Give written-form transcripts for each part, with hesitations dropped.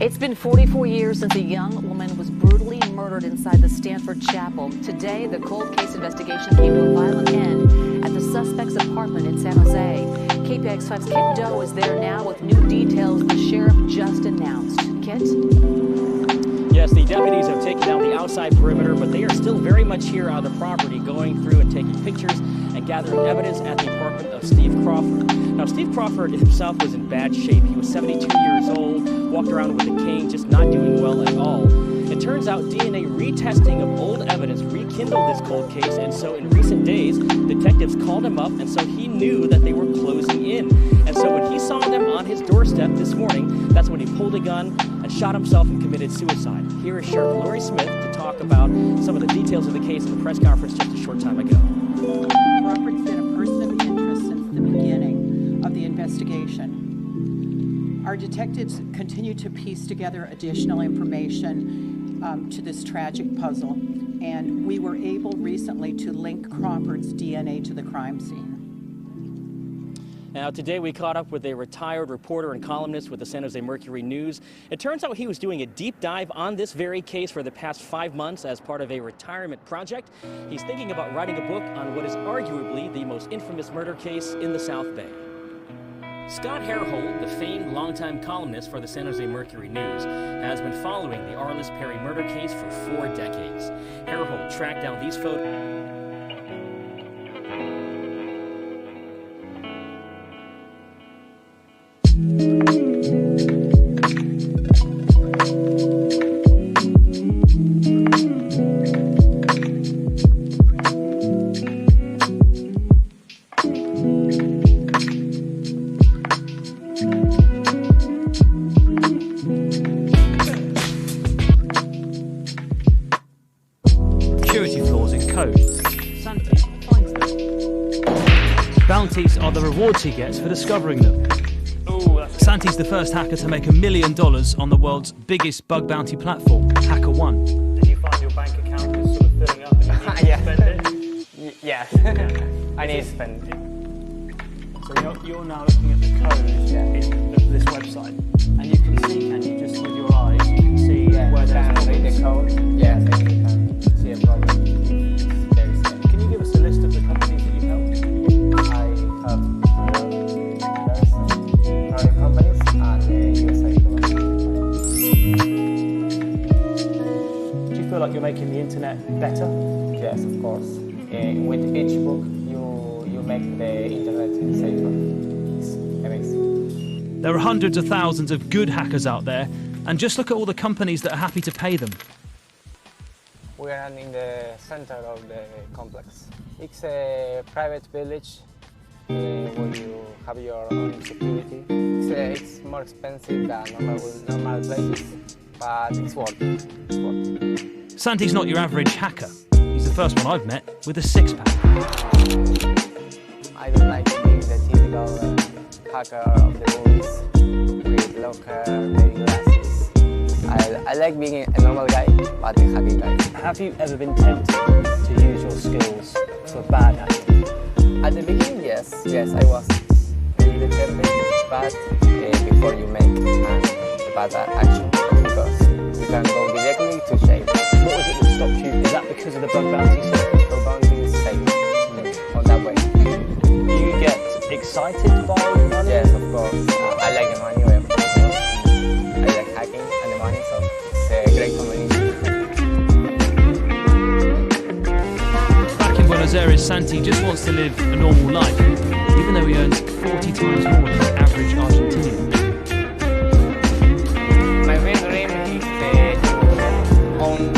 It's been 44 years since a young woman was brutally murdered inside the Stanford Chapel. Today, the cold case investigation came to a violent end at the suspect's apartment in San Jose. KPX5's Kit Doe is there now with new details the sheriff just announced. Kit? Yes, the deputies have taken down the outside perimeter, but they are still very much here on the property, going through and taking pictures and gathering evidence at the apartment of Steve Crawford. Now, Steve Crawford himself was in bad shape. He was 72 years old, walked around with a cane, just not doing well at all. It turns out DNA retesting of old evidence rekindled this cold case, and so in recent days, detectives called him up, and so he knew that they were closing in. And so when he saw them on his doorstep this morning, that's when he pulled a gun and shot himself and committed suicide. Here is Sheriff Lori Smith to talk about some of the details of the case in the press conference just a short time ago. Crawford's been a person of interest since the beginning of the investigation. Our detectives continue to piece together additional information to this tragic puzzle, and we were able recently to link Crawford's DNA to the crime scene. Now, today we caught up with a retired reporter and columnist with the San Jose Mercury News. It turns out he was doing a deep dive on this very case for the past 5 months as part of a retirement project. He's thinking about writing a book on what is arguably the most infamous murder case in the South Bay. Scott Harehold, the famed longtime columnist for the San Jose Mercury News, has been following the Arliss Perry murder case for 4 decades. Harehold tracked down these photos. Security flaws in code. Santi finds them. Bounties are the rewards he gets for discovering them. Santi's the first hacker to make $1 million on the world's biggest bug bounty platform, HackerOne. Did you find your bank account is sort of filling up and you need to spend it? Yeah, I need to spend it. So you're now looking at the code of this website, and you can see, can you, just with your eyes, you can see where there's can read the code. Yes, I can see a problem. Can you give us a list of the companies that you've helped? I have private companies and USA Do you feel like you're making the internet better? Yes, of course. With each book, you make the internet safer. It's amazing. There are hundreds of thousands of good hackers out there, and just look at all the companies that are happy to pay them. We are in the center of the complex. It's a private village where you have your own security. It's more expensive than normal places, but it's worth it. It's worth it. Santi's not your average hacker. He's the first one I've met with a six-pack. I don't like being the typical hacker of the movies with locker, baby glasses. I like being a normal guy, but a hacking guy. Have you ever been tempted to use your skills for bad hacking? At the beginning, yes, I was a little tempted, but before you make a bad action, because you can go directly to shame. What was it that stopped you? Is that because of the bug bounty stuff? Bug bounty is safe on that way. Do you get excited by money? Yes, of course. I like the money, of course. I like hacking and the money, so it's a great combination. Back in Buenos Aires, Santi just wants to live a normal life, even though he earns 40 times more than the average Argentinian. My main dream is to own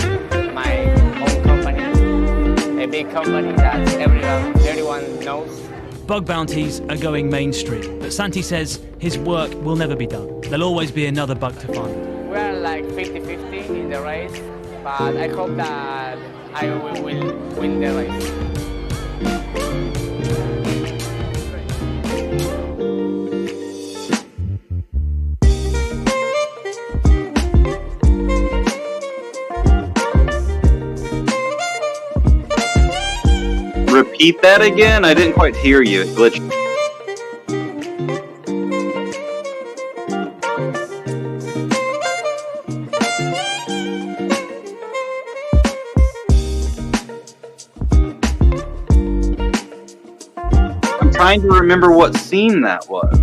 my own company, a big company that everyone knows. Bug bounties are going mainstream, but Santi says his work will never be done. There'll always be another bug to find. We are like 50-50 in the race, but I hope that I will win the race. Repeat that again? I didn't quite hear you. It glitched. trying to remember what scene that was.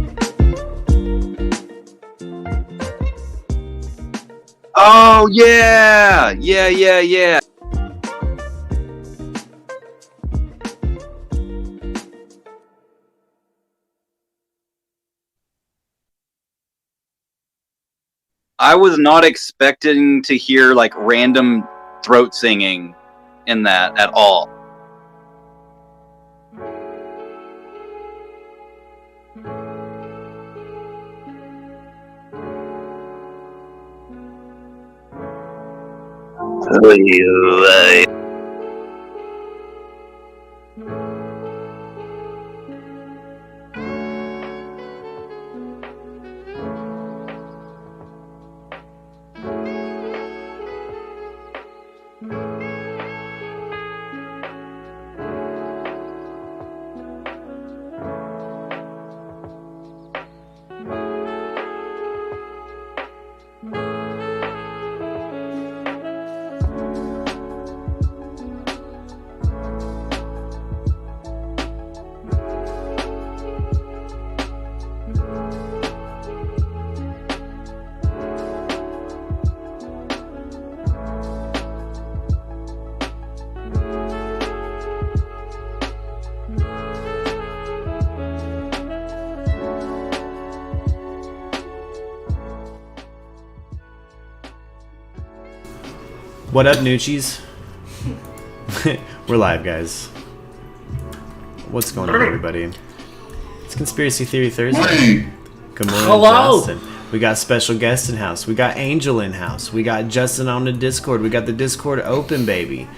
Oh, yeah! Yeah. I was not expecting to hear, like, random throat singing in that at all. What up, Noochies? We're live, guys. What's going on, everybody? It's Conspiracy Theory Thursday. Good morning, Hello. Justin. We got special guests in house. We got Angel in house. We got Justin on the Discord. We got the Discord open, baby.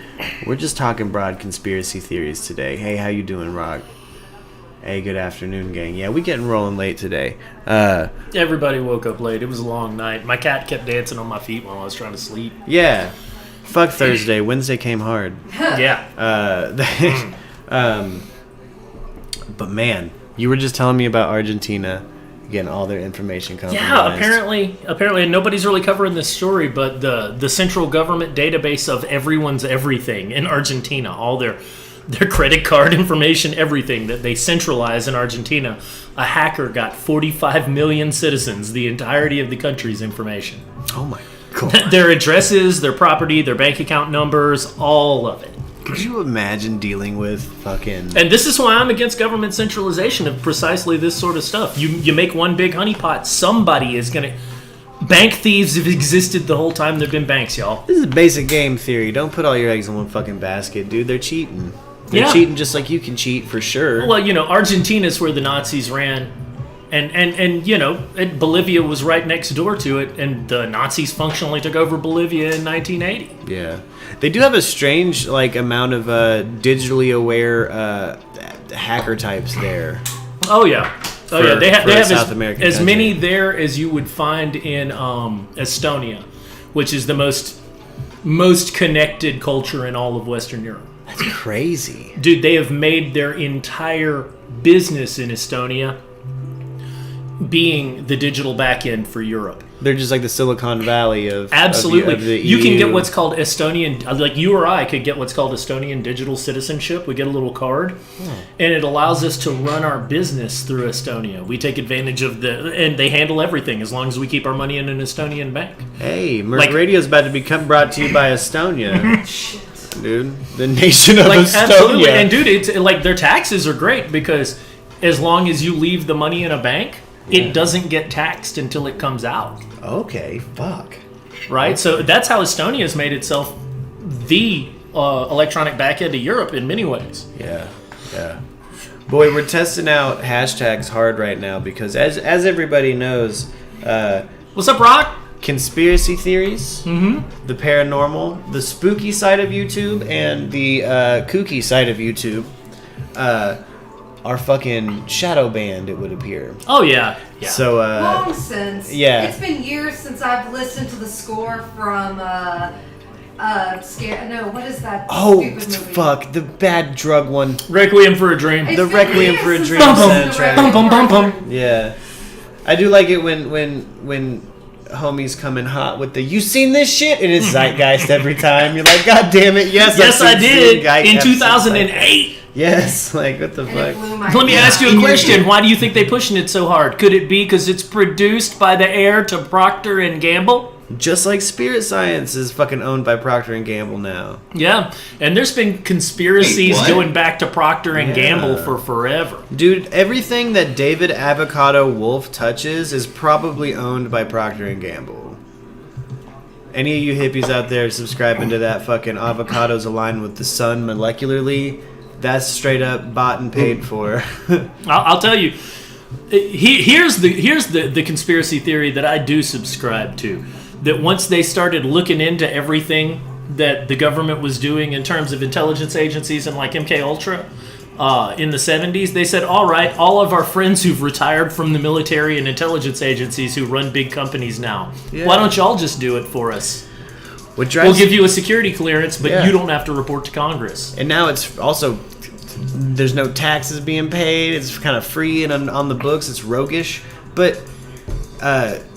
We're just talking broad conspiracy theories today. Hey, how you doing, Rock? Hey, good afternoon, gang. Yeah, we getting rolling late today. Everybody woke up late. It was a long night. My cat kept dancing on my feet while I was trying to sleep. Yeah. Fuck Thursday. Wednesday came hard. Yeah. But man, you were just telling me about Argentina getting all their information compromised. Yeah, apparently, and nobody's really covering this story, but the central government database of everyone's everything in Argentina, all their credit card information, everything that they centralize in Argentina, a hacker got 45 million citizens, the entirety of the country's information. Oh my God. Their addresses, their property, their bank account numbers, all of it. Could you imagine dealing with fucking... And this is why I'm against government centralization of precisely this sort of stuff. You make one big honeypot, somebody is going to... Bank thieves have existed the whole time there've been banks, y'all. This is basic game theory. Don't put all your eggs in one fucking basket, dude. They're cheating. They're cheating just like you can cheat, for sure. Well, Argentina's where the Nazis ran. And Bolivia was right next door to it, and the Nazis functionally took over Bolivia in 1980. Yeah. They do have a strange, amount of digitally aware hacker types there. Oh, yeah. They have South American as country. many there as you would find in Estonia, which is the most connected culture in all of Western Europe. That's crazy. Dude, they have made their entire business in Estonia being the digital back end for Europe. They're just like the Silicon Valley of Absolutely. Of the you EU. can get what's called Estonian, like you or I could get what's called Estonian digital citizenship. We get a little card, and it allows us to run our business through Estonia. We take advantage of and they handle everything as long as we keep our money in an Estonian bank. Hey, Merc Radio's about to become brought to you by Estonia. Dude, the nation of Estonia. Absolutely. And dude, it's like their taxes are great because as long as you leave the money in a bank, it doesn't get taxed until it comes out. Okay, fuck. Right? So that's how Estonia has made itself the electronic back end of Europe in many ways. Yeah. Boy, we're testing out hashtags hard right now because as everybody knows, what's up, Rock? Conspiracy theories, the paranormal, the spooky side of YouTube, and the kooky side of YouTube are fucking shadow banned, it would appear. Oh, yeah. So, long since. Yeah. It's been years since I've listened to the score from, what is that stupid movie? Fuck, the bad drug one. Requiem for a Dream. It's The been Requiem years for a since Dream I've listened to soundtrack. Requiem for a Bum. Dream. Yeah. I do like it when homies come in hot with the "you seen this shit" and it's zeitgeist every time. You're like, God damn it, yes Yes, I did. In Zeitgeist. 2008. Yes, like what the And it fuck? blew my Let me mind. ask you a question. Why do you think they're pushing it so hard? Could it be because it's produced by the heir to Procter and Gamble? Just like Spirit Science is fucking owned by Procter and Gamble now. Yeah, and there's been conspiracies Wait, what? going back to Procter and Yeah. Gamble for forever. Dude, everything that David Avocado Wolf touches is probably owned by Procter and Gamble. Any of you hippies out there subscribing to that fucking avocados aligned with the sun molecularly, that's straight up bought and paid for. I'll tell you. Here's the conspiracy theory that I do subscribe to. That once they started looking into everything that the government was doing in terms of intelligence agencies and like MK Ultra in the 70s, they said, all right, all of our friends who've retired from the military and intelligence agencies who run big companies now, why don't y'all just do it for us? We'll give you a security clearance, but you don't have to report to Congress. And now it's also, there's no taxes being paid. It's kind of free and on the books. It's roguish. But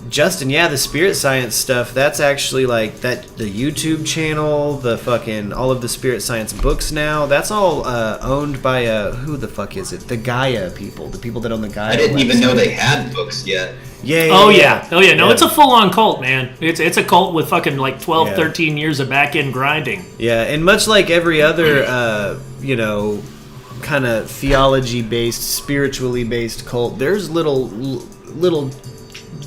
Justin, the Spirit Science stuff, that's actually like that. The YouTube channel, the fucking all of the Spirit Science books now, that's all owned by who the fuck is it? The Gaia people, the people that own the Gaia. I didn't even website. know they had books yet. Oh yeah. No, it's a full-on cult, man. It's a cult with fucking like 12, 13 years of back-end grinding. Yeah, and much like every other, kind of theology-based, spiritually-based cult, there's little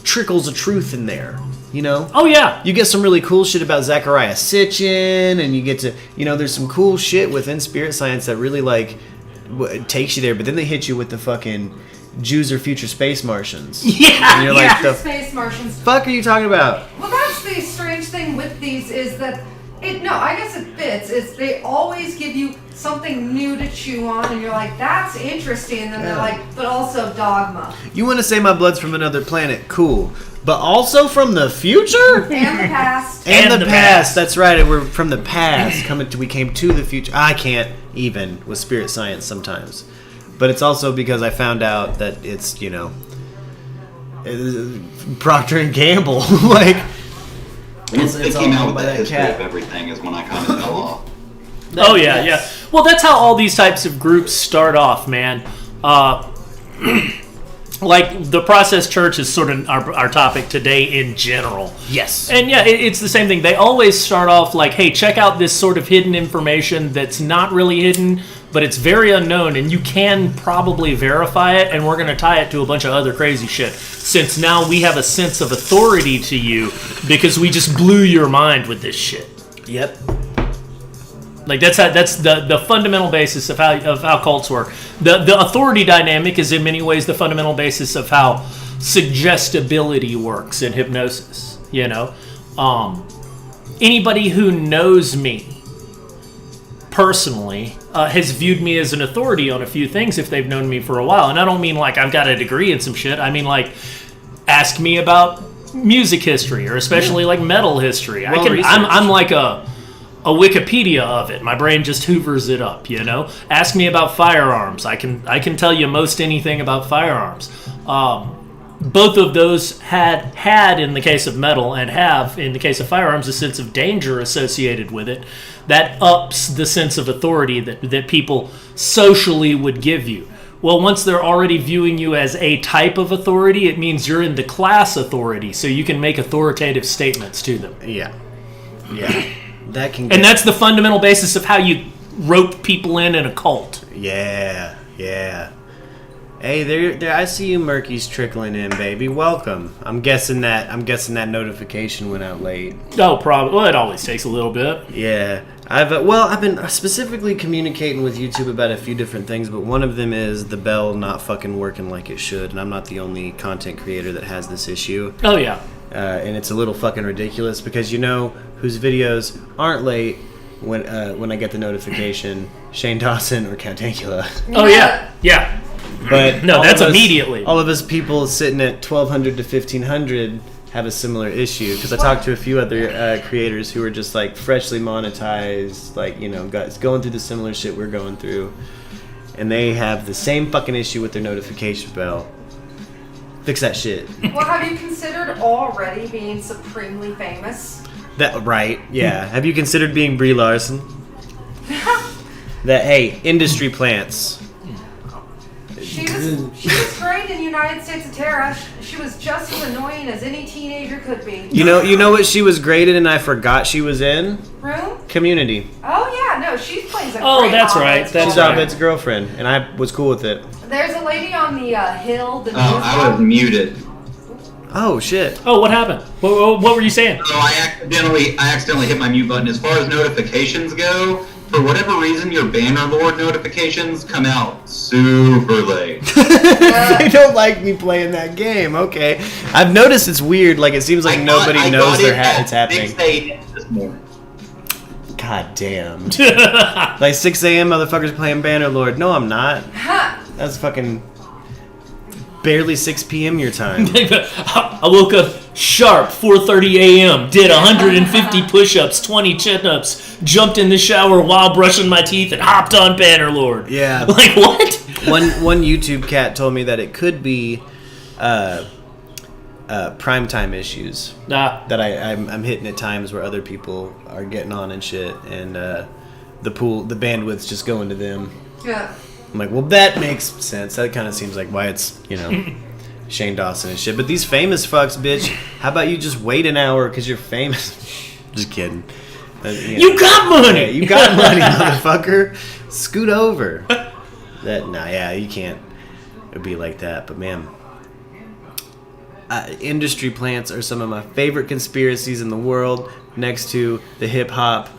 trickles of truth in there, you know? Oh, yeah. You get some really cool shit about Zecharia Sitchin, and you get to, there's some cool shit within Spirit Science that really, like, takes you there, but then they hit you with the fucking Jews are future space Martians. Yeah, and you're like, the Space Martians. fuck are you talking about? Well, that's the strange thing with these is that I guess it fits. It's they always give you something new to chew on, and you're like, that's interesting. And then they're like, but also dogma. You want to say my blood's from another planet? Cool. But also from the future? And the past. And the past. That's right. We're from the past. We came to the future. I can't even with Spirit Science sometimes. But it's also because I found out that it's, Procter and Gamble. Like, Once they came out with by the that history cat. of everything is when I kind of fell off. Oh yeah. Well, that's how all these types of groups start off, man. Like the Process Church is sort of our topic today in general. Yes. And it's the same thing. They always start off like, hey, check out this sort of hidden information that's not really hidden, but it's very unknown, and you can probably verify it, and we're going to tie it to a bunch of other crazy shit. Since now we have a sense of authority to you because we just blew your mind with this shit. Yep. Like that's the fundamental basis of how cults work. The authority dynamic is in many ways the fundamental basis of how suggestibility works in hypnosis. Anybody who knows me personally has viewed me as an authority on a few things if they've known me for a while. And I don't mean like I've got a degree in some shit. I mean like ask me about music history or especially like metal history. I'm like a Wikipedia of it. My brain just hoovers it up, Ask me about firearms. I can tell you most anything about firearms. Both of those had in the case of metal and have in the case of firearms a sense of danger associated with it that ups the sense of authority that people socially would give you. Well, once they're already viewing you as a type of authority, it means you're in the class authority, so you can make authoritative statements to them. Yeah. That can. And that's the fundamental basis of how you rope people in a cult. Yeah. Hey, there! I see you, Murky's trickling in, baby. Welcome. I'm guessing that notification went out late. Oh, probably. Well, it always takes a little bit. Yeah, I've been specifically communicating with YouTube about a few different things, but one of them is the bell not fucking working like it should, and I'm not the only content creator that has this issue. Oh yeah. And it's a little fucking ridiculous because whose videos aren't late when I get the notification, Shane Dawson or Cantancula. Oh yeah. But no, that's immediately. All of us people sitting at 1,200 to 1,500 have a similar issue because I talked to a few other creators who are just like freshly monetized, like guys going through the similar shit we're going through, and they have the same fucking issue with their notification bell. Fix that shit. Well, have you considered already being supremely famous? That right? Yeah. Have you considered being Brie Larson? that, hey, industry plants. She was great in United States of Terror. She was just as annoying as any teenager could be. You know what she was great in and I forgot she was in? Room? Community. Oh yeah, no, she plays a Oh, great that's right. Abed's That's She's right. Abed's girlfriend, and I was cool with it. There's a lady on the hill. The Oh, I was muted. Oh, shit. Oh, what happened? What were you saying? So I accidentally hit my mute button. As far as notifications go, for whatever reason, your Bannerlord notifications come out super late. They don't like me playing that game. Okay. I've noticed it's weird. Like, it seems like nobody knows it's happening. 6 a.m. this morning. God damn. Like 6 a.m. motherfuckers playing Bannerlord. No, I'm not. That's fucking barely 6 p.m. your time. I woke up sharp 4:30 a.m. Did 150 push-ups, 20 chin-ups, jumped in the shower while brushing my teeth, and hopped on Bannerlord. Yeah. Like what? One YouTube cat told me that it could be primetime issues that I'm hitting at times where other people are getting on and shit, and the bandwidth's just going to them. Yeah. I'm like, well, that makes sense. That kind of seems like why it's, Shane Dawson and shit. But these famous fucks, bitch, how about you just wait an hour because you're famous? Just kidding. You got money! Yeah, you got money, motherfucker. Scoot over. You can't be like that. But, man, industry plants are some of my favorite conspiracies in the world, next to the hip-hop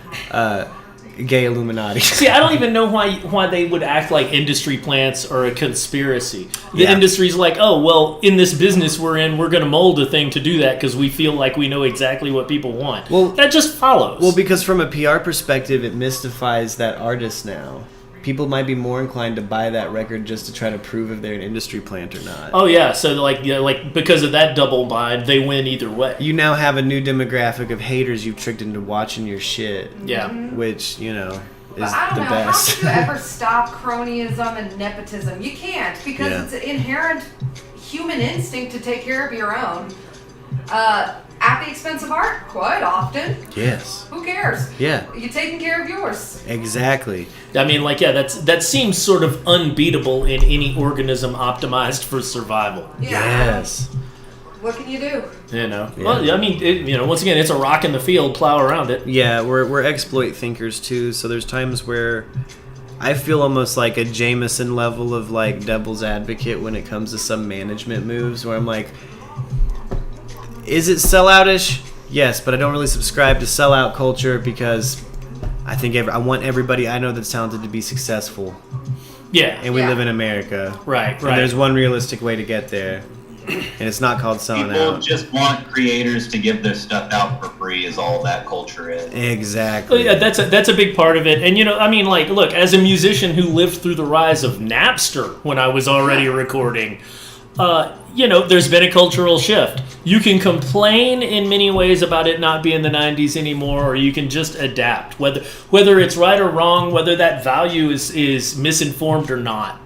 gay Illuminati. See, I don't even know why they would act like industry plants are a conspiracy. The industry's like, oh, well, in this business we're in, we're going to mold a thing to do that because we feel like we know exactly what people want. Well, that just follows. Well, because from a PR perspective, it mystifies that artist now. People might be more inclined to buy that record just to try to prove if they're an industry plant or not. Oh yeah, so like because of that double bind, they win either way. You now have a new demographic of haters you've tricked into watching your shit. Yeah. Which, is But I don't the know. best. How can you ever stop cronyism and nepotism? You can't, because it's an inherent human instinct to take care of your own. At the expense of art, quite often. Yes. Who cares? Yeah. You're taking care of yours. Exactly. I mean, that seems sort of unbeatable in any organism optimized for survival. Yeah. Yes. What can you do? Yeah. Well, I mean, once again, it's a rock in the field. Plow around it. Yeah, we're exploit thinkers too. So there's times where I feel almost like a Jameson level of like devil's advocate when it comes to some management moves, where I'm like, is it selloutish? Yes, but I don't really subscribe to sellout culture because I think I want everybody I know that's talented to be successful. Yeah. And we live in America. Right. And there's one realistic way to get there. And it's not called selling People out. just want creators to give their stuff out for free is all that culture is. Exactly. Yeah, that's a big part of it. And, look, as a musician who lived through the rise of Napster when I was already recording, there's been a cultural shift. You can complain in many ways about it not being the 90s anymore, or you can just adapt. Whether it's right or wrong, whether that value is misinformed or not.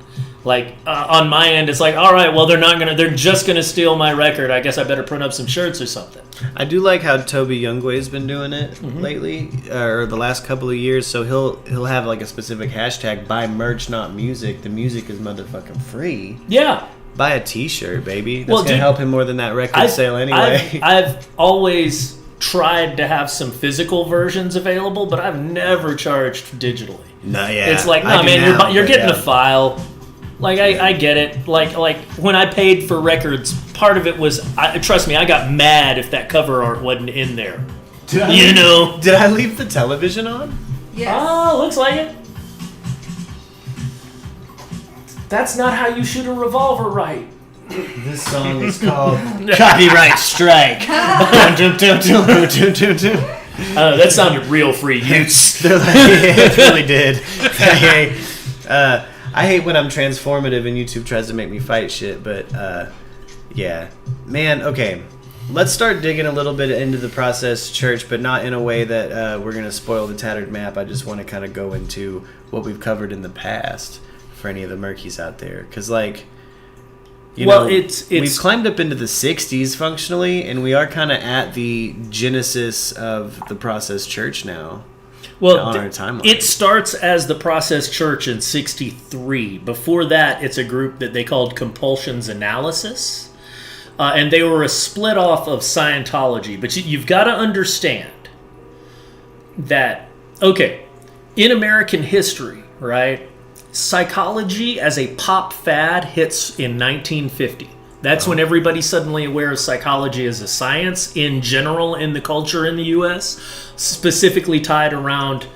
Like, on my end, it's like, all right, well, they're just gonna steal my record. I guess I better print up some shirts or something. I do like how Toby Youngway's been doing it lately, or the last couple of years. So he'll have like a specific hashtag, buy merch, not music. The music is motherfucking free. Yeah. Buy a t-shirt, baby. That's gonna help him more than that record sale anyway. I've always tried to have some physical versions available, but I've never charged digitally. No, yeah. It's like, no, man, you're getting a file. Like, I get it. Like when I paid for records, part of it was, trust me, I got mad if that cover art wasn't in there. Did I leave the television on? Yes. Oh, looks like it. That's not how you shoot a revolver right. This song is called Copyright Strike. That sounded real free use. It really did. I hate when I'm transformative and YouTube tries to make me fight shit, but yeah. Man, okay. Let's start digging a little bit into the process church, but not in a way that we're going to spoil the tattered map. I just want to kind of go into what we've covered in the past for any of the murkies out there. Because, like, we've climbed up into the 60s functionally, and we are kind of at the genesis of the process church now. Well, on our timeline. it starts as the Process Church in 63. Before that, it's a group that they called Compulsions Analysis. And they were a split off of Scientology. But you've got to understand that, okay, in American history, right, psychology as a pop fad hits in 1950. That's when everybody's suddenly aware of psychology as a science in general in the culture in the U.S., specifically tied around,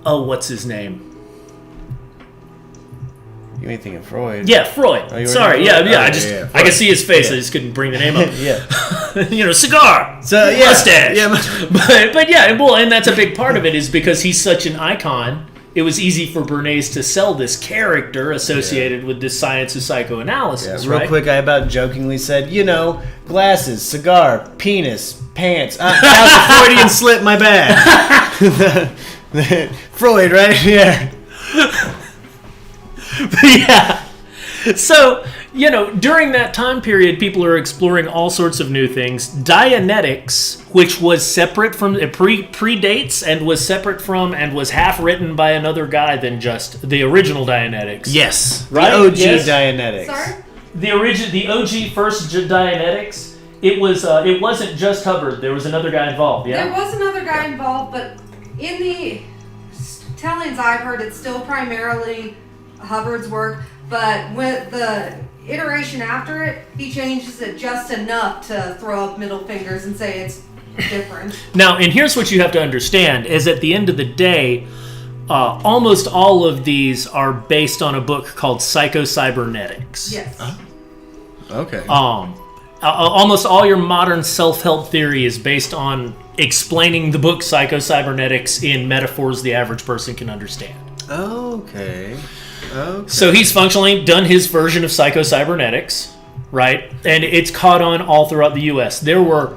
what's his name? You ain't thinking Freud. Yeah, Freud. Oh, you were Sorry, thinking yeah, Freud? I could see his face. Yeah. I just couldn't bring the name up. Yeah. Cigar, So, yeah. mustache. Yeah. But yeah, well, and that's a big part of it is because he's such an icon. It was easy for Bernays to sell this character associated with this science of psychoanalysis. Real right? quick, I about jokingly said, glasses, cigar, penis, pants. That was a Freudian slip, my bad. Freud, right? Yeah. But yeah. So, during that time period, people are exploring all sorts of new things. Dianetics, which was separate from, predates and was separate from and was half written by another guy than just the original Dianetics. Yes. Right? The OG Yes. Dianetics. Sorry? The OG first Dianetics, it wasn't just Hubbard. There was another guy involved, yeah? There was another guy involved, but in the tellings I've heard, it's still primarily Hubbard's work, but with the iteration after it, he changes it just enough to throw up middle fingers and say it's different. Now, and here's what you have to understand, is at the end of the day, almost all of these are based on a book called Psycho-Cybernetics. Yes. Okay. Almost all your modern self-help theory is based on explaining the book Psycho-Cybernetics in metaphors the average person can understand. Okay. So he's functionally done his version of Psycho-Cybernetics, right? And it's caught on all throughout the U.S. There were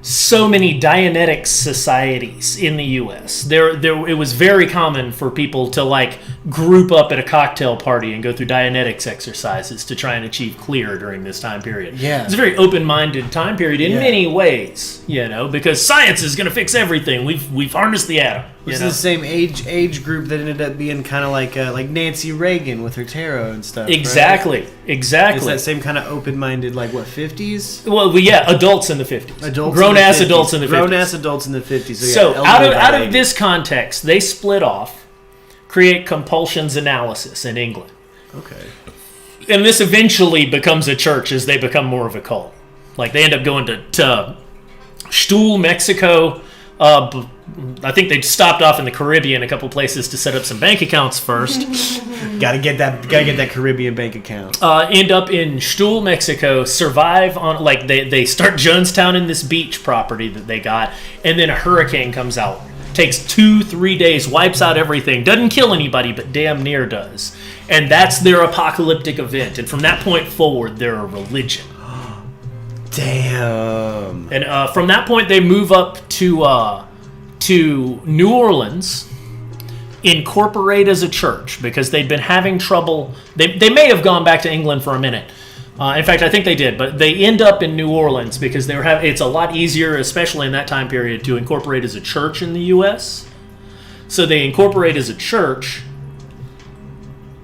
so many Dianetics societies in the U.S. It was very common for people to group up at a cocktail party and go through Dianetics exercises to try and achieve clear during this time period. Yeah. It's a very open-minded time period in many ways, because science is going to fix everything. We've harnessed the atom. It's the same age group that ended up being kind of like Nancy Reagan with her tarot and stuff. Exactly. Right? Exactly. It's that same kind of open-minded, 50s? Well, yeah, adults in the 50s. Grown-ass adults in the 50s. Grown-ass adults in the 50s. So out of this context, they split off, create Compulsions Analysis in England. Okay. And this eventually becomes a church as they become more of a cult. They end up going to Stuhl, Mexico. I think they stopped off in the Caribbean a couple places to set up some bank accounts first. Gotta get that Caribbean bank account. End up in Stuhl, Mexico, survive on, they start Jonestown in this beach property that they got, and then a hurricane comes out. Takes 2-3 days, wipes out everything, doesn't kill anybody, but damn near does. And that's their apocalyptic event. And from that point forward, they're a religion. Damn. And from that point, they move up to New Orleans, incorporate as a church because they'd been having trouble. They may have gone back to England for a minute. In fact, I think they did, but they end up in New Orleans because they were it's a lot easier, especially in that time period, to incorporate as a church in the U.S. So they incorporate as a church,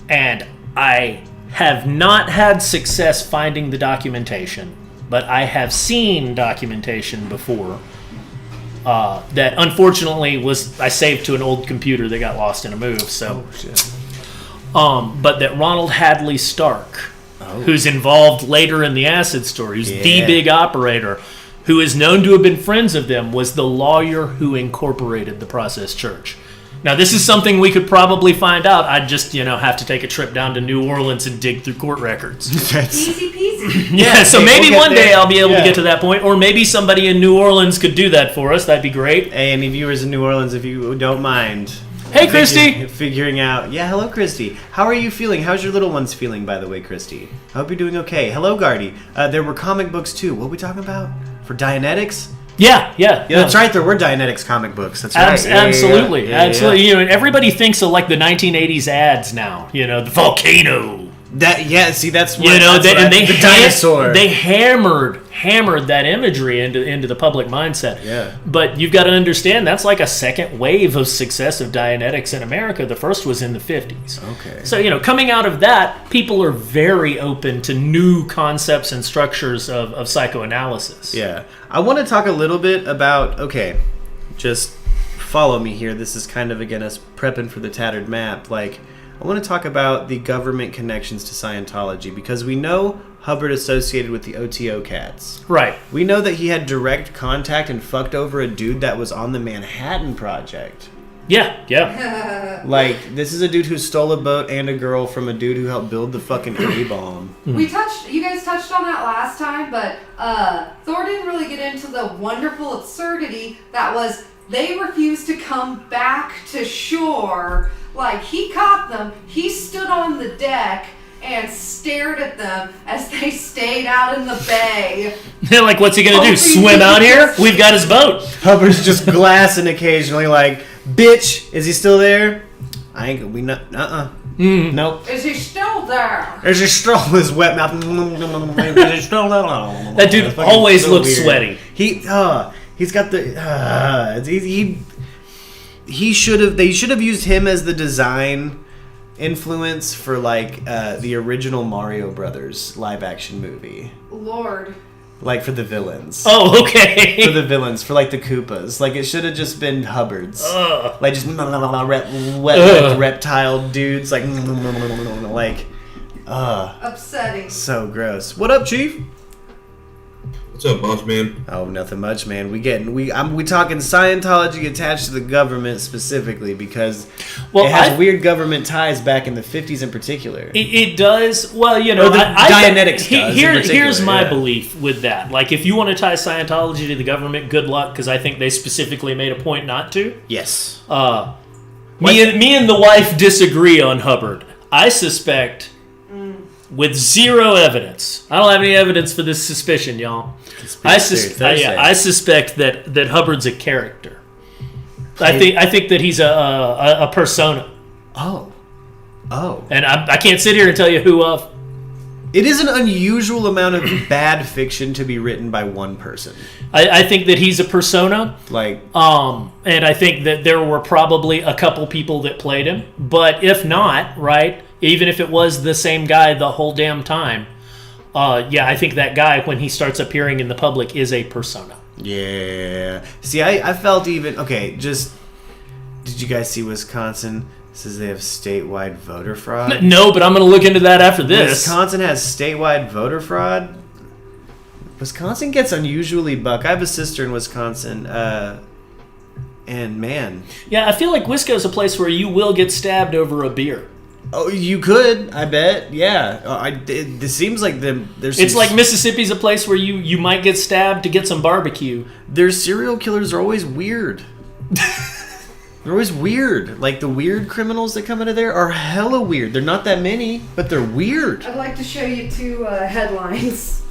and I have not had success finding the documentation, but I have seen documentation before that unfortunately I saved to an old computer that got lost in a move. So, but that Ronald Hadley Stark, who's involved later in the acid story, who's the big operator, who is known to have been friends of them, was the lawyer who incorporated the Process Church. Now, this is something we could probably find out. I'd just, have to take a trip down to New Orleans and dig through court records. Easy peasy. Yeah, so maybe one day I'll be able to get to that point, or maybe somebody in New Orleans could do that for us. That'd be great. Hey, any viewers in New Orleans, if you don't mind. Hey, Christy! Figuring out. Yeah, hello, Christy. How are you feeling? How's your little ones feeling, by the way, Christy? I hope you're doing okay. Hello, Gardy. There were comic books, too. What are we talking about? For Dianetics? Yeah. That's right. There were Dianetics comic books. That's right. Absolutely. Absolutely. And everybody thinks of the 1980s ads now. The volcano. That's what, You know, the dinosaur. They hammered that imagery into the public mindset. Yeah. But you've got to understand that's like a second wave of success of Dianetics in America. The first was in the 50s. Okay. So, coming out of that, people are very open to new concepts and structures of psychoanalysis. Yeah. I want to talk a little bit about, just follow me here. This is kind of, again, us prepping for the tattered map. Like, I want to talk about the government connections to Scientology, because we know Hubbard associated with the OTO cats. Right. We know that he had direct contact and fucked over a dude that was on the Manhattan Project. Yeah. Like, this is a dude who stole a boat and a girl from a dude who helped build the fucking A-bomb. You guys touched on that last time, but Thor didn't really get into the wonderful absurdity that was they refused to come back to shore. Like, he caught them, he stood on the deck and stared at them as they stayed out in the bay. Like, what's he gonna do? Swim out here? We've got his boat. Hubbard's just glassing occasionally, like, bitch, is he still there? Nope. Is he still there? Is he still his wet mouth? Is he still there? That dude always so looks weird. sweaty. He's got the they should have used him as the design influence for like the original Mario Brothers live action movie. Lord. Like for the villains. Oh, okay. For the villains, for like the Koopas. Like it should have just been Hubbard's. Like just wet reptile dudes like upsetting. So gross. What up, Chief? What's up, boss man? Oh, nothing much, man. We talking Scientology attached to the government specifically because it has weird government ties back in the 50s in particular. It does. Well, Dianetics does. Here's my belief with that. Like, if you want to tie Scientology to the government, good luck, because I think they specifically made a point not to. Yes. Me and the wife disagree on Hubbard. I suspect, with zero evidence, I don't have any evidence for this suspicion, y'all. I suspect that Hubbard's a character. I think that he's a persona. Oh. And I can't sit here and tell you who of. It is an unusual amount of bad fiction to be written by one person. I think that he's a persona. Like, and I think that there were probably a couple people that played him. But if not, right, even if it was the same guy the whole damn time, I think that guy, when he starts appearing in the public, is a persona. Yeah. See, I felt even... Okay, just... Did you guys see Wisconsin? It says they have statewide voter fraud. No, but I'm going to look into that after this. Wisconsin has statewide voter fraud? Wisconsin gets unusually buck. I have a sister in Wisconsin, and man... Yeah, I feel like Wisco's a place where you will get stabbed over a beer. Oh, you could, I bet. Yeah. It seems like there's... It's like Mississippi's a place where you might get stabbed to get some barbecue. Their serial killers are always weird. They're always weird. Like, the weird criminals that come out of there are hella weird. They're not that many, but they're weird. I'd like to show you two headlines.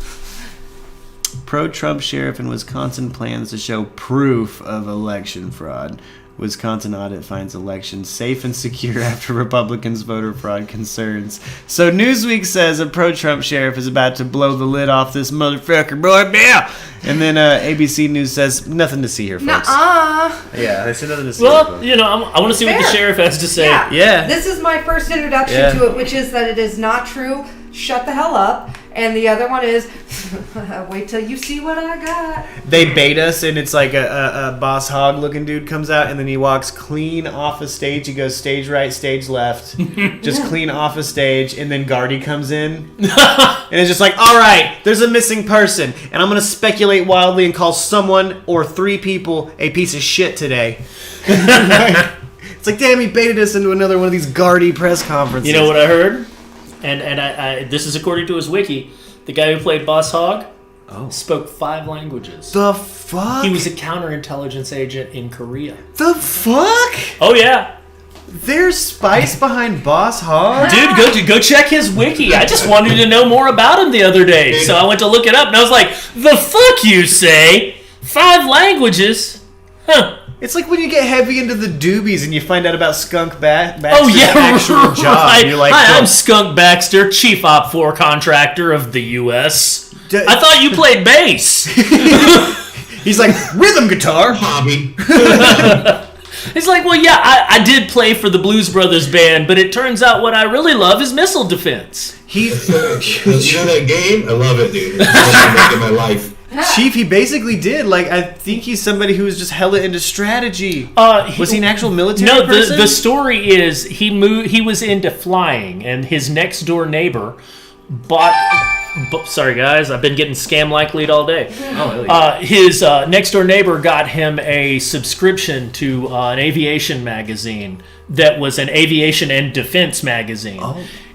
Pro-Trump sheriff in Wisconsin plans to show proof of election fraud. Wisconsin audit finds election safe and secure after Republicans' voter fraud concerns. So Newsweek says a pro-Trump sheriff is about to blow the lid off this motherfucker, boy, yeah. And then ABC News says nothing to see here, folks. Yeah, they said nothing to see. Well, I want to see what the sheriff has to say. Yeah. This is my first introduction to it, which is that it is not true. Shut the hell up. And the other one is, wait till you see what I got. They bait us, and it's like a Boss Hogg looking dude comes out, and then he walks clean off a stage. He goes stage right, stage left, just clean off a stage, and then Gardy comes in. And it's just like, all right, there's a missing person, and I'm going to speculate wildly and call someone or three people a piece of shit today. It's like, damn, he baited us into another one of these Gardy press conferences. You know what I heard? And I this is according to his wiki. The guy who played Boss Hogg spoke 5 languages. The fuck? He was a counterintelligence agent in Korea. The fuck? Oh, yeah. There's spice behind Boss Hogg? Dude, go check his wiki. I just wanted to know more about him the other day. So I went to look it up, and I was like, the fuck you say? 5 languages? Huh. It's like when you get heavy into the doobies and you find out about Skunk Baxter's Oh yeah, actual job. right. You're like, Hi, I'm Skunk Baxter, Chief Op 4 contractor of the U.S. I thought you played bass. He's like, rhythm guitar. Hobby. He's like, well, yeah, I did play for the Blues Brothers band, but it turns out what I really love is missile defense. You know that game? I love it, dude. It's making my life. Chief, he basically did. Like, I think he's somebody who was just hella into strategy. Was he an actual military person? The story is he was into flying, and his next door neighbor bought. Sorry, guys, I've been getting scam like lead all day. His next door neighbor got him a subscription to an aviation magazine that was an aviation and defense magazine.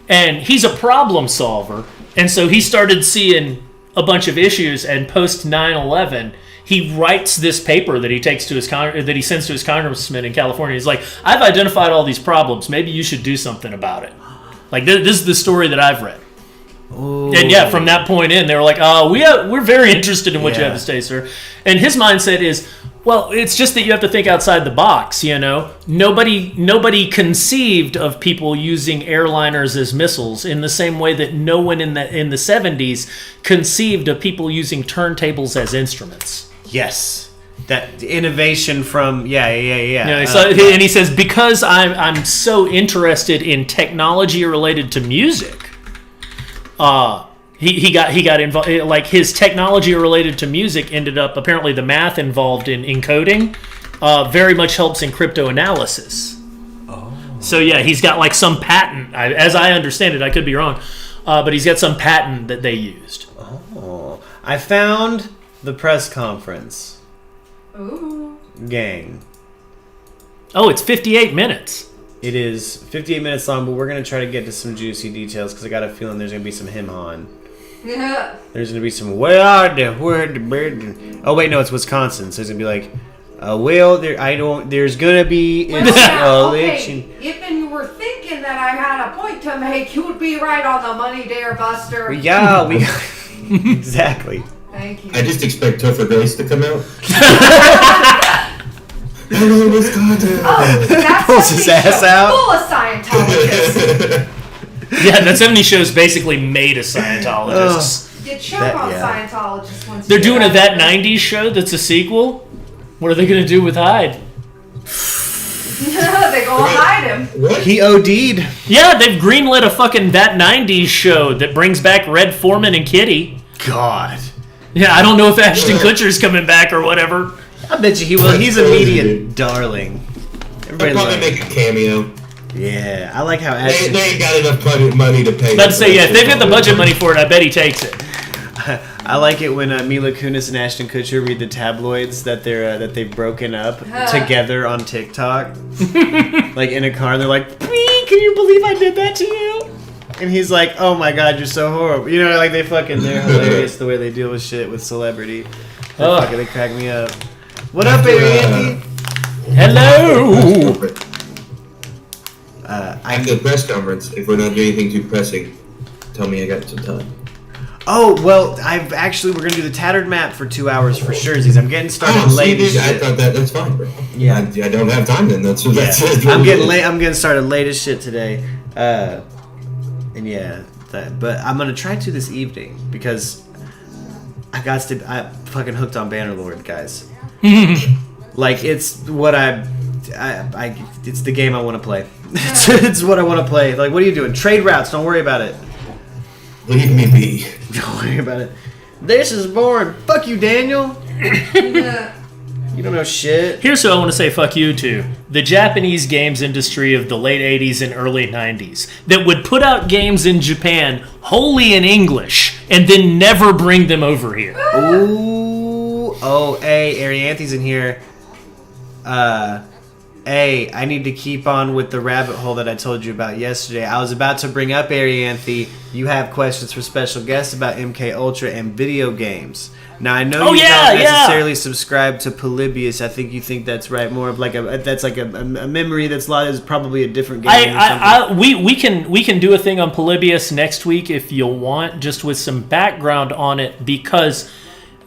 And he's a problem solver, and so he started seeing a bunch of issues, and post 9/11 he writes this paper that he takes to his that he sends to his congressman in California. He's like, I've identified all these problems, maybe you should do something about it. Like, this is the story that I've read. Ooh. And yeah, from that point in, they were like, we're very interested in what you have to say, sir. And his mindset is, well, it's just that you have to think outside the box, you know? Nobody conceived of people using airliners as missiles in the same way that no one in the 70s conceived of people using turntables as instruments. Yes. That innovation from, yeah. And he says, because I'm so interested in technology related to music, He got involved. Like, his technology related to music ended up, apparently the math involved in encoding very much helps in cryptoanalysis. So yeah, he's got like some patent, as I understand it, I could be wrong, but he's got some patent that they used. I found the press conference. Ooh. Gang. It's 58 minutes. It is 58 minutes long, but we're going to try to get to some juicy details because I got a feeling there's going to be some him-on. Yeah. There's going to be some, where the bird? Oh, wait, no, it's Wisconsin. So it's going to be like, there's going to be election. Okay, if you were thinking that I had a point to make, you would be right on the money there, Buster. Yeah, exactly. Thank you. I just expect Topher Grace to come out. Hello, Wisconsin. That's Pulls his ass out. Full of Scientologists. Yeah, that 70 show's basically made of Scientologists. You choke on Scientologists once They're doing a That 90s show that's a sequel? What are they going to do with Hyde? They go hide him. What? He OD'd. Yeah, they've greenlit a fucking That 90s show that brings back Red Foreman and Kitty. God. Yeah, I don't know if Ashton Kutcher's coming back or whatever. I bet you he will. He's a media darling. They'll probably make a cameo. Yeah, I like how they ain't got enough money to pay. Let's say, yeah, if they've got the budget money for it, I bet he takes it. I like it when Mila Kunis and Ashton Kutcher read the tabloids that they've broken up together on TikTok, like in a car. And they're like, "Can you believe I did that to you?" And he's like, "Oh my God, you're so horrible." You know, like they're hilarious the way they deal with shit with celebrity. They crack me up. What up, baby Andy? Hello. After the press conference, if we're not doing anything too pressing, tell me I got some time. Oh, well, we're going to do the tattered map for 2 hours for Surezies. I'm getting started late. I thought that's fine, bro. Yeah. I don't have time then. That's it. I'm getting late. I'm getting started late as shit today. But I'm going to try to this evening because I fucking hooked on Bannerlord, guys. Like, it's what it's the game I want to play. It's what I want to play. Like, what are you doing? Trade routes. Don't worry about it. Leave me be. Don't worry about it. This is boring. Fuck you, Daniel. You don't know shit. Here's who I want to say fuck you to. The Japanese games industry of the late 80s and early 90s that would put out games in Japan wholly in English and then never bring them over here. Ooh. Oh, hey, Arianthy's in here. Hey, I need to keep on with the rabbit hole that I told you about yesterday. I was about to bring up, Arianthy, you have questions for special guests about MK Ultra and video games. Now, I know you don't necessarily subscribe to Polybius. I think you think that's right. More of like a memory that's probably a different game. We can do a thing on Polybius next week if you'll want, just with some background on it, because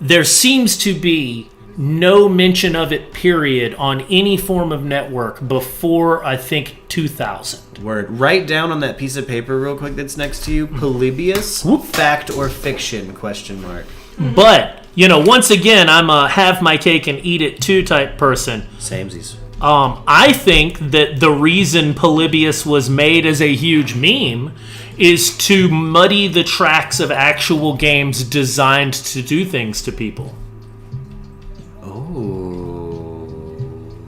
there seems to be no mention of it, period, on any form of network before, I think, 2000. Word. Write down on that piece of paper real quick that's next to you, Polybius, fact or fiction, question mark. But, once again, I'm a have my cake and eat it too type person. Samesies. I think that the reason Polybius was made as a huge meme is to muddy the tracks of actual games designed to do things to people.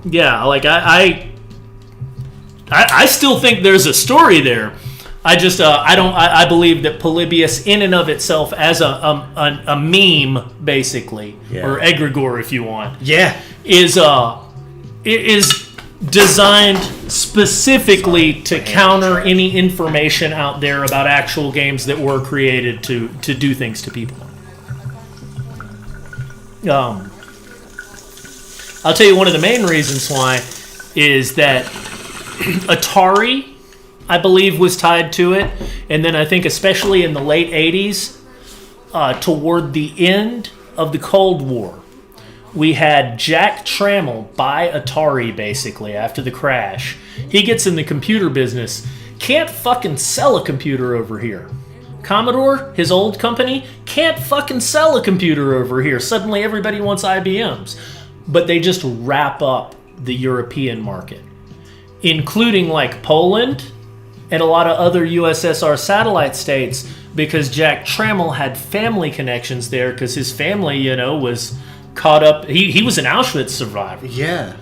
Yeah, like I still think there's a story there. I believe that Polybius, in and of itself, as a meme, basically, or egregore, if you want, is designed specifically to counter any information out there about actual games that were created to do things to people. I'll tell you one of the main reasons why is that Atari, I believe, was tied to it. And then I think especially in the late 80s, toward the end of the Cold War, we had Jack Trammell buy Atari, basically, after the crash. He gets in the computer business. Can't fucking sell a computer over here. Commodore, his old company, can't fucking sell a computer over here. Suddenly everybody wants IBMs. But they just wrap up the European market, including like Poland and a lot of other USSR satellite states, because Jack Trammell had family connections there because his family, was caught up. He was an Auschwitz survivor. Yeah.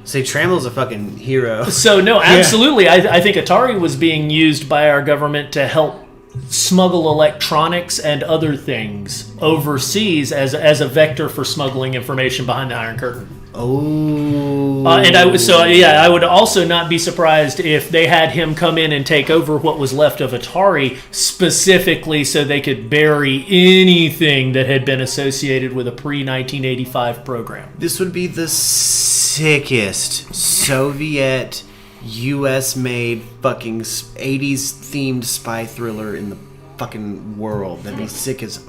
Say Trammell's a fucking hero. So, no, absolutely. Yeah. I think Atari was being used by our government to help smuggle electronics and other things overseas as a vector for smuggling information behind the Iron Curtain. Oh. I would also not be surprised if they had him come in and take over what was left of Atari specifically so they could bury anything that had been associated with a pre-1985 program. This would be the sickest Soviet US-made fucking 80s-themed spy thriller in the fucking world. That'd be sick as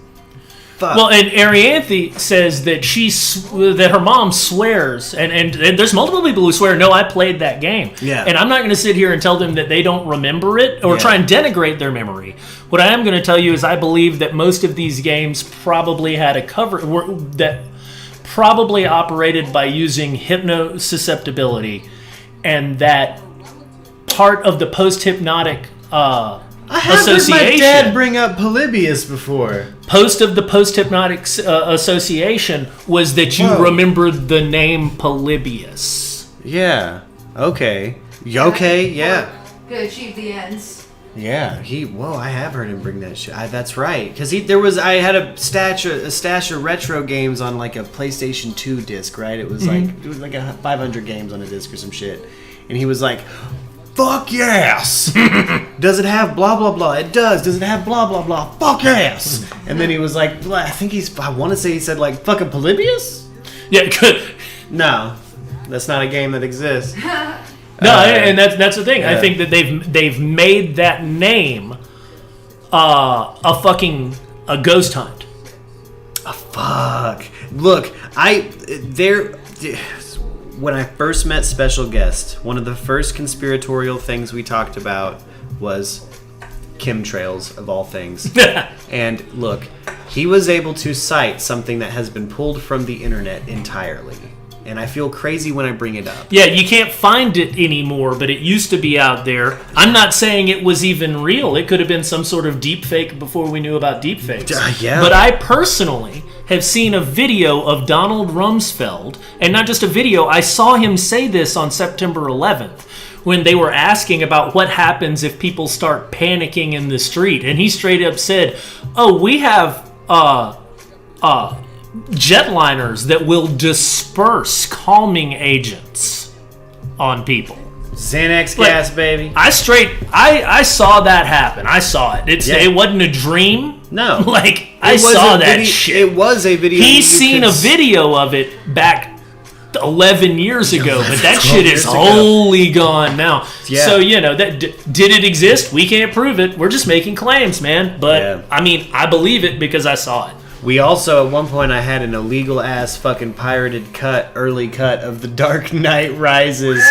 fuck. Well, and Arianthe says that that her mom swears, and there's multiple people who swear, no, I played that game. Yeah. And I'm not going to sit here and tell them that they don't remember it or try and denigrate their memory. What I am going to tell you is I believe that most of these games probably had a cover that probably operated by using hypnosusceptibility, and that part of the post-hypnotic I have association. heard my dad bring up Polybius before. The post-hypnotic association was that you remembered the name Polybius. Yeah. Okay. Okay. Yeah. To achieve the ends. Yeah. I have heard him bring that shit. That's right. Because I had a stash of retro games on like a PlayStation 2 disc. Right. It was like 500 games on a disc or some shit. And he was like, fuck yes! Does it have blah blah blah? It does. Does it have blah blah blah? Fuck yes! And then he was like, I want to say he said like fucking Polybius? Yeah, good. No, that's not a game that exists. No, and that's the thing. Yeah. I think that they've made that name a ghost hunt. Fuck. Look, when I first met Special Guest, one of the first conspiratorial things we talked about was chemtrails, of all things. And look, he was able to cite something that has been pulled from the internet entirely. And I feel crazy when I bring it up. Yeah, you can't find it anymore, but it used to be out there. I'm not saying it was even real. It could have been some sort of deep fake before we knew about deep fakes. Yeah. But I personally have seen a video of Donald Rumsfeld, and not just a video, I saw him say this on September 11th when they were asking about what happens if people start panicking in the street. And he straight up said, we have jetliners that will disperse calming agents on people. Xanax gas, baby. I saw that happen. I saw it. It wasn't a dream. No. I saw that shit. It was a video. He's seen a video of it back 11 years ago, but that shit is wholly gone now. Yeah. So, did it exist? We can't prove it. We're just making claims, man. But, I believe it because I saw it. We also, at one point, I had an illegal ass fucking pirated early cut of The Dark Knight Rises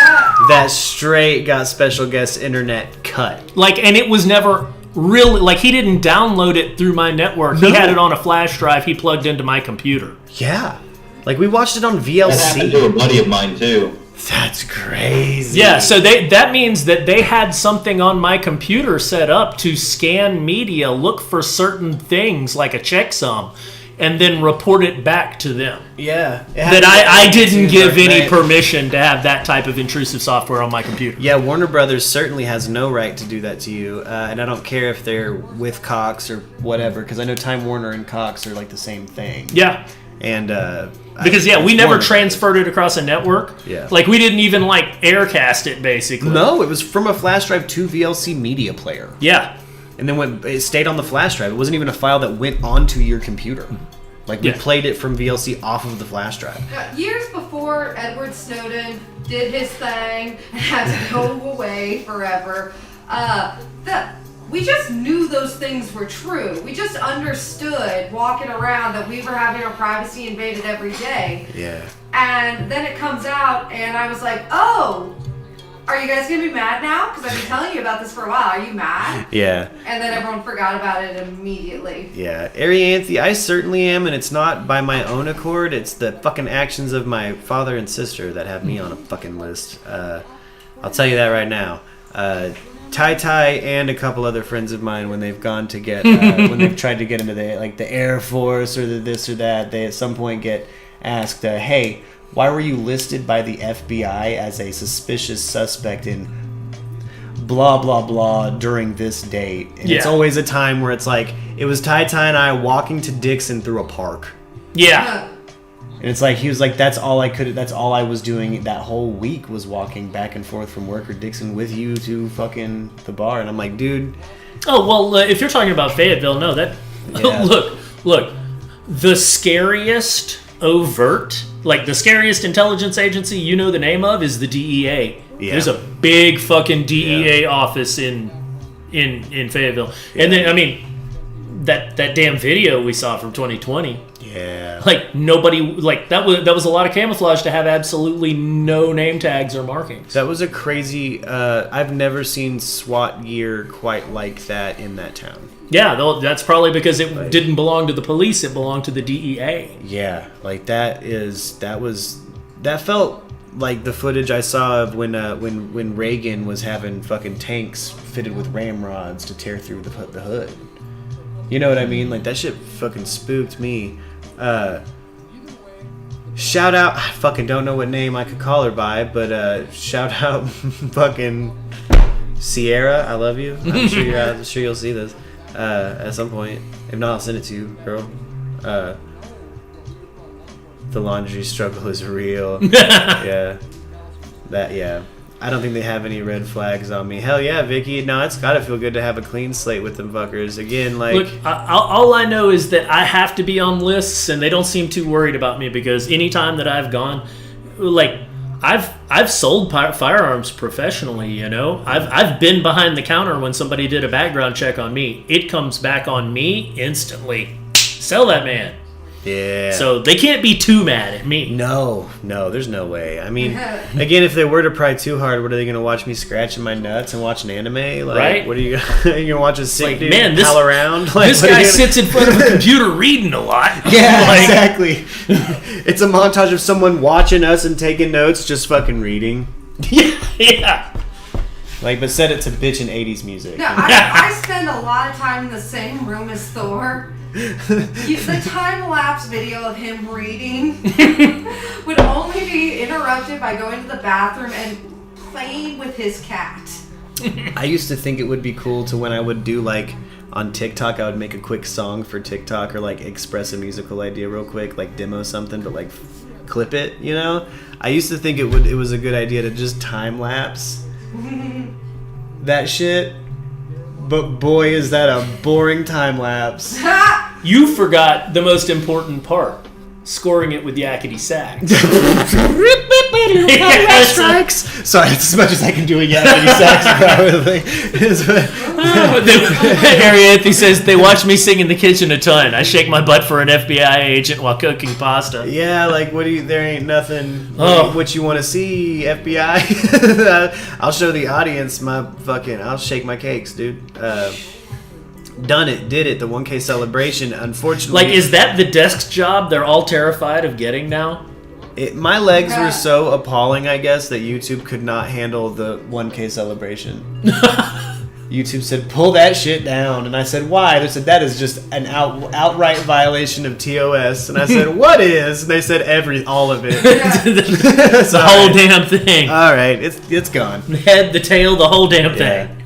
that straight got special guest internet cut. Like, and it was never really, like, he didn't download it through my network. No. He had it on a flash drive he plugged into my computer. Yeah. Like, we watched it on VLC. That happened to a buddy of mine, too. That's crazy. Yeah, so that means that they had something on my computer set up to scan media, look for certain things like a checksum, and then report it back to them. Yeah. That I didn't give any permission to have that type of intrusive software on my computer. Yeah, Warner Brothers certainly has no right to do that to you, and I don't care if they're with Cox or whatever, because I know Time Warner and Cox are like the same thing. Yeah. And because we never transferred it across a network. Yeah. Like we didn't even like aircast it basically. No, it was from a flash drive to VLC media player. Yeah. And then it stayed on the flash drive. It wasn't even a file that went onto your computer. Like we played it from VLC off of the flash drive. Years before Edward Snowden did his thing and had to go away forever, we just knew those things were true. We just understood walking around that we were having our privacy invaded every day. Yeah. And then it comes out, and I was like, oh, are you guys going to be mad now? Because I've been telling you about this for a while. Are you mad? Yeah. And then everyone forgot about it immediately. Yeah. Arianthe, I certainly am, and it's not by my own accord. It's the fucking actions of my father and sister that have me on a fucking list. I'll tell you that right now. Tai and a couple other friends of mine, when they've gone to get when they've tried to get into the Air Force or the this or that, they at some point get asked, hey, why were you listed by the FBI as a suspicious suspect in blah blah blah during this date? And it's always a time where it's like, it was Tai and I walking to Dixon through a park. Yeah. And it's like, he was like, that's all I was doing that whole week, was walking back and forth from work or Dixon with you to fucking the bar. And I'm like, dude. Oh, well, if you're talking about Fayetteville, no, that... Yeah. Look, the scariest overt, like the scariest intelligence agency you know the name of is the DEA. Yeah. There's a big fucking DEA office in Fayetteville. Yeah. And then, I mean, that damn video we saw from 2020... Yeah. Like nobody, like that was a lot of camouflage to have absolutely no name tags or markings. That was a crazy. I've never seen SWAT gear quite like that in that town. Yeah, that's probably because it didn't belong to the police; it belonged to the DEA. Yeah, like that felt like the footage I saw of when Reagan was having fucking tanks fitted with ramrods to tear through the hood. You know what I mean? Like that shit fucking spooked me. Shout out, I fucking don't know what name I could call her by, but shout out fucking Sierra, I love you. I'm sure you'll see this at some point. If not, I'll send it to you, girl. The laundry struggle is real. Yeah. I don't think they have any red flags on me. Hell yeah, Vicky. No, it's gotta feel good to have a clean slate with them fuckers. Again, like... Look, all I know is that I have to be on lists, and they don't seem too worried about me, because anytime that I've gone... Like, I've sold firearms professionally, you know? I've been behind the counter when somebody did a background check on me. It comes back on me instantly. Sell that man. Yeah. So they can't be too mad at me. No, there's no way. I mean, again, if they were to pry too hard, what are they going to watch me scratching my nuts and watch an anime? Like, right? What are you going to watch a sick dude pal around? Like, this guy sits in front of a computer reading a lot. Yeah, exactly. It's a montage of someone watching us and taking notes, just fucking reading. Yeah. Like, but set it to bitchin' 80s music. No, I spend a lot of time in the same room as Thor. The time-lapse video of him reading would only be interrupted by going to the bathroom and playing with his cat. I used to think it would be cool to, when I would do, like, on TikTok, I would make a quick song for TikTok, or, like, express a musical idea real quick, like, demo something, but, like, clip it, you know? I used to think it was a good idea to just time-lapse that shit. But boy, is that a boring time lapse. You forgot the most important part. scoring it with yakety sax. Strikes. Sorry, that's as much as I can do a yakety sax probably. Harry Anthony says they watch me sing in the kitchen a ton. I shake my butt for an FBI agent while cooking pasta. Yeah, like there ain't nothing. What you want to see, FBI? I'll show the audience I'll shake my cakes, dude. Done it, did it. The 1K celebration. Unfortunately, like, is that the desk job they're all terrified of getting now? My legs were so appalling, I guess, that YouTube could not handle the 1K celebration. YouTube said, pull that shit down. And I said, why? They said, that is just an outright violation of TOS. And I said, what is? And they said, all of it. The whole damn thing. All right, it's gone. The head, the tail, the whole damn thing.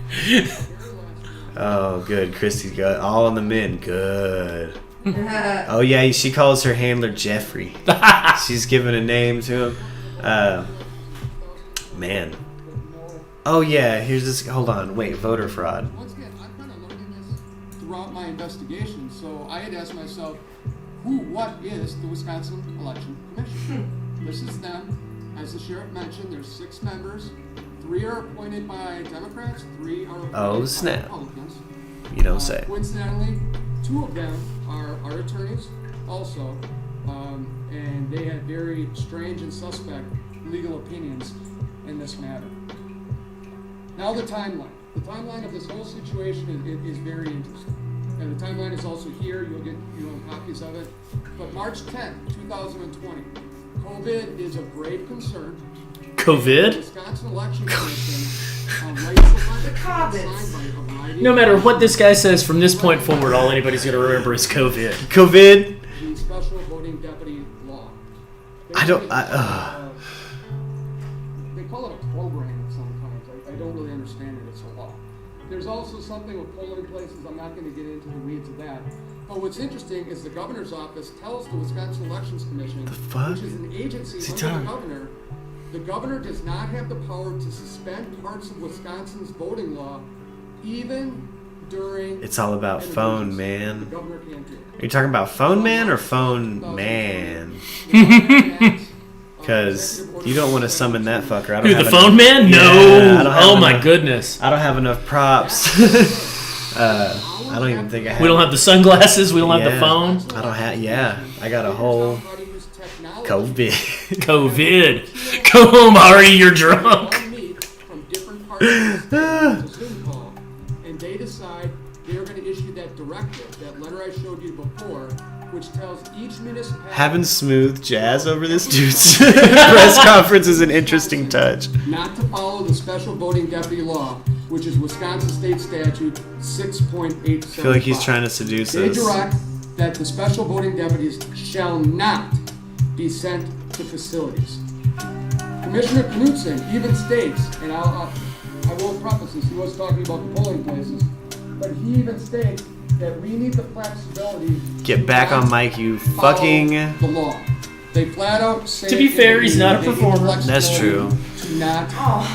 Oh, good. Christy's got all on the men. Good. Oh, yeah, she calls her handler Jeffrey. She's giving a name to him. Man. Oh, yeah, here's this. Hold on. Wait, voter fraud. Once again, I'm kind of learning this throughout my investigation, so I had asked myself, what is the Wisconsin Election Commission? This is them. As the sheriff mentioned, there's 6 members. 3 are appointed by Democrats, 3 are appointed by Republicans. You don't say. Coincidentally, 2 of them are attorneys also, and they had very strange and suspect legal opinions in this matter. Now the timeline. The timeline of this whole situation is very interesting. And the timeline is also here. You'll get copies of it. But March 10th, 2020, COVID is of grave concern. COVID? Wisconsin Election Commission No matter what this guy says from this point forward, all anybody's going to remember is COVID. COVID? The special voting deputy law. They call it a program sometimes. I don't really understand it. It's a law. There's also something with polling places. I'm not going to get into the weeds of that. But what's interesting is the governor's office tells the Wisconsin Elections Commission, which is an agency under the governor, the governor does not have the power to suspend parts of Wisconsin's voting law, even during. It's all about phone, man. The governor can't do it. Are you talking about phone man or phone man? Because you don't want to summon that fucker. I don't have the phone man? No. Oh my goodness. I don't have enough props. I don't even think I have. We don't have the sunglasses. We don't have the phone. I don't have. Yeah, I got a whole COVID. COVID. Go home, Ari. You're drunk. From different parts of the Zoom call, and they decide they are going to issue that directive, that letter I showed you before, which tells each municipality. Having smooth jazz over this dude's press conference is an interesting touch. Not to follow the special voting deputy law, which is Wisconsin State Statute 6.875. I feel like he's trying to seduce us. They direct that the special voting deputies shall not be sent to facilities. Commissioner Knudsen even states, and I will preface this, he was talking about the polling places, but he even states that we need the flexibility. Get back on mic, you fucking. The law. They flat out say. To be fair, he's not a performer. That's true. To not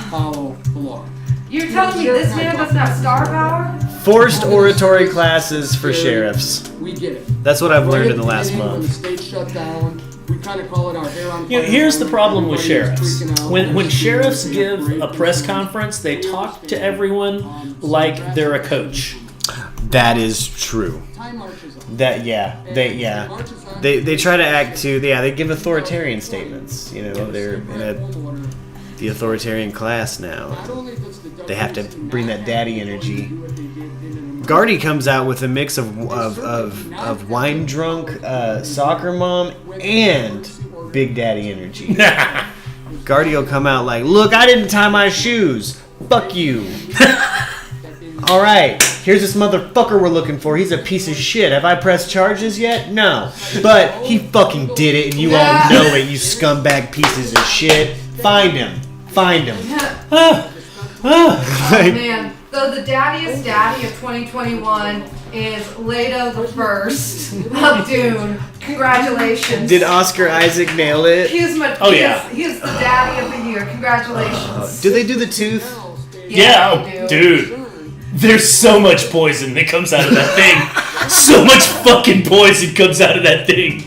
follow the law. You're telling me this man doesn't have star power? Forced oratory classes for sheriffs. We get it. That's what I've learned in the last When the month. state shut down, we kind of call it our hair on fire. Here's the problem with sheriffs. When sheriffs give a press conference, they talk to everyone like they're a coach. That is true. They try to act too. Yeah, they give authoritarian statements. You know, they're in the authoritarian class now. They have to bring that daddy energy. Gardy comes out with a mix of wine drunk soccer mom and big daddy energy. Gardy will come out like, look, I didn't tie my shoes. Fuck you. All right, here's this motherfucker we're looking for. He's a piece of shit. Have I pressed charges yet? No. But he fucking did it, and you all know it, you scumbag pieces of shit. Find him. Find him. Oh, man. So the daddiest daddy of 2021 is Leto the First of Dune. Congratulations. Did Oscar Isaac nail it? He's the daddy of the year. Congratulations. Do they do the tooth? Yeah, dude. There's so much poison that comes out of that thing. So much fucking poison comes out of that thing.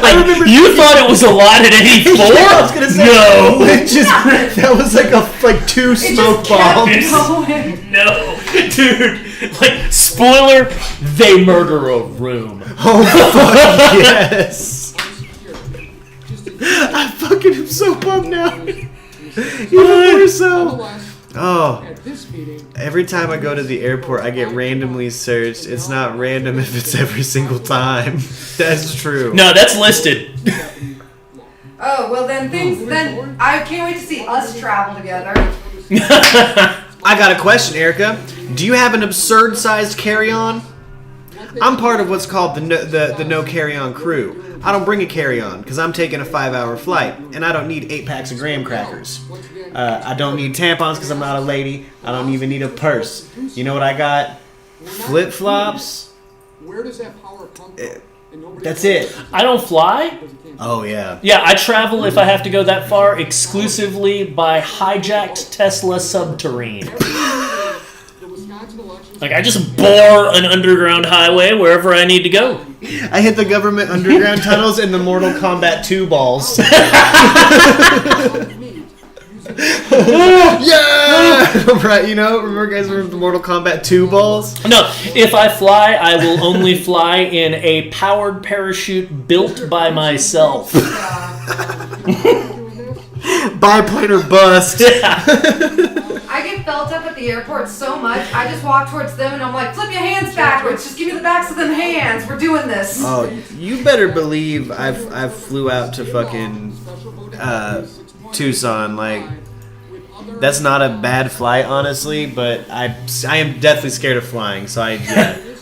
Like, you thought it was a lot at 84? Yeah, I was gonna say, no. That was like 2 smoke bombs. No, dude. Like, spoiler, they murder a room. Oh fuck yes! I fucking am so bummed now. Even more so. Oh. Every time I go to the airport, I get randomly searched. It's not random if it's every single time. That's true. No, that's listed. Oh, well then then I can't wait to see us travel together. I got a question, Erica. Do you have an absurd-sized carry-on? I'm part of what's called the no carry-on crew. I don't bring a carry-on because I'm taking a 5-hour flight, and I don't need 8 packs of graham crackers. I don't need tampons because I'm not a lady. I don't even need a purse. You know what I got? Flip-flops. Where does that power come from? That's it. I don't fly. Oh, yeah. Yeah, I travel, if I have to go that far, exclusively by hijacked Tesla subterrane. Like, I just bore an underground highway wherever I need to go. I hit the government underground tunnels in the Mortal Kombat 2 balls. Yeah! Right, you know, remember guys remember the Mortal Kombat 2 balls? No, if I fly, I will only fly in a powered parachute built by myself. Biplane or bust. I get felt up at the airport so much, I just walk towards them and I'm like, flip your hands backwards, just give me the backs of them hands, we're doing this. Oh, you better believe I flew out to fucking Tucson. Like, that's not a bad flight, honestly, but I am deathly scared of flying, so I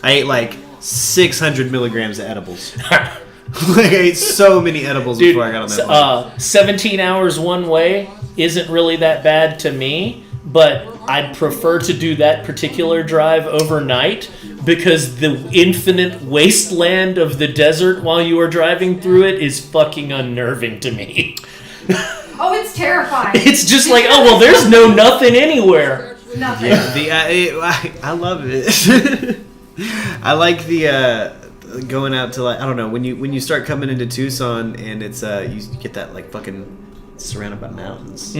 ate like 600 milligrams of edibles. Like, I ate so many edibles before I got on that plane. 17 hours one way isn't really that bad to me, but I'd prefer to do that particular drive overnight because the infinite wasteland of the desert while you are driving through it is fucking unnerving to me. Oh, it's terrifying. It's just like, oh, well, there's no nothing anywhere. Nothing. Yeah, I love it. I like the going out to, like, I don't know, when you start coming into Tucson and it's you get that like fucking surrounded by mountains.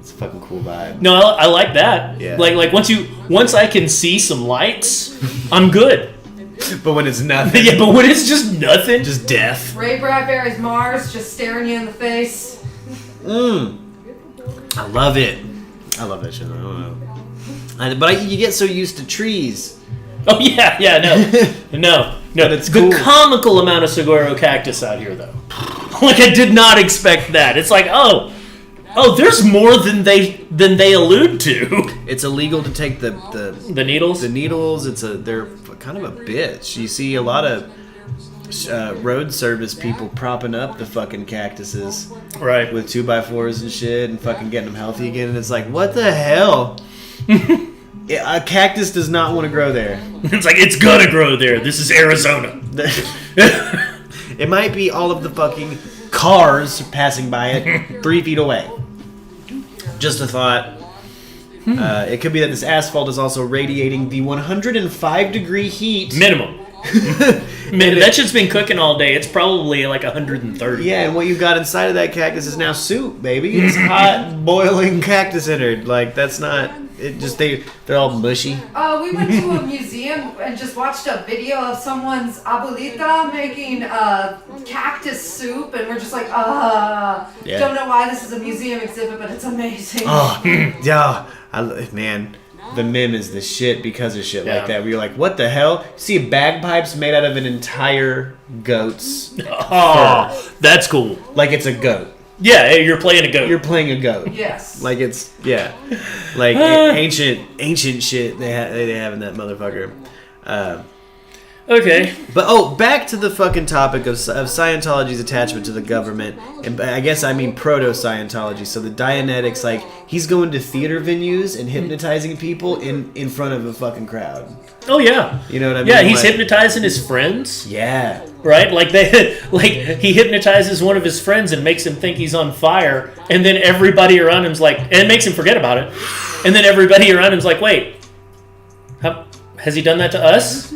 It's a fucking cool vibe. No, I like that. Yeah. Like once I can see some lights, I'm good. But when it's nothing. Yeah, but when it's just nothing, just death. Ray Bradbury's Mars just staring you in the face. I love it. I love that shit. I don't know. But you get so used to trees. Oh yeah, no. But it's cool. The comical amount of saguaro cactus out here, though. Like, I did not expect that. It's like, oh, there's more than they allude to. It's illegal to take the needles. The needles. They're kind of a bitch. You see a lot of road service people propping up the fucking cactuses, right, with 2x4s and shit, and fucking getting them healthy again. And it's like, what the hell? A cactus does not want to grow there. It's like, it's gonna grow there. This is Arizona. It might be all of the fucking cars passing by it 3 feet away. Just a thought. It could be that this asphalt is also radiating the 105-degree heat. Minimum. Man, that shit's been cooking all day. It's probably like 130. Yeah, and what you've got inside of that cactus is now soup, baby. It's hot, boiling cactus innard. Like, that's not... It just they're all mushy. We went to a museum and just watched a video of someone's abuelita making cactus soup, and we're just like, Yeah. don't know why this is a museum exhibit, but it's amazing. Oh, yeah. Man, the meme is the shit because of shit like that. Where you're like, what the hell? See bagpipes made out of an entire goat's fur. That's cool. Like it's a goat. Yeah, you're playing a goat. You're playing a goat. Yes. Like it's, yeah. Like ancient shit they have in that motherfucker. Okay. But, back to the fucking topic of Scientology's attachment to the government. And I guess I mean proto-Scientology. So the Dianetics, like, he's going to theater venues and hypnotizing people in front of a fucking crowd. Oh, yeah. You know what I mean? Yeah, he's hypnotizing his friends. Yeah. Right? Like, he hypnotizes one of his friends and makes him think he's on fire. And then everybody around him's like, and it makes him forget about it. And then everybody around him's like, wait, has he done that to us?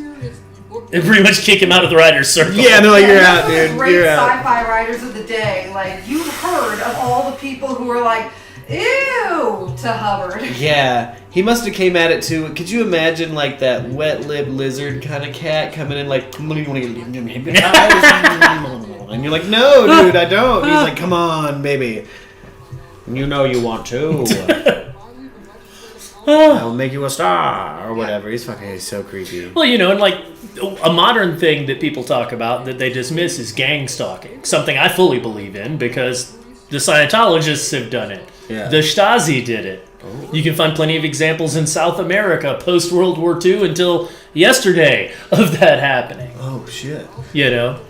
and pretty much kick him out of the writer's circle. Yeah, no, you're out, Those are the dude. great You're out. sci-fi writers of the day. Like, you've heard of all the people who were like, ew, to Hubbard. Yeah, he must have came at it too. Could you imagine like that wet-lipped lizard kind of cat coming in like, and you're like, no, dude, I don't. And he's like, come on, baby. You know you want to. I'll make you a star or whatever. He's so creepy. Well, and like a modern thing that people talk about that they dismiss is gang stalking. Something I fully believe in because the Scientologists have done it. Yeah. The Stasi did it. Oh. You can find plenty of examples in South America post World War II until yesterday of that happening. Oh shit.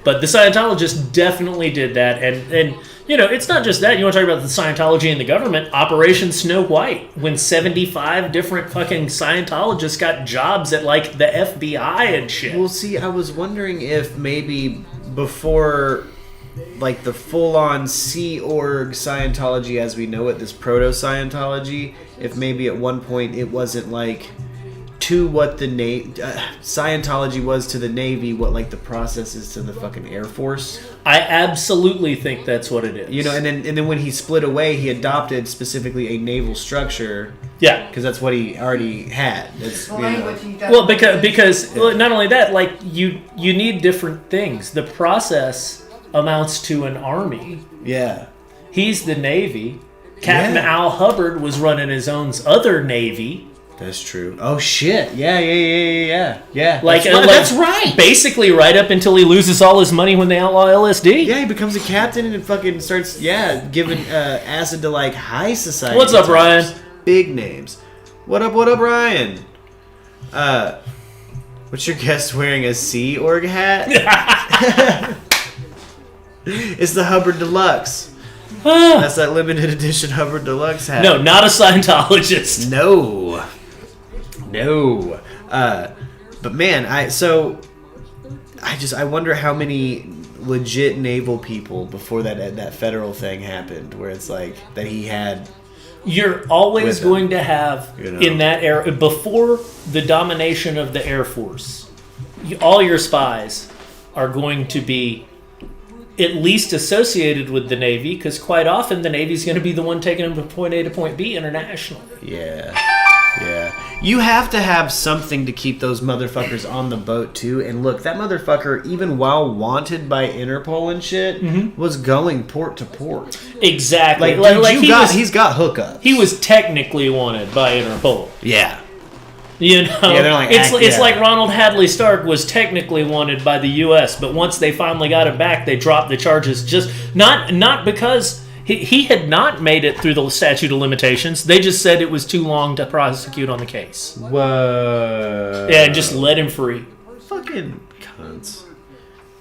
But the Scientologists definitely did that, and it's not just that. You want to talk about the Scientology and the government? Operation Snow White, when 75 different fucking Scientologists got jobs at like the FBI and shit. Well, see, I was wondering if maybe before, like the full-on Sea Org Scientology as we know it, this proto-Scientology, if maybe at one point it wasn't like to what the Scientology was to the Navy, what like the process is to the fucking Air Force. I absolutely think that's what it is. And then when he split away, he adopted specifically a naval structure. Yeah, because that's what he already had. That's, well, because not only that, like you need different things. The process amounts to an army. Yeah, he's the Navy. Captain Al Hubbard was running his own other Navy. That's true. Oh shit! Yeah. That's right. Basically, right up until he loses all his money when they outlaw LSD. Yeah, he becomes a captain and fucking starts giving acid to like high society. What's up, Ryan? Big names. What up, Ryan? What's your guest wearing a Sea Org hat? It's the Hubbard Deluxe. That's that limited edition Hubbard Deluxe hat. No, not a Scientologist. No. But man, I wonder how many legit naval people before that federal thing happened, where it's like that he had. You're always going to have in that era before the domination of the Air Force. All your spies are going to be at least associated with the Navy, because quite often the Navy's going to be the one taking them from point A to point B internationally. Yeah. You have to have something to keep those motherfuckers on the boat, too. And look, that motherfucker, even while wanted by Interpol and shit, was going port to port. Exactly. He's got hookups. He was technically wanted by Interpol. Yeah. They're like, it's like Ronald Hadley Stark was technically wanted by the U.S., but once they finally got him back, they dropped the charges. Just not because he had not made it through the statute of limitations. They just said it was too long to prosecute on the case. Whoa! Yeah, and just let him free. Fucking cunts.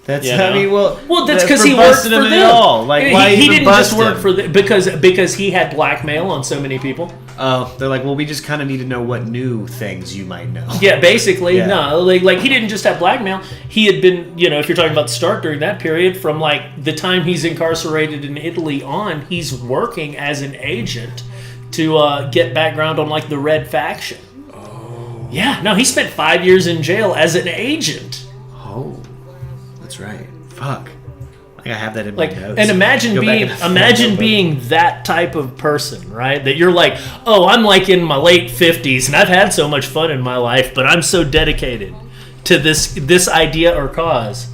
That's well, that's because he worked for them. All. Like, why he even didn't bust just work him? for them because he had blackmail on so many people. Oh, they're like, well, we just kind of need to know what new things you might know. Yeah, basically, no. Like he didn't just have blackmail. He had been, if you're talking about Stark during that period, from like the time he's incarcerated in Italy on, he's working as an agent to get background on like the Red Faction. Oh. Yeah, no, he spent 5 years in jail as an agent. Oh, that's right. Fuck. I have that in my notes. And imagine being that type of person, right? That you're like, oh, I'm like in my late 50s and I've had so much fun in my life, but I'm so dedicated to this idea or cause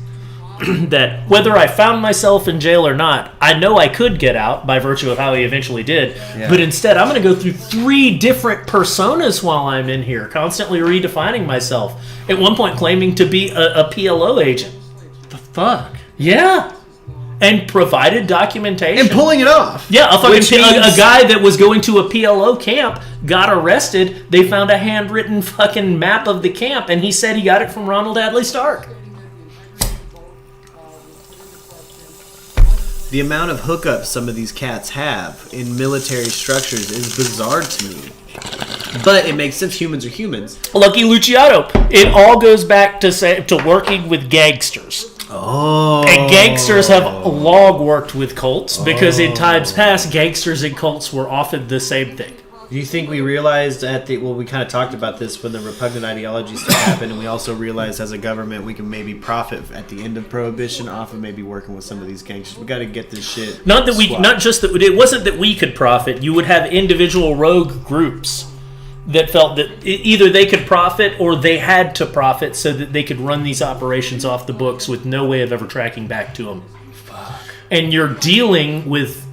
that whether I found myself in jail or not, I know I could get out by virtue of how he eventually did. Yeah. But instead, I'm going to go through 3 different personas while I'm in here, constantly redefining myself. At one point, claiming to be a PLO agent. The fuck? Yeah. And provided documentation. And pulling it off. Yeah, a guy that was going to a PLO camp got arrested. They found a handwritten fucking map of the camp, and he said he got it from Ronald Hadley Stark. The amount of hookups some of these cats have in military structures is bizarre to me. But it makes sense. Humans are humans. Lucky Luciano. It all goes back to working with gangsters. Oh. And gangsters have long worked with cults because in times past, gangsters and cults were often the same thing. Do you think we realized we kind of talked about this when the repugnant ideology stuff happened, and we also realized as a government we can maybe profit at the end of Prohibition off of maybe working with some of these gangsters. We got to get this shit. Not just that it wasn't that we could profit. You would have individual rogue groups that felt that either they could profit or they had to profit so that they could run these operations off the books with no way of ever tracking back to them. Fuck. And you're dealing with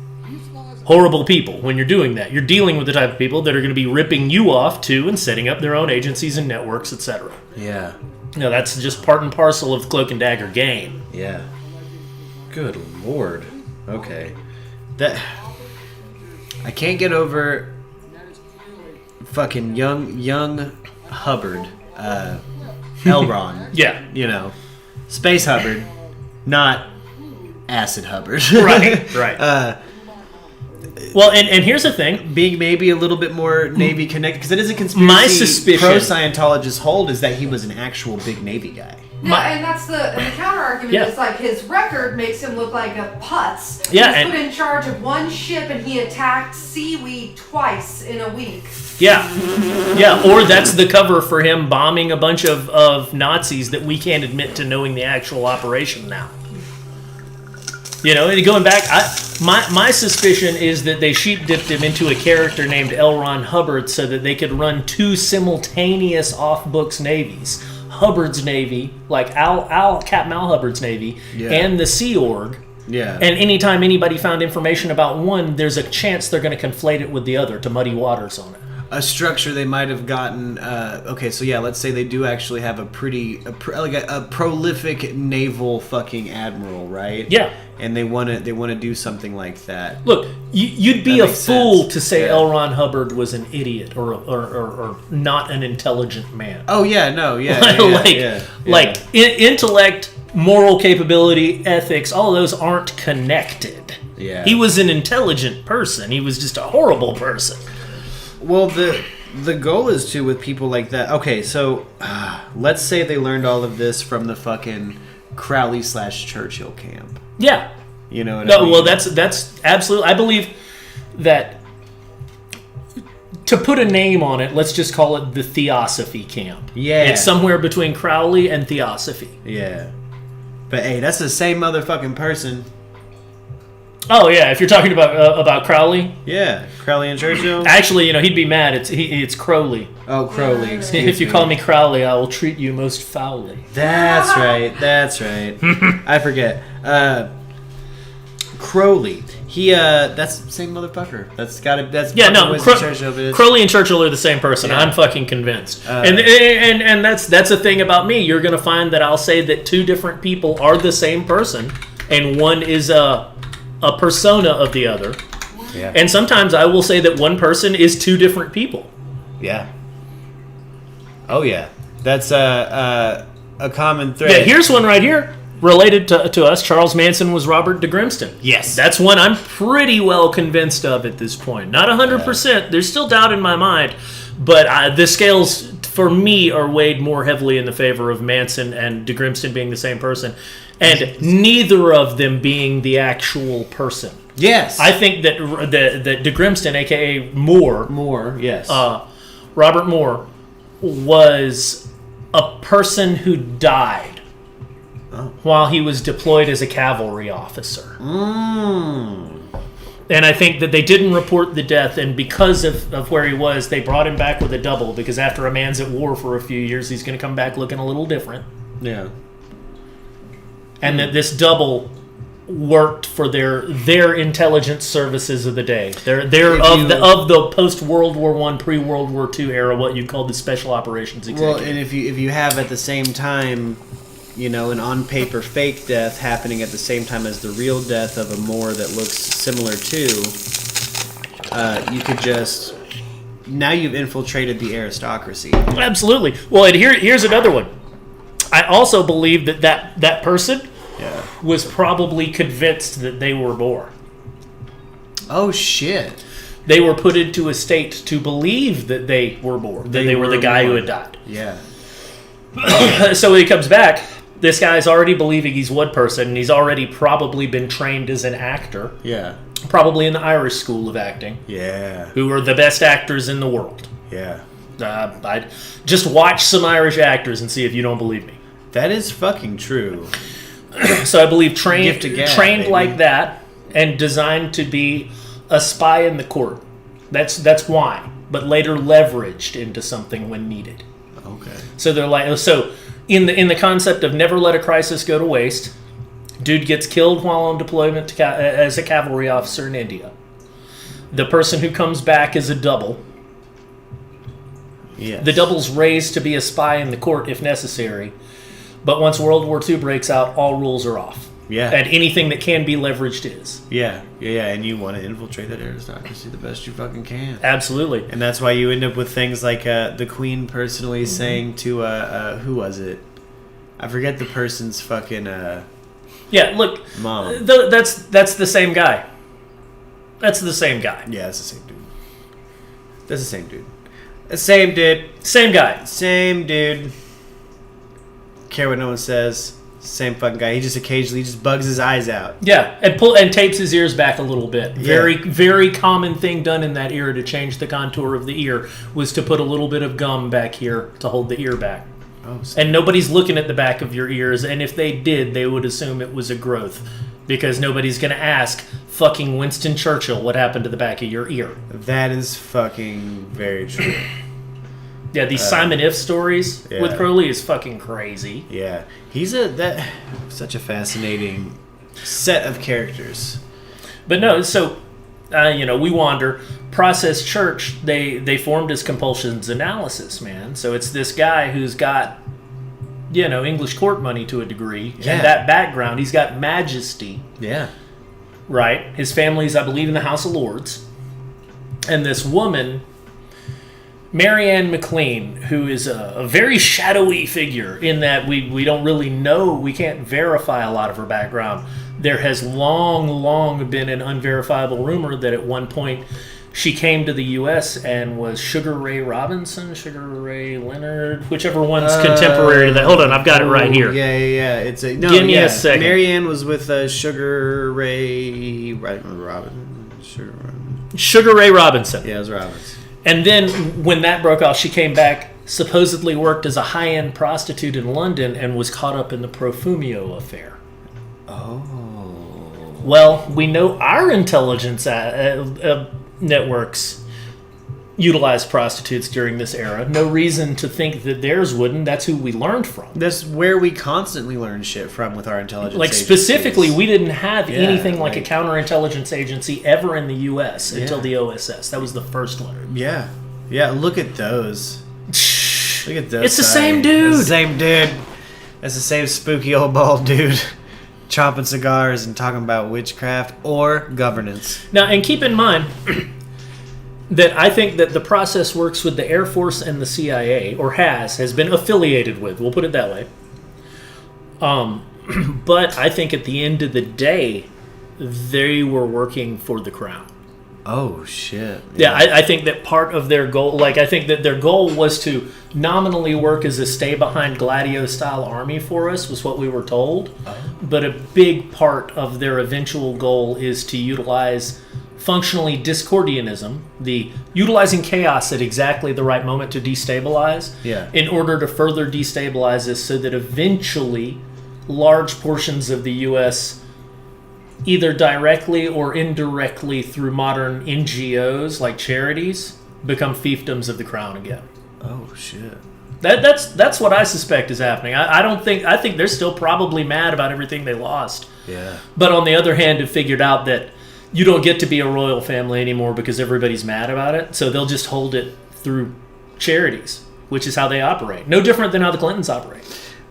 horrible people when you're doing that. You're dealing with the type of people that are going to be ripping you off too and setting up their own agencies and networks, etc. Yeah. No, that's just part and parcel of the Cloak and Dagger game. Yeah. Good Lord. Okay. I can't get over fucking young Hubbard, L. Ron. Yeah. You know, Space Hubbard, not Acid Hubbard. Right. Well, and here's the thing. Being maybe a little bit more Navy connected, because it is a conspiracy my suspicion pro-Scientologists hold is that he was an actual big Navy guy. Yeah, and that's the counter argument. Is like his record makes him look like a putz. Yeah, he was put in charge of one ship and he attacked seaweed twice in a week. Yeah, or that's the cover for him bombing a bunch of Nazis that we can't admit to knowing the actual operation now. You know, and going back, my suspicion is that they sheep-dipped him into a character named L. Ron Hubbard so that they could run two simultaneous off-books navies. Hubbard's Navy, like Captain Al Hubbard's Navy, and the Sea Org. Yeah. And anytime anybody found information about one, there's a chance they're going to conflate it with the other to muddy waters on it. A structure they might have gotten. Okay, so yeah, let's say they do actually have a prolific naval fucking admiral, right? Yeah. And they want to do something like that. Look, you'd be a fool to say L. Ron Hubbard was an idiot or not an intelligent man. Oh yeah, no, intellect, moral capability, ethics, all of those aren't connected. Yeah. He was an intelligent person. He was just a horrible person. Well, the goal is to, with people like that. Okay, so let's say they learned all of this from the fucking Crowley/Churchill camp. Yeah. You know what I mean? Well, that's absolutely. I believe that to put a name on it, let's just call it the Theosophy camp. Yeah. It's somewhere between Crowley and Theosophy. Yeah. But hey, that's the same motherfucking person. Oh yeah, if you're talking about Crowley. Yeah, Crowley and Churchill. Actually, he'd be mad. It's Crowley. Oh, Crowley. If you call me Crowley, I will treat you most foully. That's right. I forget. Crowley. That's the same motherfucker. Crowley and Churchill are the same person. Yeah. I'm fucking convinced. And that's a thing about me. You're gonna find that I'll say that two different people are the same person, and one is a persona of the other. Yeah. And sometimes I will say that one person is two different people. Yeah. Oh yeah. That's a common thread. Yeah, here's one right here. Related to us, Charles Manson was Robert de Grimston. Yes. That's one I'm pretty well convinced of at this point. Not 100%. There's still doubt in my mind. But the scales, for me, are weighed more heavily in the favor of Manson and de Grimston being the same person. And neither of them being the actual person. Yes. I think that de Grimston, a.k.a. Moore, yes. Robert Moore, was a person who died while he was deployed as a cavalry officer. And I think that they didn't report the death, and because of where he was, they brought him back with a double, because after a man's at war for a few years, he's going to come back looking a little different. Yeah. And that this double worked for their intelligence services of the day. They're of the post World War I, pre World War II era, what you call the special operations executive. Well, and if you have at the same time, an on paper fake death happening at the same time as the real death of a Moore that looks similar to, you could just now you've infiltrated the aristocracy. Absolutely. Well, and here's another one. I also believe that person was probably convinced that they were Moore. Oh, shit. They were put into a state to believe that they were Moore, that they were the guy who had died. Yeah. So when he comes back, This guy's already believing he's one person, and he's already probably been trained as an actor. Yeah. Probably in the Irish School of Acting. Yeah. Who are the best actors in the world. Yeah. I'd just watch some Irish actors and see if you don't believe me. That is fucking true. So I believe trained baby. like that and designed to be a spy in the court. That's why. But later leveraged into something when needed. Okay. So they're like, so in the concept of never let a crisis go to waste, dude gets killed while on deployment as a cavalry officer in India. The person who comes back is a double. Yes. The double's raised to be a spy in the court if necessary. But once World War II breaks out, all rules are off. Yeah. And anything that can be leveraged is. Yeah. And you want to infiltrate that aristocracy the best you fucking can. Absolutely. And that's why you end up with things like the Queen personally saying to, who was it? I forget the person's fucking, yeah, look. Mom. That's the same guy. That's the same guy. Yeah, that's the same dude. That's the same dude. Same dude. Same guy. Same dude. Care what no one says. Same fucking guy. He just occasionally just bugs his eyes out. Yeah, and tapes his ears back a little bit. Yeah. Very, very common thing done in that era to change the contour of the ear was to put a little bit of gum back here to hold the ear back. Oh, and nobody's looking at the back of your ears, and if they did, they would assume it was a growth. Because nobody's going to ask fucking Winston Churchill what happened to the back of your ear. That is fucking very true. Yeah, these Simon If stories yeah. with Crowley is fucking crazy. Yeah. He's such a fascinating set of characters. But no, so, we wander. Process Church, they formed as Compulsions Analysis, man. So it's this guy who's got, English court money to a degree. Yeah. And that background, he's got majesty. Yeah. Right? His family's, I believe, in the House of Lords. And this woman, Marianne McLean, who is a very shadowy figure in that we don't really know, we can't verify a lot of her background. There has long been an unverifiable rumor that at one point she came to the U.S. and was Sugar Ray Robinson, Sugar Ray Leonard, whichever one's contemporary to that. Hold on, I've got it right here. Yeah. Give me a second. Marianne was with Sugar Ray Sugar Ray Robinson. Yeah, it was Robinson. And then when that broke off, she came back, supposedly worked as a high-end prostitute in London, and was caught up in the Profumio affair. Oh. Well, we know our intelligence networks utilized prostitutes during this era. No reason to think that theirs wouldn't. That's who we learned from. That's where we constantly learn shit from with our intelligence Like, agencies. specifically, we didn't have anything like a counterintelligence agency ever in the U.S. until the OSS. That was the first one. Yeah. Yeah, look at those. Look at those. It's the same dude. It's the same dude. That's the same spooky old bald dude. Chopping cigars and talking about witchcraft or governance. Now, and keep in mind that I think that the process works with the Air Force and the CIA, or has been affiliated with. We'll put it that way. But I think at the end of the day, they were working for the crown. Oh, shit. Yeah, I think that part of their goal, I think that their goal was to nominally work as a stay-behind Gladio-style army for us, was what we were told. Oh. But a big part of their eventual goal is to utilize functionally Discordianism, the utilizing chaos at exactly the right moment to destabilize, in order to further destabilize us so that eventually large portions of the U.S., either directly or indirectly through modern NGOs like charities, become fiefdoms of the crown again. Oh, shit. That's what I suspect is happening. I think they're still probably mad about everything they lost. Yeah. But on the other hand, have figured out that you don't get to be a royal family anymore because everybody's mad about it. So they'll just hold it through charities, which is how they operate. No different than how the Clintons operate.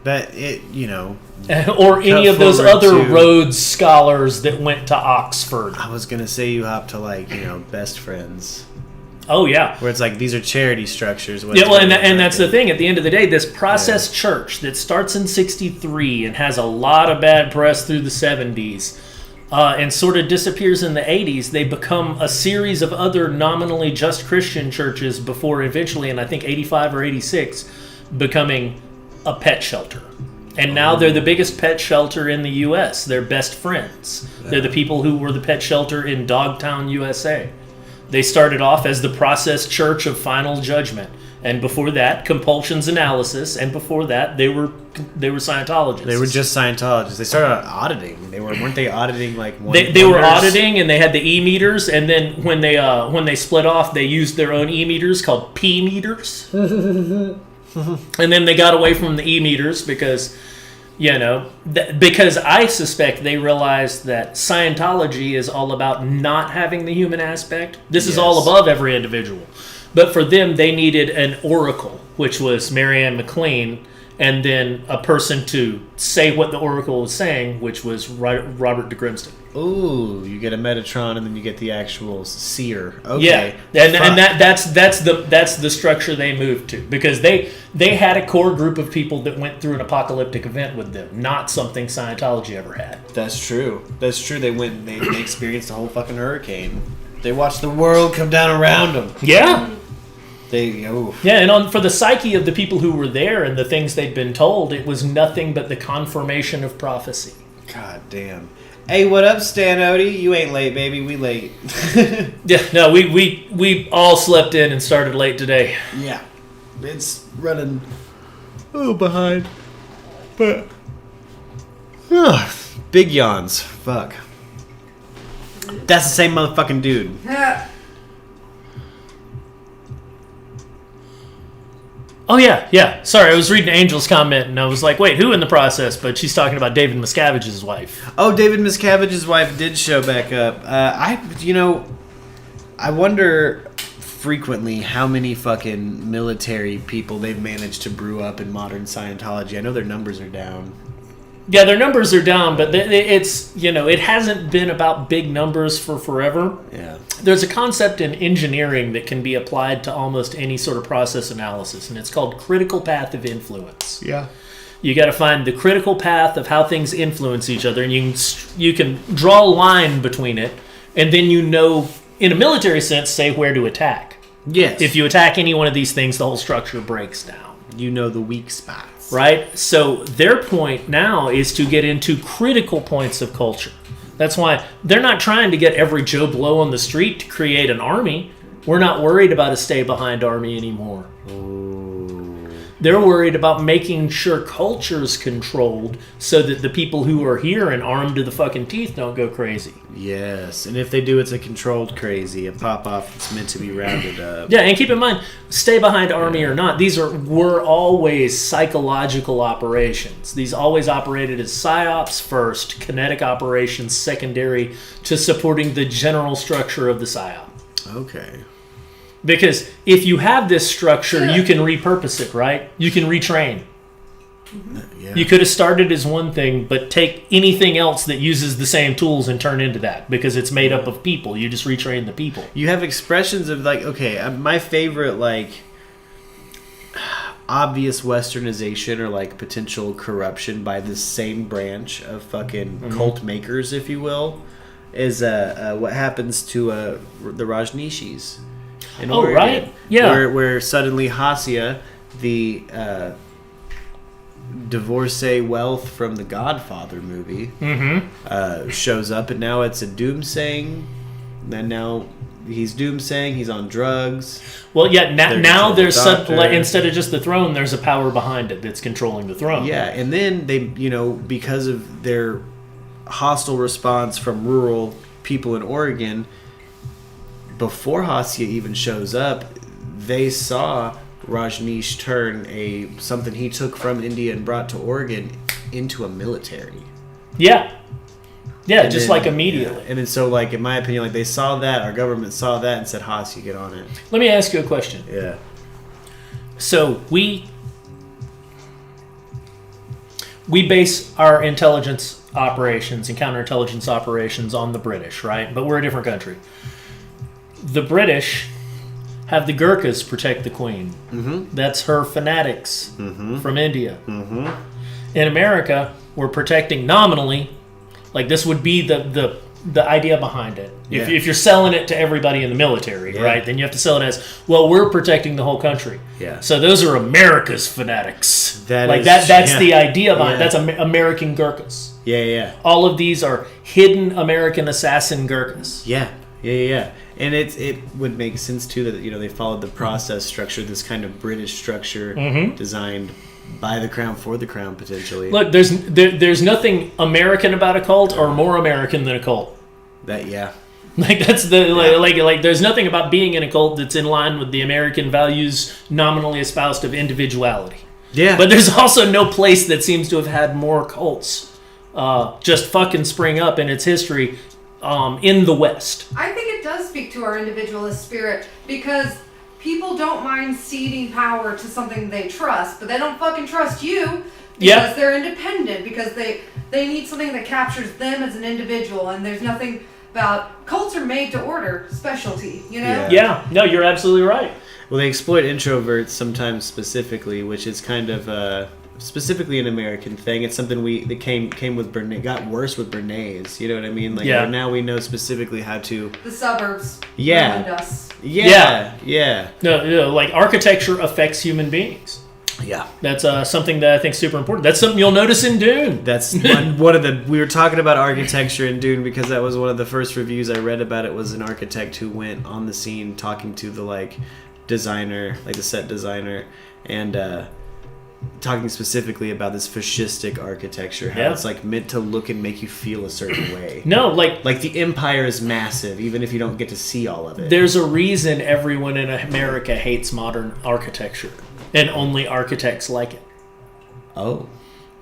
But or any of those other Rhodes scholars that went to Oxford. I was gonna say you hop to best friends. Oh yeah, where it's like these are charity structures. Yeah, well, and that's the thing. At the end of the day, this process church that starts in '63 and has a lot of bad press through the '70s, and sort of disappears in the '80s. They become a series of other nominally just Christian churches before eventually, in I think '85 or '86, becoming a pet shelter. And now they're the biggest pet shelter in the U.S. They're best friends. They're the people who were the pet shelter in Dogtown, USA. They started off as the Process Church of Final Judgment. And before that, Compulsions Analysis. And before that, they were Scientologists. They were just Scientologists. They started out auditing. Weren't they auditing like one? They were auditing, and they had the e-meters. And then when they split off, they used their own e-meters called p-meters. And then they got away from the e-meters because, because I suspect they realized that Scientology is all about not having the human aspect. This is all above every individual. But for them, they needed an oracle, which was Marianne McLean, and then a person to say what the oracle was saying, which was Robert de Grimston. Ooh, you get a Metatron, and then you get the actual seer. Okay, yeah, and that's the structure they moved to, because they had a core group of people that went through an apocalyptic event with them, not something Scientology ever had. That's true. They went. They experienced a whole fucking hurricane. They watched the world come down around them. Yeah. And for the psyche of the people who were there and the things they'd been told, it was nothing but the confirmation of prophecy. God damn. Hey, what up, Stan Odie? You ain't late, baby. We late. We all slept in and started late today. Yeah. It's running behind. But big yawns. Fuck. That's the same motherfucking dude. Oh, yeah. Sorry, I was reading Angel's comment, and I was like, wait, who in the process? But she's talking about David Miscavige's wife. Oh, David Miscavige's wife did show back up. I wonder frequently how many fucking military people they've managed to brew up in modern Scientology. I know their numbers are down. Yeah, their numbers are down, but it's, it hasn't been about big numbers for forever. Yeah. There's a concept in engineering that can be applied to almost any sort of process analysis, and it's called critical path of influence. Yeah. You got to find the critical path of how things influence each other, and you can draw a line between it, and then in a military sense, say where to attack. Yes. If you attack any one of these things, the whole structure breaks down. You know the weak spots. Right? So their point now is to get into critical points of culture. That's why they're not trying to get every Joe Blow on the street to create an army. We're not worried about a stay-behind army anymore. They're worried about making sure culture's controlled so that the people who are here and armed to the fucking teeth don't go crazy. Yes, and if they do, it's a controlled crazy, a pop-off that's meant to be rounded up. Yeah, and keep in mind, stay-behind army or not, were always psychological operations. These always operated as psyops first, kinetic operations secondary to supporting the general structure of the psyop. Okay. Because if you have this structure, you can repurpose it, right? You can retrain. Yeah. You could have started as one thing, but take anything else that uses the same tools and turn into that, because it's made up of people. You just retrain the people. You have expressions of my favorite obvious westernization or potential corruption by this same branch of fucking cult makers, if you will, is what happens to the Rajneeshis. Oregon, right, yeah. Where suddenly Hassia, the divorcee wealth from the Godfather movie, shows up, and now it's a doomsaying. And now he's doomsaying. He's on drugs. Well, yeah. Now there's instead of just the throne, there's a power behind it that's controlling the throne. Yeah, and then they, because of their hostile response from rural people in Oregon. Before Hassia even shows up, they saw Rajneesh turn something he took from India and brought to Oregon into a military. Yeah. Yeah, just immediately. Yeah. And then so in my opinion, they saw that, our government saw that and said, Hassia, get on it. Let me ask you a question. Yeah. So we base our intelligence operations and counterintelligence operations on the British, right? But we're a different country. The British have the Gurkhas protect the Queen. Mm-hmm. That's her fanatics from India. Mm-hmm. In America, we're protecting nominally, this would be the the idea behind it. Yeah. If you're selling it to everybody in the military, right, then you have to sell it as, well, we're protecting the whole country. Yeah. So those are America's fanatics. That's the idea behind it. That's American Gurkhas. Yeah. All of these are hidden American assassin Gurkhas. Yeah. And it would make sense too that they followed the process structure, this kind of British structure designed by the crown for the crown potentially. Look, there's nothing American about a cult or more American than a cult. That's like there's nothing about being in a cult that's in line with the American values nominally espoused of individuality. Yeah. But there's also no place that seems to have had more cults just fucking spring up in its history in the West. I think it does speak to our individualist spirit because people don't mind ceding power to something they trust, but they don't fucking trust you because they're independent, because they need something that captures them as an individual, and there's nothing about cults are made to order specialty, Yeah, no, you're absolutely right. Well, they exploit introverts sometimes specifically, which is kind of specifically an American thing. It's something that came with Bernays, got worse with Bernays. You know what I mean? Now we know specifically how to the suburbs. Yeah. Ruined us. Yeah. No, like architecture affects human beings. Yeah. That's something that I think is super important. That's something you'll notice in Dune. That's one of the... We were talking about architecture in Dune because that was one of the first reviews I read about it, was an architect who went on the scene talking to the designer, the set designer, and talking specifically about this fascistic architecture, how it's meant to look and make you feel a certain way. No, like the empire is massive, even if you don't get to see all of it. There's a reason everyone in America hates modern architecture, and only architects like it. Oh.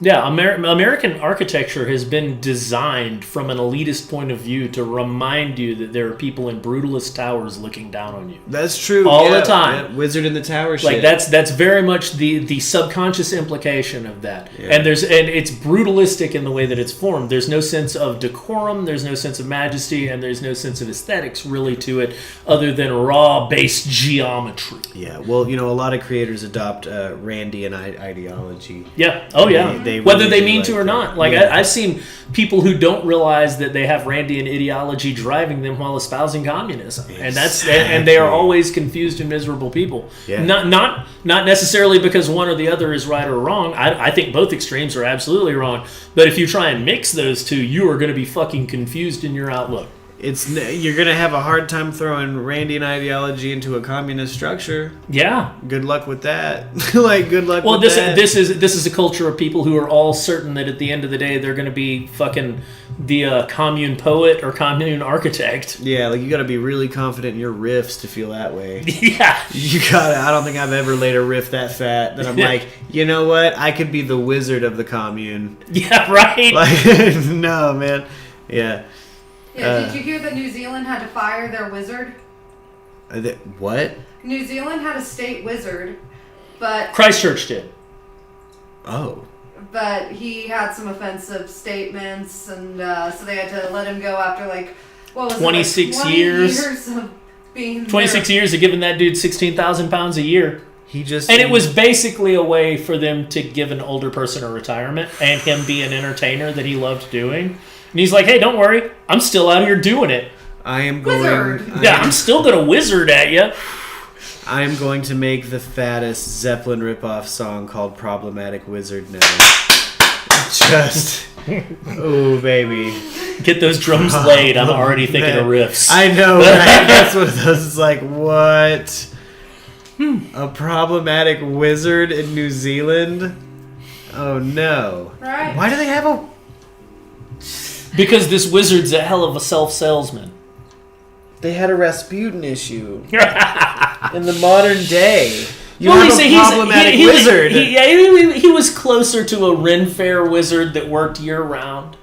Yeah, American architecture has been designed from an elitist point of view to remind you that there are people in brutalist towers looking down on you. That's true. All the time. Yeah. Wizard in the Tower shit. That's very much the subconscious implication of that. Yeah. And it's brutalistic in the way that it's formed. There's no sense of decorum, there's no sense of majesty, and there's no sense of aesthetics really to it other than raw base geometry. Yeah. Well, a lot of creators adopt Randian ideology. Yeah. Oh yeah. Whether they mean to or not. I've seen people who don't realize that they have Randian ideology driving them while espousing communism. Exactly. And they are always confused and miserable people. Yeah. Not necessarily because one or the other is right or wrong. I think both extremes are absolutely wrong. But if you try and mix those two, you are going to be fucking confused in your outlook. You're gonna have a hard time throwing Randian ideology into a communist structure. Yeah. Good luck with that. Good luck. Well, with that. this is a culture of people who are all certain that at the end of the day they're going to be fucking the commune poet or commune architect. Yeah, you got to be really confident in your riffs to feel that way. Yeah. I don't think I've ever laid a riff that fat that I'm like, you know what? I could be the wizard of the commune. Yeah. Right. No, man. Yeah. Yeah, did you hear that New Zealand had to fire their wizard? What? New Zealand had a state wizard, but... Christchurch did. Oh. But he had some offensive statements, and so they had to let him go after, 26 years of being 26 years of giving that dude £16,000 a year. And it was basically a way for them to give an older person a retirement and him be an entertainer that he loved doing. And he's like, hey, don't worry. I'm still out here doing it. I'm still going to wizard at you. I am going to make the fattest Zeppelin ripoff song called Problematic Wizard now. Oh, baby. Get those drums laid. I'm already thinking of riffs. I know, right? That's what it does. It's like, what? A problematic wizard in New Zealand? Oh, no. Right. Why do they have a... Because this wizard's a hell of a self-salesman. They had a Rasputin issue in the modern day. You have a problematic wizard. He was closer to a Ren Fair wizard that worked year-round.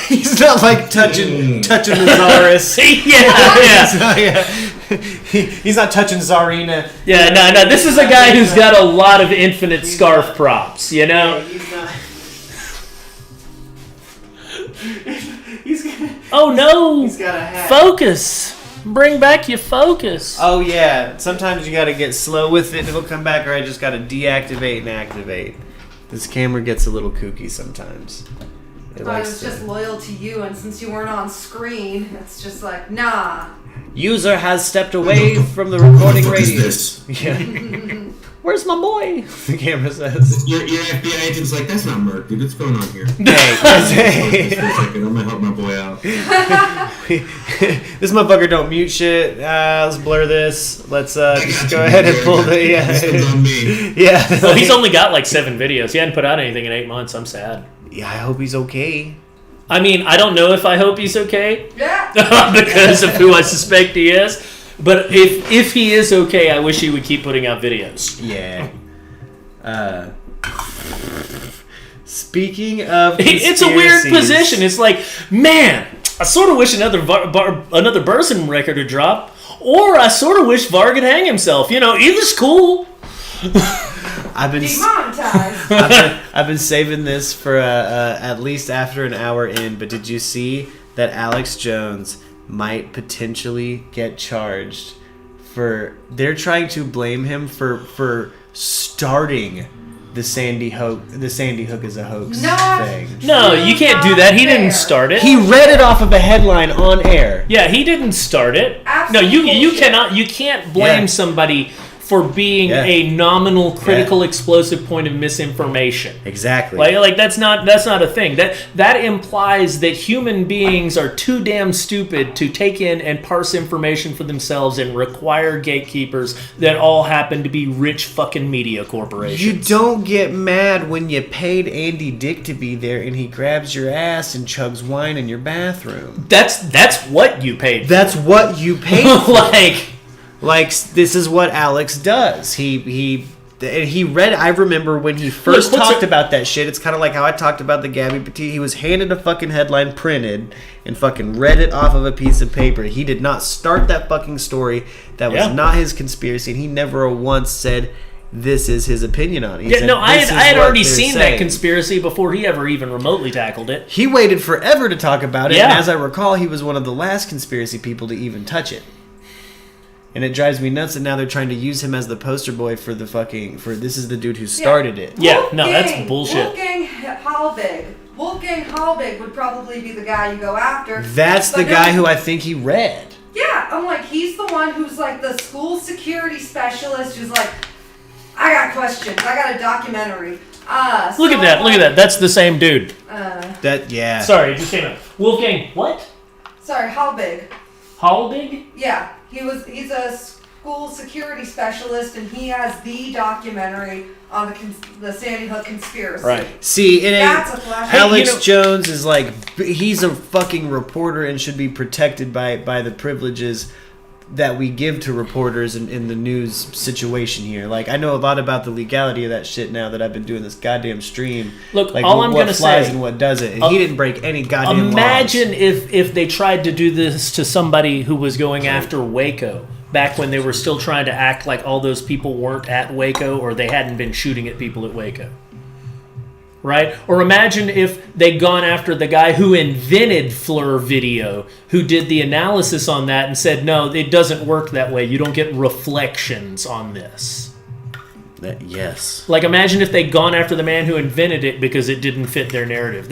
He's not touching the Tsarist. He's not touching Tsarina. Yeah, no. This is a guy who's got a lot of infinite scarf props, He's not... Oh no! He's got a hat. Focus! Bring back your focus. Oh yeah. Sometimes you gotta get slow with it and it'll come back, or I just gotta deactivate and activate. This camera gets a little kooky sometimes. I was just loyal to you, and since you weren't on screen, it's just like, nah. User has stepped away from the recording radius. Yeah. Where's my boy? The camera says. Your FBI agent's like, that's not Merc, dude. What's going on here? Hey. Just for a second, I'm gonna help my boy out. This motherfucker don't mute shit. Let's blur this. Let's just go ahead and pull the. Yeah. This one's on me. Yeah. Well, he's only got like 7 videos. He hadn't put out anything in 8 months. I'm sad. Yeah, I hope he's okay. I mean, I don't know if I hope he's okay. Yeah. Because of who I suspect he is. But if he is okay, I wish he would keep putting out videos. Yeah. Speaking of it's a weird position. It's like, man, I sort of wish another Burson record would drop, or I sort of wish Varg would hang himself. You know, either's cool. I've been Demonetized. I've been saving this for at least after an hour in. But did you see that Alex Jones might potentially get charged for? They're trying to blame him for starting the Sandy Hook is a hoax thing. No, you can't do that. He didn't start it. He read it off of a headline on air. Yeah, he didn't start it. Absolute No, you bullshit. you can't blame somebody for being a nominal, critical, explosive point of misinformation. Exactly. Like that's not a thing. That implies that human beings are too damn stupid to take in and parse information for themselves and require gatekeepers that all happen to be rich fucking media corporations. You don't get mad when you paid Andy Dick to be there and he grabs your ass and chugs wine in your bathroom. That's what you paid for. That's what you paid for. Like this is what Alex does. He read. I remember when he first talked about that shit. It's kind of like how I talked about the Gabby Petite. He was handed a fucking headline printed and fucking read it off of a piece of paper. He did not start that fucking story. That was not his conspiracy. And he never once said this is his opinion on it. I had already seen that conspiracy before he ever even remotely tackled it. He waited forever to talk about it. And as I recall, he was one of the last conspiracy people to even touch it. And it drives me nuts that now they're trying to use him as the poster boy for this is the dude who started it. Yeah, no, that's bullshit. Wolfgang Halbig would probably be the guy you go after. That's the guy who I think he read. Yeah, I'm like, he's the one who's like the school security specialist who's like, I got questions. I got a documentary. Look at that. That's the same dude. Sorry, it just came up. Wolfgang, what? Sorry, Halbig. Halbig? Yeah, he's a school security specialist, and he has the documentary on the Sandy Hook conspiracy. Right. See, it That's ain't. a flash. Alex Jones is like, he's a fucking reporter and should be protected by the privileges that we give to reporters in the news situation here. Like, I know a lot about the legality of that shit now that I've been doing this goddamn stream. Look, like, all I'm going to flies say, and what doesn't. And he didn't break any goddamn Imagine laws. if they tried to do this to somebody who was going after Waco back when they were still trying to act like all those people weren't at Waco or they hadn't been shooting at people at Waco. Right? Or imagine if they'd gone after the guy who invented Fleur Video, who did the analysis on that and said, no, it doesn't work that way. You don't get reflections on this. Yes. Like, imagine if they'd gone after the man who invented it because it didn't fit their narrative.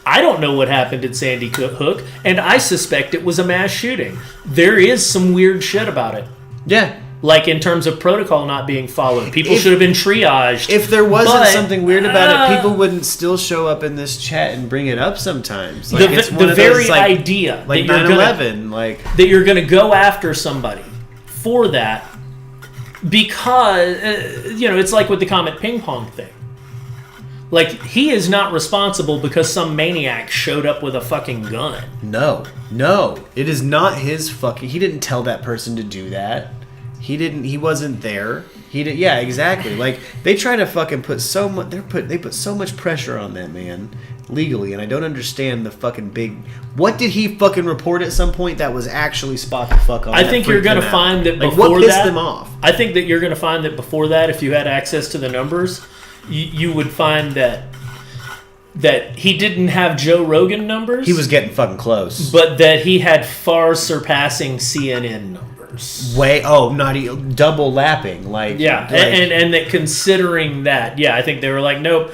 I don't know what happened at Sandy Hook, and I suspect it was a mass shooting. There is some weird shit about it. Yeah. Like, in terms of protocol not being followed. People should have been triaged. If there wasn't something weird about it, people wouldn't still show up in this chat and bring it up sometimes. Like, it's one the of very those, like, idea like that 9/11, like that you're going to go after somebody for that because, it's like with the Comet Ping Pong thing. Like, he is not responsible because some maniac showed up with a fucking gun. No. It is not his fucking... He didn't tell that person to do that. He wasn't there. Yeah, exactly. Like, they try to fucking put so much... They put so much pressure on that man legally, and I don't understand the fucking big... What did he fucking report at some point that was actually spot the fuck on? I think you're going to find that before that... What pissed them off? I think that you're going to find that before that, if you had access to the numbers, you would find that he didn't have Joe Rogan numbers. He was getting fucking close. But that he had far surpassing CNN numbers. Double lapping. Like, yeah, and that considering that, I think they were like, nope,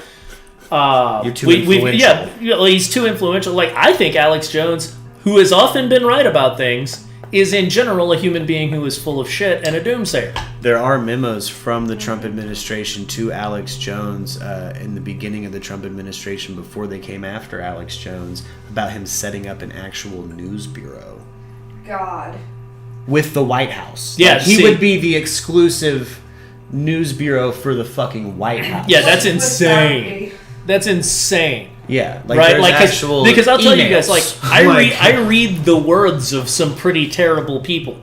You're too influential. He's too influential. Like, I think Alex Jones, who has often been right about things, is in general a human being who is full of shit and a doomsayer. There are memos from the Trump administration to Alex Jones in the beginning of the Trump administration before they came after Alex Jones about him setting up an actual news bureau. God. With the White House. Yeah, like, he would be the exclusive news bureau for the fucking White House. Yeah, that's insane. That's insane. Yeah, like right, there's like actual because I'll tell you emails. guys, like I read the words of some pretty terrible people.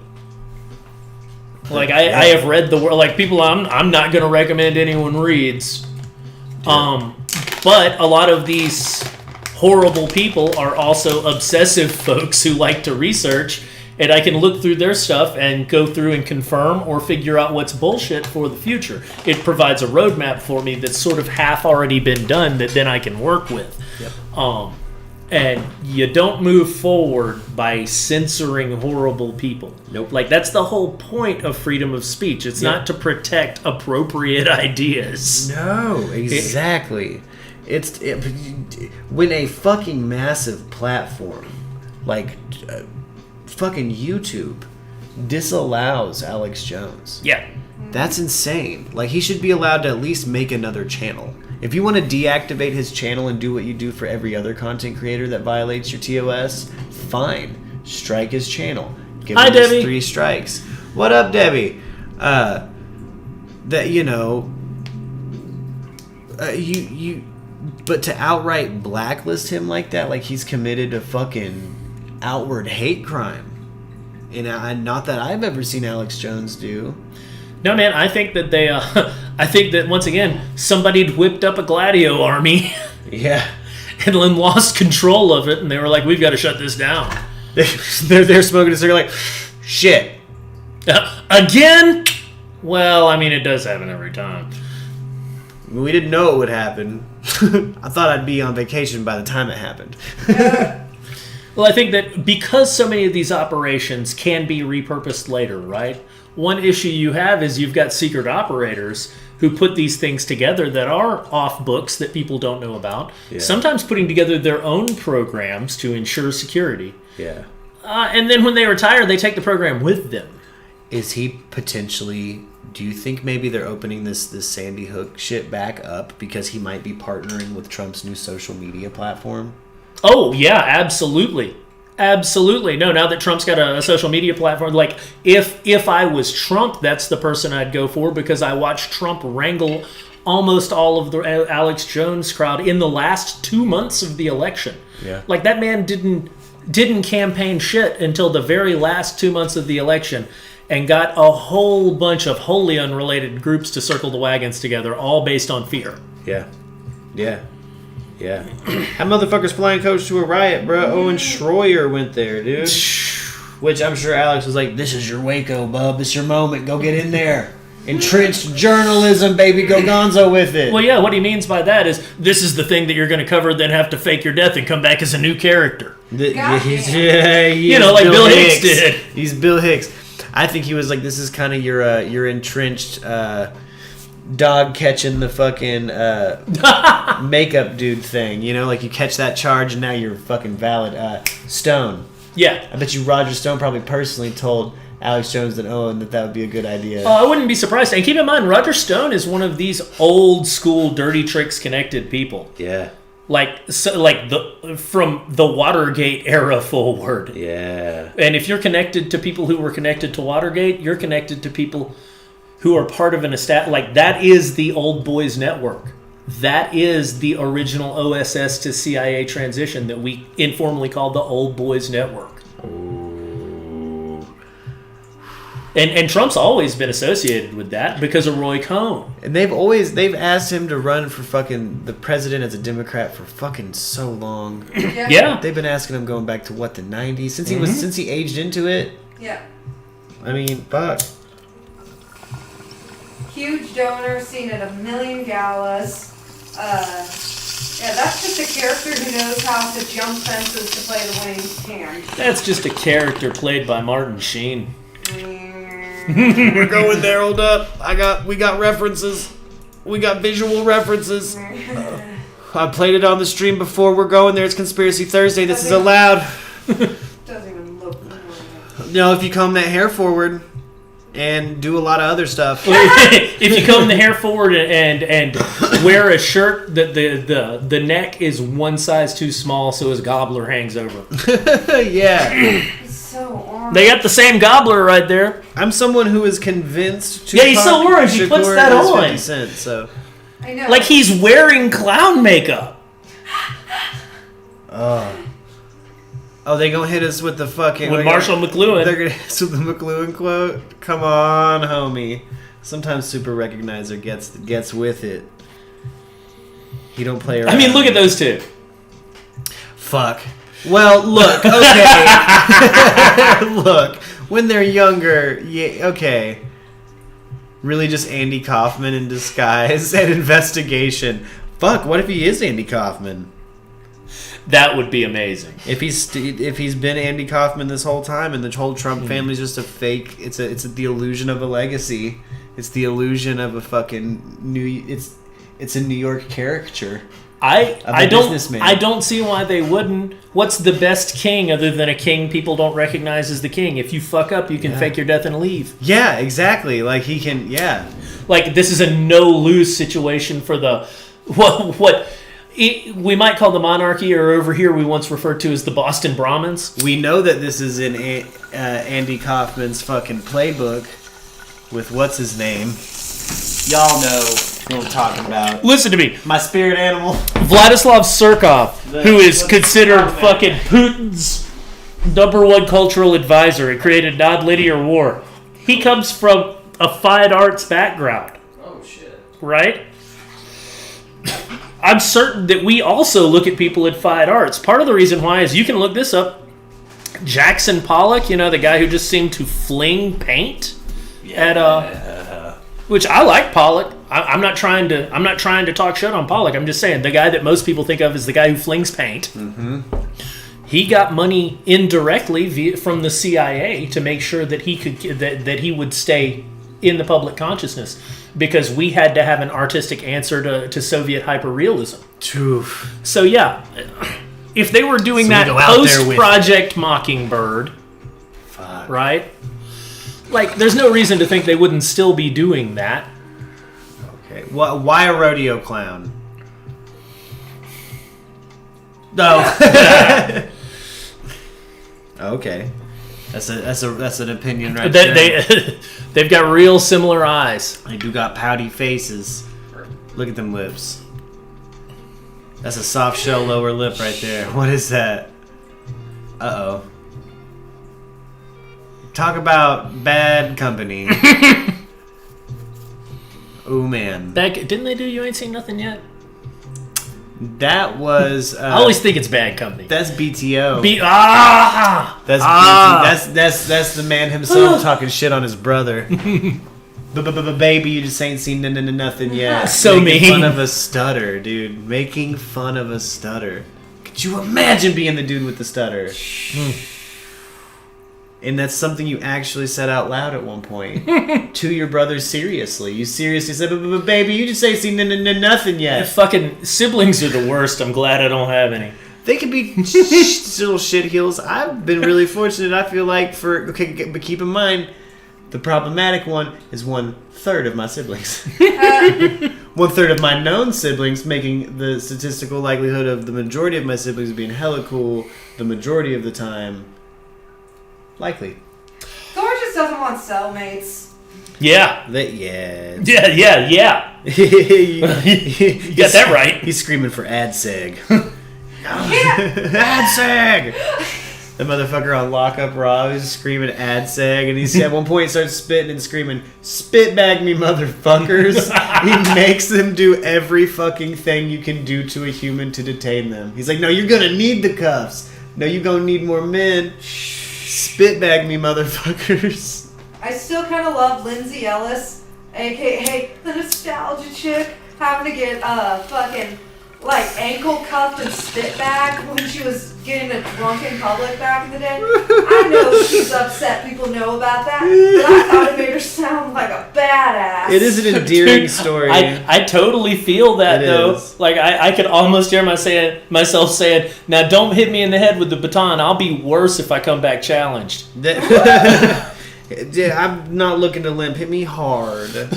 Like I have read the word, like people I'm not going to recommend anyone reads. But a lot of these horrible people are also obsessive folks who like to research, and I can look through their stuff and go through and confirm or figure out what's bullshit for the future. It provides a roadmap for me that's sort of half already been done that then I can work with. Yep. And you don't move forward by censoring horrible people. Nope. Like, that's the whole point of freedom of speech. It's not to protect appropriate ideas. No, exactly. When a fucking massive platform like fucking YouTube disallows Alex Jones. Yeah. That's insane. Like, he should be allowed to at least make another channel. If you want to deactivate his channel and do what you do for every other content creator that violates your TOS, fine. Strike his channel. Give him Debbie. 3 strikes. What up, Debbie? But to outright blacklist him like that, like he's committed a fucking outward hate crime. And not that I've ever seen Alex Jones do. No, man, I think that I think that, once again, somebody'd whipped up a Gladio army. Yeah. And then lost control of it, and they were like, we've got to shut this down. They're smoking a cigarette like, shit. Again? Well, I mean, it does happen every time. We didn't know it would happen. I thought I'd be on vacation by the time it happened. Well, I think that because so many of these operations can be repurposed later, right? One issue you have is you've got secret operators who put these things together that are off books that people don't know about. Yeah. Sometimes putting together their own programs to ensure security. Yeah. And then when they retire, they take the program with them. Is he potentially... Do you think maybe they're opening this Sandy Hook shit back up because he might be partnering with Trump's new social media platform? Oh, yeah, absolutely. Absolutely. No, now that Trump's got a social media platform, like, if I was Trump, that's the person I'd go for, because I watched Trump wrangle almost all of the Alex Jones crowd in the last 2 months of the election. Yeah. Like, that man didn't campaign shit until the very last 2 months of the election, and got a whole bunch of wholly unrelated groups to circle the wagons together, all based on fear. Yeah. Yeah. Yeah. That motherfucker's flying coach to a riot, bro. Owen Schroyer went there, dude. Which I'm sure Alex was like, this is your Waco, bub. This is your moment. Go get in there. Entrenched journalism, baby. Go gonzo with it. Well, yeah, what he means by that is, this is the thing that you're going to cover, then have to fake your death and come back as a new character. Like Bill Hicks did. He's Bill Hicks. I think he was like, this is kind of your entrenched dog catching the fucking makeup dude thing. You know, like you catch that charge and now you're fucking valid. Stone. Yeah. I bet you Roger Stone probably personally told Alex Jones and Owen that would be a good idea. I wouldn't be surprised. And keep in mind, Roger Stone is one of these old school dirty tricks connected people. Yeah. From the Watergate era forward. Yeah. And if you're connected to people who were connected to Watergate, you're connected to people who are part of an like, that is the old boys network. That is the original OSS to CIA transition that we informally called the old boys network. Ooh. And Trump's always been associated with that because of Roy Cohn. And they've asked him to run for fucking the president as a Democrat for fucking so long. Yeah. They've been asking him going back to what, the 90s? Since he aged into it? Yeah. I mean, fuck. Huge donor, seen at 1 million galas. Yeah, that's just a character who knows how to jump fences to play the winning hand. That's just a character played by Martin Sheen. We're going there, hold up. We got references. We got visual references. I played it on the stream before. We're going there. It's Conspiracy Thursday. This is allowed. Doesn't even look. No, if you comb that hair forward and do a lot of other stuff. If you comb the hair forward and wear a shirt that the neck is one size too small, so his gobbler hangs over. Yeah. It's so orange. They got the same gobbler right there. I'm someone who is convinced. Yeah, he's so orange. He puts that on. 50 cents, so. I know. Like he's wearing clown makeup. Oh, they gonna hit us with the fucking... With Marshall McLuhan. They're gonna hit us with the McLuhan quote? Come on, homie. Sometimes Super Recognizer gets with it. He don't play around. I mean, look at those two. Fuck. Well, look, okay. Look, when they're younger, yeah, okay. Really just Andy Kaufman in disguise and investigation. Fuck, what if he is Andy Kaufman? That would be amazing. If he's been Andy Kaufman this whole time, and the whole Trump family's just a fake. It's the illusion of a legacy. It's the illusion of a fucking It's a New York caricature. I don't see why they wouldn't. What's the best king other than a king people don't recognize as the king? If you fuck up, you can fake your death and leave. Yeah, exactly. Like he can. Yeah. Like this is a no-lose situation for the what we might call the monarchy, or over here we once referred to as the Boston Brahmins. We know that this is in Andy Kaufman's fucking playbook with what's his name. Y'all know what I'm talking about. Listen to me. My spirit animal. Vladislav Surkov, who is considered fucking Putin's #1 cultural advisor. He created non-linear war. He comes from a fine arts background. Oh, shit. Right? I'm certain that we also look at people in fine arts. Part of the reason why is you can look this up. Jackson Pollock, you know, the guy who just seemed to fling paint at which I like Pollock. I'm not trying to talk shit on Pollock. I'm just saying the guy that most people think of is the guy who flings paint. Mm-hmm. He got money indirectly from the CIA to make sure that he could that he would stay in the public consciousness, because we had to have an artistic answer to Soviet hyperrealism. So yeah, if they were doing that post Project Mockingbird, right? Like, there's no reason to think they wouldn't still be doing that. Okay, why a rodeo clown? No. Okay, that's an opinion right there. They've got real similar eyes. They do got pouty faces. Look at them lips. That's a soft shell lower lip right there. What is that? Uh-oh. Talk about bad company. Ooh, man. Didn't they do You Ain't Seen Nothing Yet? That was... I always think it's Bad Company. That's BTO. That's the man himself talking shit on his brother. Baby, you just ain't seen nothing yet. So Making mean. fun of a stutter, dude. Making fun of a stutter. Could you imagine being the dude with the stutter? And that's something you actually said out loud at one point to your brother seriously. You seriously said, baby, you just ain't seen nothing yet. Fucking siblings are the worst. I'm glad I don't have any. They can be little shit-heels. I've been really fortunate, I feel like, but keep in mind, the problematic one is 1/3 of my siblings. 1/3 of my known siblings, making the statistical likelihood of the majority of my siblings being hella cool the majority of the time likely. Thor just doesn't want cellmates. Yeah. Yeah. You got that right. He's screaming for AdSeg. AdSeg! The motherfucker on Lockup Raw is screaming AdSeg, and he's at one point starts spitting and screaming, "Spit bag me, motherfuckers!" He makes them do every fucking thing you can do to a human to detain them. He's like, "No, you're gonna need the cuffs. No, you're gonna need more men. Spit bag me, motherfuckers." I still kind of love Lindsay Ellis, aka the nostalgia chick, having to get fucking like ankle cuffed and spit back when she was getting a drunk in public back in the day. I know she's upset. People know about that, but I thought it made her sound like a badass. It is an endearing Dude, story. I totally feel that It though. is. Like I could almost hear myself saying, "Now don't hit me in the head with the baton. I'll be worse if I come back challenged." Yeah, I'm not looking to limp. Hit me hard.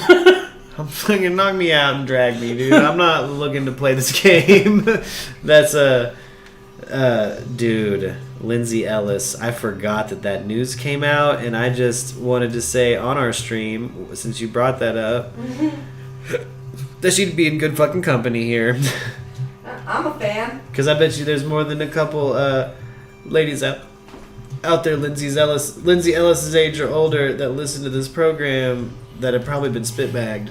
I'm fucking knock me out and drag me, dude. I'm not looking to play this game. That's dude, Lindsay Ellis. I forgot that news came out, and I just wanted to say on our stream, since you brought that up, that she'd be in good fucking company here. I'm a fan. Because I bet you there's more than a couple ladies out there, Lindsay Ellis's age or older, that listen to this program that have probably been spitbagged.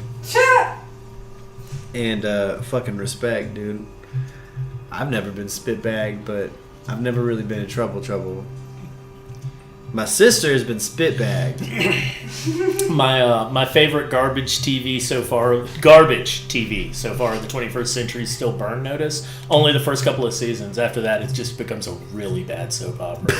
And fucking respect, dude. I've never been spitbagged, but I've never really been in trouble. My sister has been spitbagged. My favorite garbage TV so far of the 21st century is still Burn Notice. Only the first couple of seasons. After that, it just becomes a really bad soap opera.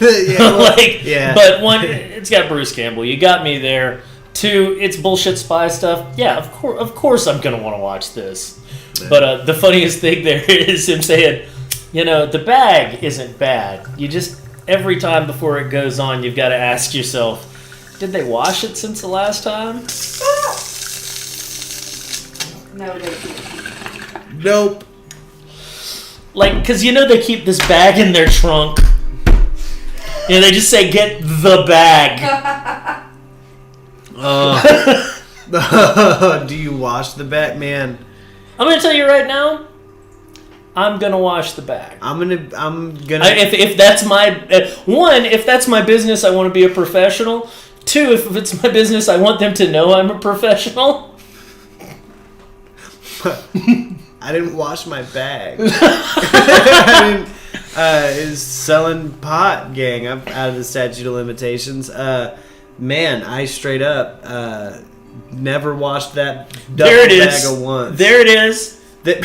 Yeah. But one, it's got Bruce Campbell. You got me there. Two, it's bullshit spy stuff. Yeah, of course I'm gonna want to watch this. But the funniest thing there is him saying, the bag isn't bad. You just, every time before it goes on, you've got to ask yourself, did they wash it since the last time? No, they didn't. Nope. Like, because they keep this bag in their trunk. They just say, get the bag. Do you wash the bag, man? I'm gonna tell you right now, I'm gonna wash the bag. I'm gonna. If that's my one, if that's my business, I want to be a professional. Two, if it's my business, I want them to know I'm a professional. I didn't wash my bag. Is selling pot, gang. I'm out of the statute of limitations. Man, I straight up never washed that duffel bag of once. There it is. The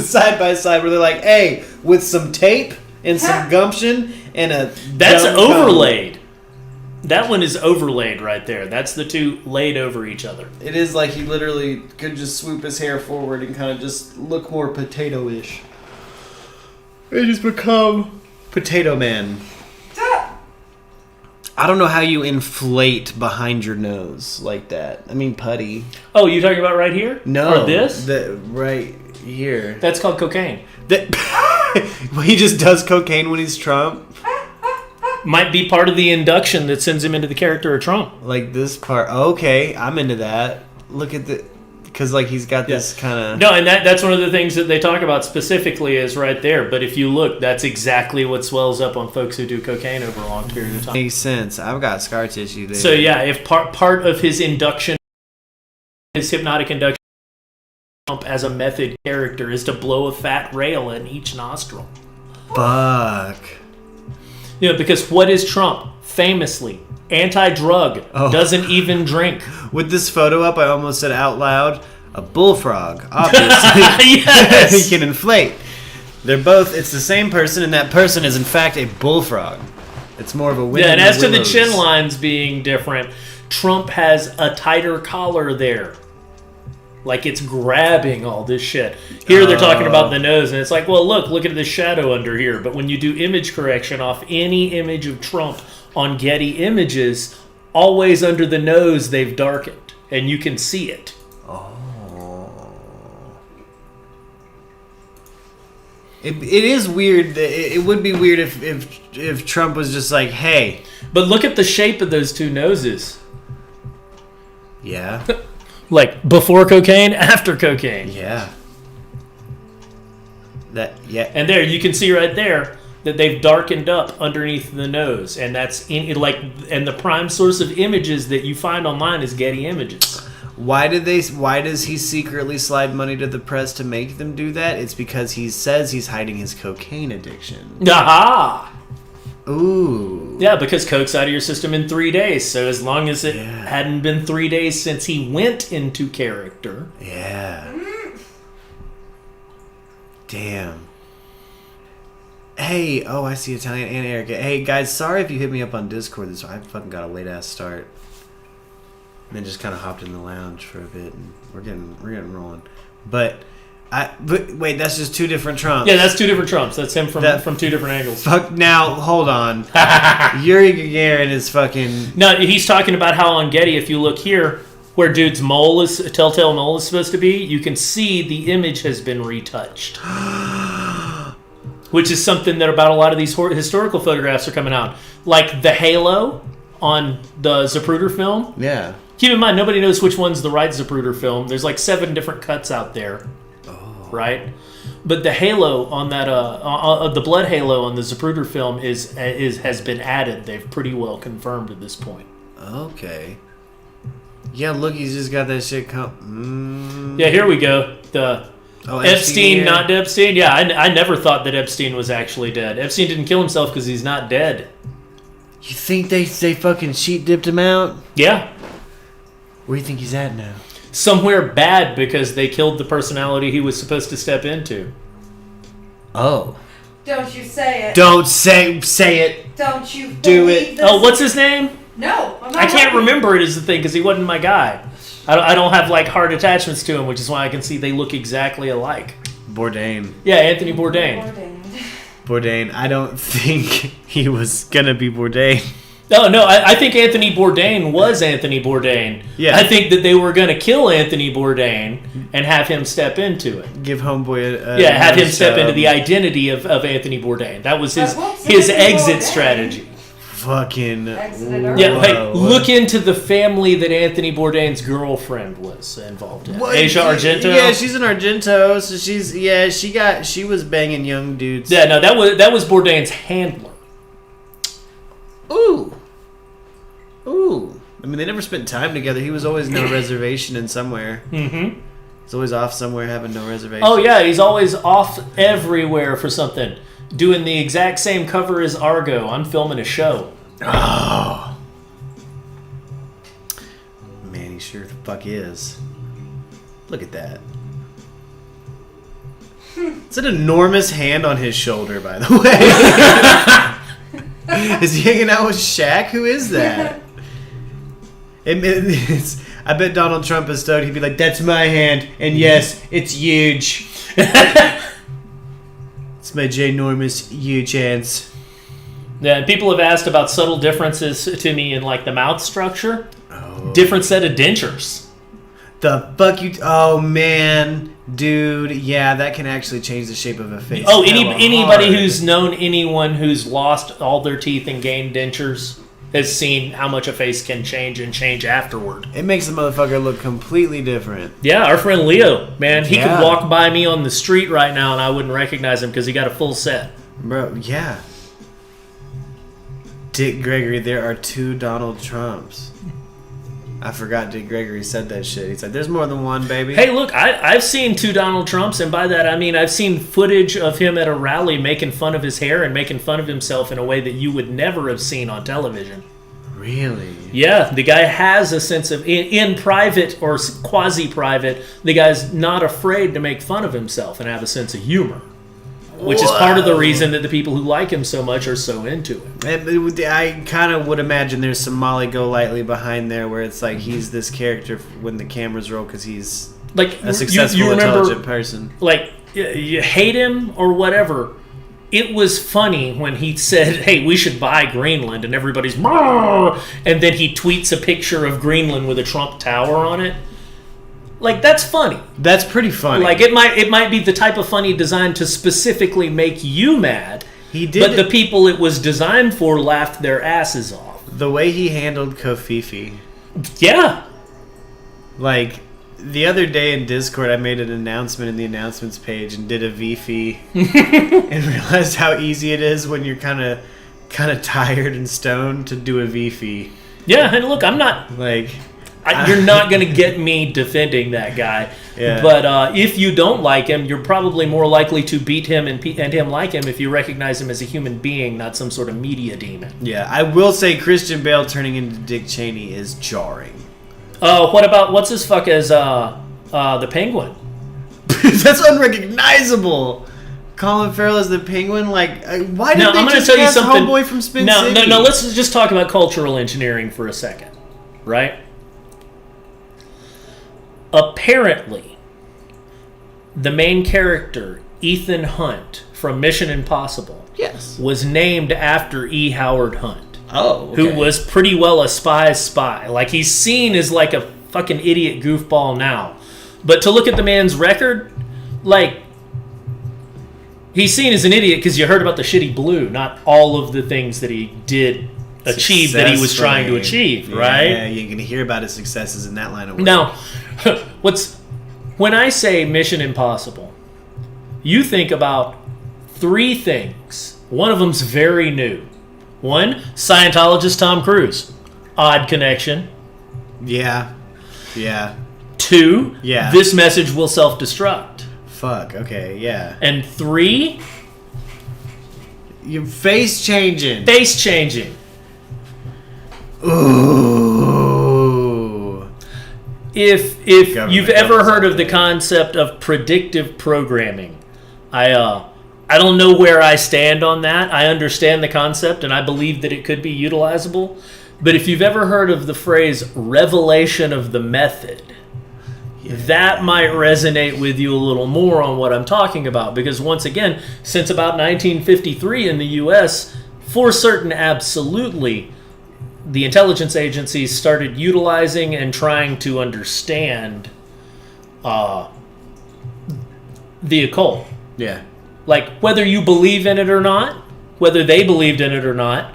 side by side where they're like, hey, with some tape and some gumption and a That's dumb overlaid. That one is overlaid right there. That's the two laid over each other. It is like he literally could just swoop his hair forward and kind of just look more potato-ish. They just become Potato Man. I don't know how you inflate behind your nose like that. I mean, putty. Oh, you talking about right here? No. Or this? Right here. That's called cocaine. He just does cocaine when he's Trump? Might be part of the induction that sends him into the character of Trump. Like this part. Okay, I'm into that. Look at the... Because, he's got this kind of... No, and that's one of the things that they talk about specifically is right there. But if you look, that's exactly what swells up on folks who do cocaine over a long period of time. Makes sense. I've got scar tissue there. So, yeah, if part of his induction, his hypnotic induction as a method character is to blow a fat rail in each nostril. Fuck. Because what is Trump? Famously, anti-drug, doesn't even drink. With this photo up, I almost said out loud, a bullfrog, obviously. Yes! He can inflate. It's the same person, and that person is in fact a bullfrog. It's more of a wind. Yeah, and as to the chin lines being different, Trump has a tighter collar there. Like it's grabbing all this shit. Here they're talking about the nose, and it's like, well, look at the shadow under here. But when you do image correction off any image of Trump on Getty Images, always under the nose they've darkened, and you can see it. It is weird. It would be weird if Trump was just like, hey. But look at the shape of those two noses. Yeah. Like before cocaine, after cocaine. Yeah. And there you can see right there that they've darkened up underneath the nose, and that's and the prime source of images that you find online is Getty Images. Why does he secretly slide money to the press to make them do that? It's because he says he's hiding his cocaine addiction. Aha! Ooh. Yeah, because coke's out of your system in 3 days. So as long as it hadn't been 3 days since he went into character. Yeah. Damn. Hey, oh, I see Italian and Erica. Hey, guys, sorry if you hit me up on Discord. I fucking got a late-ass start. And then just kind of hopped in the lounge for a bit, and we're getting rolling. But wait, that's just two different Trumps. Yeah, that's two different Trumps. That's him from two different angles. Fuck, now, hold on. Yuri Gagarin is fucking... No, he's talking about how on Getty, if you look here, where dude's telltale mole is supposed to be, you can see the image has been retouched. Which is something that about a lot of these historical photographs are coming out. Like the halo on the Zapruder film. Yeah. Keep in mind, nobody knows which one's the right Zapruder film. There's like 7 different cuts out there. Oh. Right? But the halo on that, the blood halo on the Zapruder film has been added. They've pretty well confirmed at this point. Okay. Yeah, look, he's just got that shit Yeah, here we go. Epstein, not Epstein. Yeah, I never thought that Epstein was actually dead. Epstein didn't kill himself because he's not dead. You think they fucking sheet dipped him out? Yeah. Where do you think he's at now? Somewhere bad because they killed the personality he was supposed to step into. Oh. Don't you say it. Don't say it. Don't you do it. This? Oh, what's his name? No, I'm not I can't happy. remember it is the thing because he wasn't my guy. I don't have like hard attachments to him, which is why I can see they look exactly alike. Bourdain. Yeah, Anthony Bourdain. Bourdain. I don't think he was gonna be Bourdain. No, I think Anthony Bourdain was Anthony Bourdain. Yeah. I think that they were going to kill Anthony Bourdain and have him step into it. Give Homeboy have him step into the identity of Anthony Bourdain. That was his exit strategy. Fucking... Yeah, hey, look into the family that Anthony Bourdain's girlfriend was involved in. What? Asia Argento? Yeah, she's an Argento, so she was banging young dudes. Yeah, no, that was Bourdain's handler. Ooh. I mean, they never spent time together. He was always no reservation in somewhere. Mm-hmm. He's always off somewhere having no reservation. Oh, yeah, he's always off everywhere for something. Doing the exact same cover as Argo. I'm filming a show. Oh. Man, he sure the fuck is. Look at that. It's an enormous hand on his shoulder, by the way. Is he hanging out with Shaq? Who is that? I bet Donald Trump is stoked. He'd be like, "That's my hand, and yes, it's huge. It's my ginormous, huge hands." Yeah, and people have asked about subtle differences to me in like the mouth structure. Oh. Different set of dentures. The fuck you? Oh man, dude, yeah, that can actually change the shape of a face. Oh, anybody who's known anyone who's lost all their teeth and gained dentures has seen how much a face can change and change afterward. It makes the motherfucker look completely different. Yeah, our friend Leo, man, he Yeah. could walk by me on the street right now and I wouldn't recognize him because he got a full set. Bro, yeah. Dick Gregory, there are 2 Donald Trumps. I forgot Dick Gregory said that shit. He's like, there's more than one, baby. Hey, look, I've seen 2 Donald Trumps, and by that I mean I've seen footage of him at a rally making fun of his hair and making fun of himself in a way that you would never have seen on television. Really? Yeah, the guy has a sense of, in private or quasi-private, the guy's not afraid to make fun of himself and have a sense of humor. Which is part of the reason that the people who like him so much are so into him. I kind of would imagine there's some Molly Golightly behind there where it's like he's this character when the cameras roll because he's like a successful, you remember, intelligent person. Like, you hate him or whatever. It was funny when he said, "Hey, we should buy Greenland," and everybody's "Brr!" And then he tweets a picture of Greenland with a Trump Tower on it. Like, that's funny. That's pretty funny. Like, it might be the type of funny designed to specifically make you mad. He did, but the people it was designed for laughed their asses off. The way he handled Kofifi. Yeah. Like, the other day in Discord, I made an announcement in the announcements page and did a VFI and realized how easy it is when you're kind of tired and stoned to do a VFI. Yeah, and look, I'm not like. You're not going to get me defending that guy. Yeah. But if you don't like him, you're probably more likely to beat him and him like him if you recognize him as a human being, not some sort of media demon. Yeah, I will say Christian Bale turning into Dick Cheney is jarring. What about, what's his fuck as the Penguin? That's unrecognizable. Colin Farrell as the Penguin? Like, why did Now, they I'm going to just tell you cast something. Homeboy from Spin No, City? no, let's just talk about cultural engineering for a second, right? Apparently, the main character, Ethan Hunt, from Mission Impossible, Yes. was named after E. Howard Hunt, Oh, okay. who was pretty well a spy's spy. Like, he's seen as like a fucking idiot goofball now. But to look at the man's record, like, he's seen as an idiot because you heard about the shitty blue, not all of the things that he did achieve that he was trying to achieve, right? Yeah, you're going to hear about his successes in that line of work. Now, when I say Mission Impossible, you think about 3 things. One of them's very new. One, Scientologist Tom Cruise. Odd connection. Yeah. 2, Yeah. this message will self-destruct. Fuck, okay, yeah. And 3, Your face changing. face changing. Ooh. If Government you've ever does heard of the concept of predictive programming, I don't know where I stand on that. I understand the concept and I believe that it could be utilizable. But if you've ever heard of the phrase revelation of the method, that might resonate with you a little more on what I'm talking about. Because once again, since about 1953 in the U.S., for certain, absolutely, the intelligence agencies started utilizing and trying to understand the occult. Yeah. Like, whether you believe in it or not, whether they believed in it or not,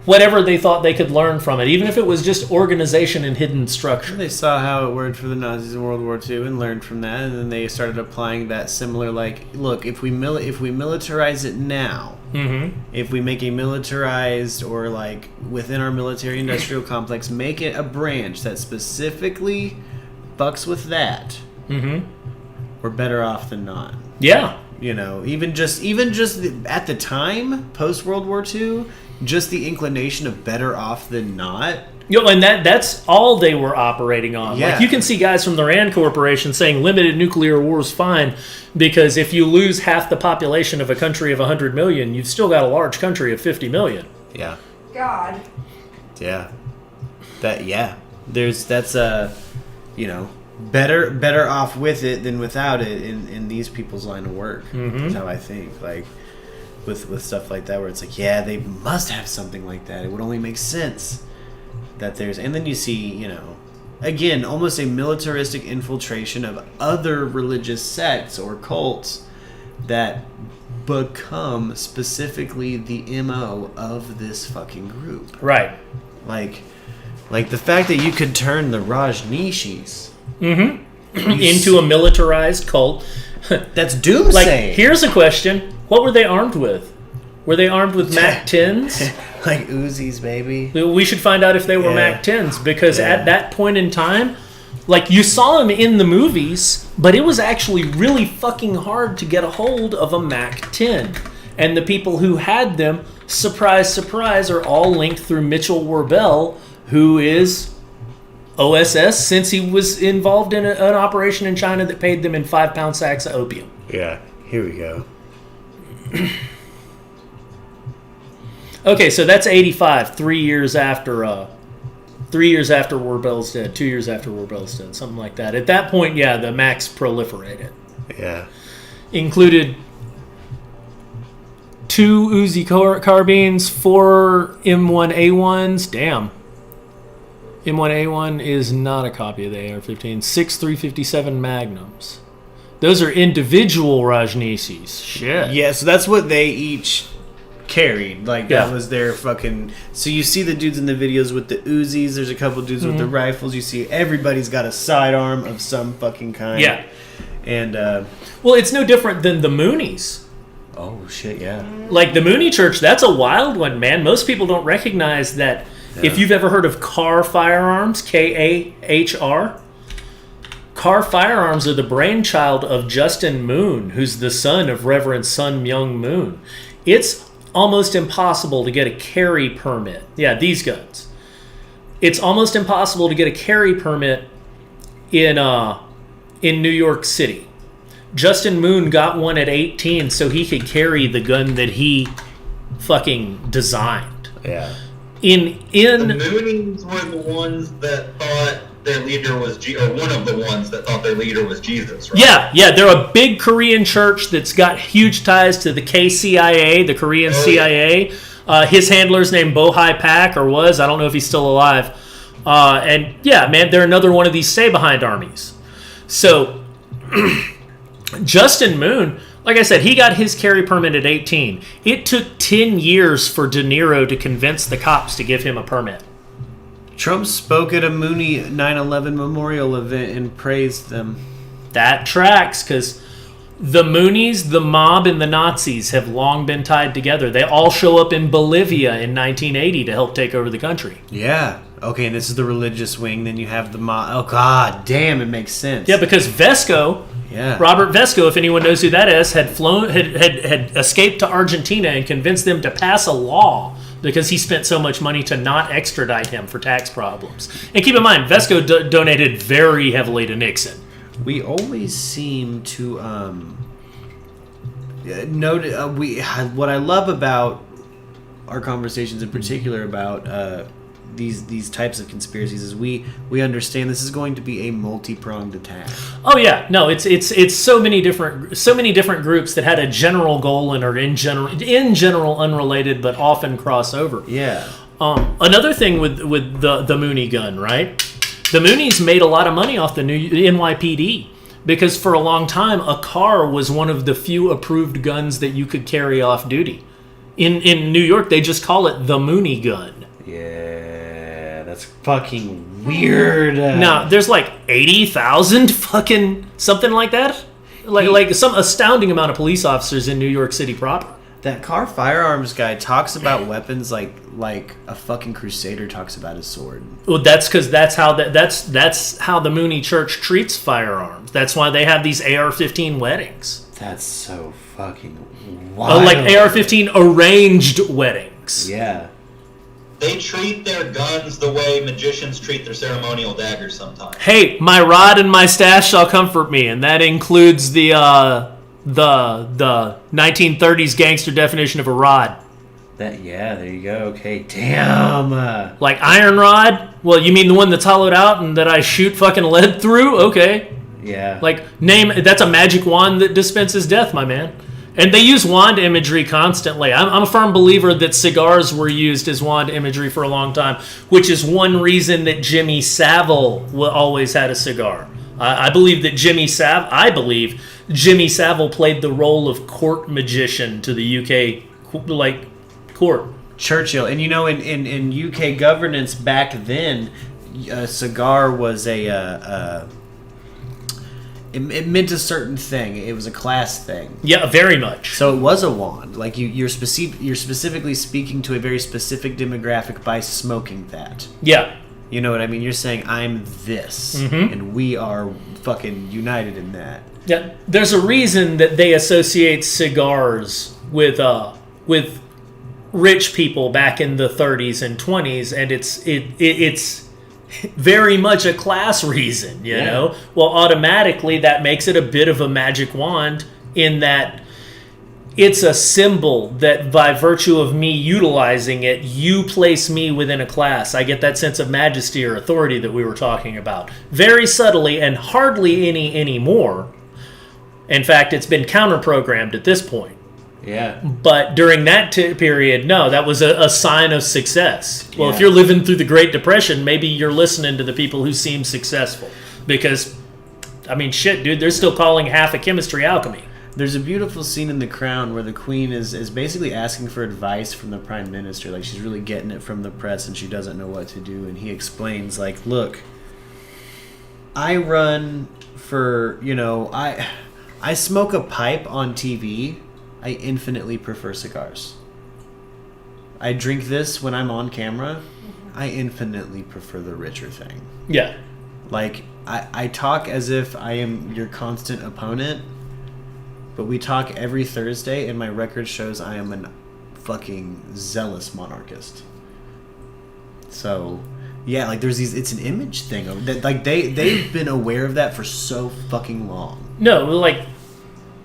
whatever they thought they could learn from it, even if it was just organization and hidden structure. They saw how it worked for the Nazis in World War II and learned from that, and then they started applying that similar, like, look, if we militarize it now, if we make a militarized or, like, within our military-industrial complex, make it a branch that specifically fucks with that, we're better off than not. Yeah. You know, even just at the time, post-World War II, just the inclination of better off than not. And that's all they were operating on. Yeah. Like, you can see guys from the Rand Corporation saying limited nuclear war is fine because if you lose half the population of a country of 100 million, you've still got a large country of 50 million. Yeah. God. Yeah. That's you know, better off with it than without it in these people's line of work. That's how I think. Like with stuff like that where it's like, yeah, they must have something like that. It would only make sense that there's, and then you see, you know, again, almost a militaristic infiltration of other religious sects or cults that become specifically the MO of this fucking group. Right. Like the fact that you could turn the Rajneeshis into a militarized cult. That's doomsday. Like, here's a question. What were they armed with? Were they armed with MAC-10s? Like Uzis, baby. We should find out if they were MAC-10s, because at that point in time, like, you saw them in the movies, but it was actually really fucking hard to get a hold of a MAC-10. And the people who had them, surprise, surprise, are all linked through Mitchell Warbell, who is OSS since he was involved in an operation in China that paid them in 5-pound sacks of opium. Yeah, here we go. Okay, so that's 85, 3 years after Warbell's dead, 2 years after Warbell's dead, something like that. At that point, yeah, the Macs proliferated. Yeah. Included 2 Uzi carbines, 4 M1A1s. Damn. M1A1 is not a copy of the AR-15. 6 357 Magnums. Those are individual Rajneeshis. Shit. Yeah, so that's what they each carried. Like, that was their fucking... So you see the dudes in the videos with the Uzis. There's a couple dudes with the rifles. You see everybody's got a sidearm of some fucking kind. Yeah. And, well, it's no different than the Moonies. Oh, shit, yeah. Like, the Mooney Church, that's a wild one, man. Most people don't recognize that. If you've ever heard of Kahr Firearms, K-A-H-R, Kahr Firearms are the brainchild of Justin Moon, who's the son of Reverend Sun Myung Moon. It's almost impossible to get a carry permit. Yeah, these guns. It's almost impossible to get a carry permit in New York City Justin Moon got one at 18 so he could carry the gun that he fucking designed. Yeah. The Moonies were the ones that thought their leader was or one of the ones that thought their leader was Jesus, right? Yeah, they're a big Korean church that's got huge ties to the KCIA, the Korean CIA. His handler's named Bohai Pak, or was. I don't know if he's still alive. And yeah, man, they're another one of these stay-behind armies. So, Justin Moon, like I said, he got his carry permit at 18. It took 10 years for De Niro to convince the cops to give him a permit. Trump spoke at a Mooney 9/11 memorial event and praised them. That tracks, because the Moonies, the mob, and the Nazis have long been tied together. They all show up in Bolivia in 1980 to help take over the country. Yeah. Okay, and this is the religious wing. Then you have the mob. Oh, god damn, it makes sense. Yeah, because Vesco, Robert Vesco, if anyone knows who that is, had escaped to Argentina and convinced them to pass a law because he spent so much money to not extradite him for tax problems. And keep in mind, Vesco donated very heavily to Nixon. We always seem to what I love about our conversations in particular about these types of conspiracies is we understand this is going to be a multi-pronged attack. Oh yeah, no, it's so many different groups that had a general goal and are in general unrelated but often cross over. Yeah. Another thing with the Mooney gun, right? The Moonies made a lot of money off the NYPD because for a long time a car was one of the few approved guns that you could carry off duty. In New York, they just call it the Mooney gun. Yeah, that's fucking weird. Now, there's like 80,000 fucking something like that. Like some astounding amount of police officers in New York City proper. That car firearms guy talks about weapons like a fucking crusader talks about his sword. Well, that's because that's how the Mooney Church treats firearms. That's why they have these AR-15 weddings. That's so fucking wild. Like AR-15 arranged weddings. Yeah. They treat their guns the way magicians treat their ceremonial daggers sometimes. Hey, my rod and my stash shall comfort me, and that includes the 1930s gangster definition of a rod. There you go. Okay, damn. Like iron rod? Well, you mean the one that's hollowed out and that I shoot fucking lead through? Okay. Yeah. That's a magic wand that dispenses death, my man. And they use wand imagery constantly. I'm a firm believer that cigars were used as wand imagery for a long time, which is one reason that Jimmy Savile always had a cigar. I believe Jimmy Savile played the role of court magician to the UK, court. Churchill. And in UK governance back then, a cigar was it meant a certain thing. It was a class thing. Yeah, very much. So it was a wand. Like you're specifically speaking to a very specific demographic by smoking that. Yeah. You know what I mean? You're saying I'm this, and we are fucking united in that. Yeah. There's a reason that they associate cigars with rich people back in the 30s and 20s, and it's very much a class reason, you know? Well, automatically that makes it a bit of a magic wand in that it's a symbol that by virtue of me utilizing it, you place me within a class. I get that sense of majesty or authority that we were talking about. Very subtly and hardly any anymore. In fact, it's been counter-programmed at this point. Yeah. But during that period, no, that was a sign of success. Well, if you're living through the Great Depression, maybe you're listening to the people who seem successful. Because, I mean, shit, dude, they're still calling half a chemistry alchemy. There's a beautiful scene in The Crown where the Queen is basically asking for advice from the Prime Minister. Like, she's really getting it from the press and she doesn't know what to do. And he explains, like, look, I run for, I smoke a pipe on TV. I infinitely prefer cigars. I drink this when I'm on camera. I infinitely prefer the richer thing. Yeah. Like, I talk as if I am your constant opponent, but we talk every Thursday, and my record shows I am a fucking zealous monarchist. So, yeah, like, there's it's an image thing. That, like, they've been aware of that for so fucking long. No, like,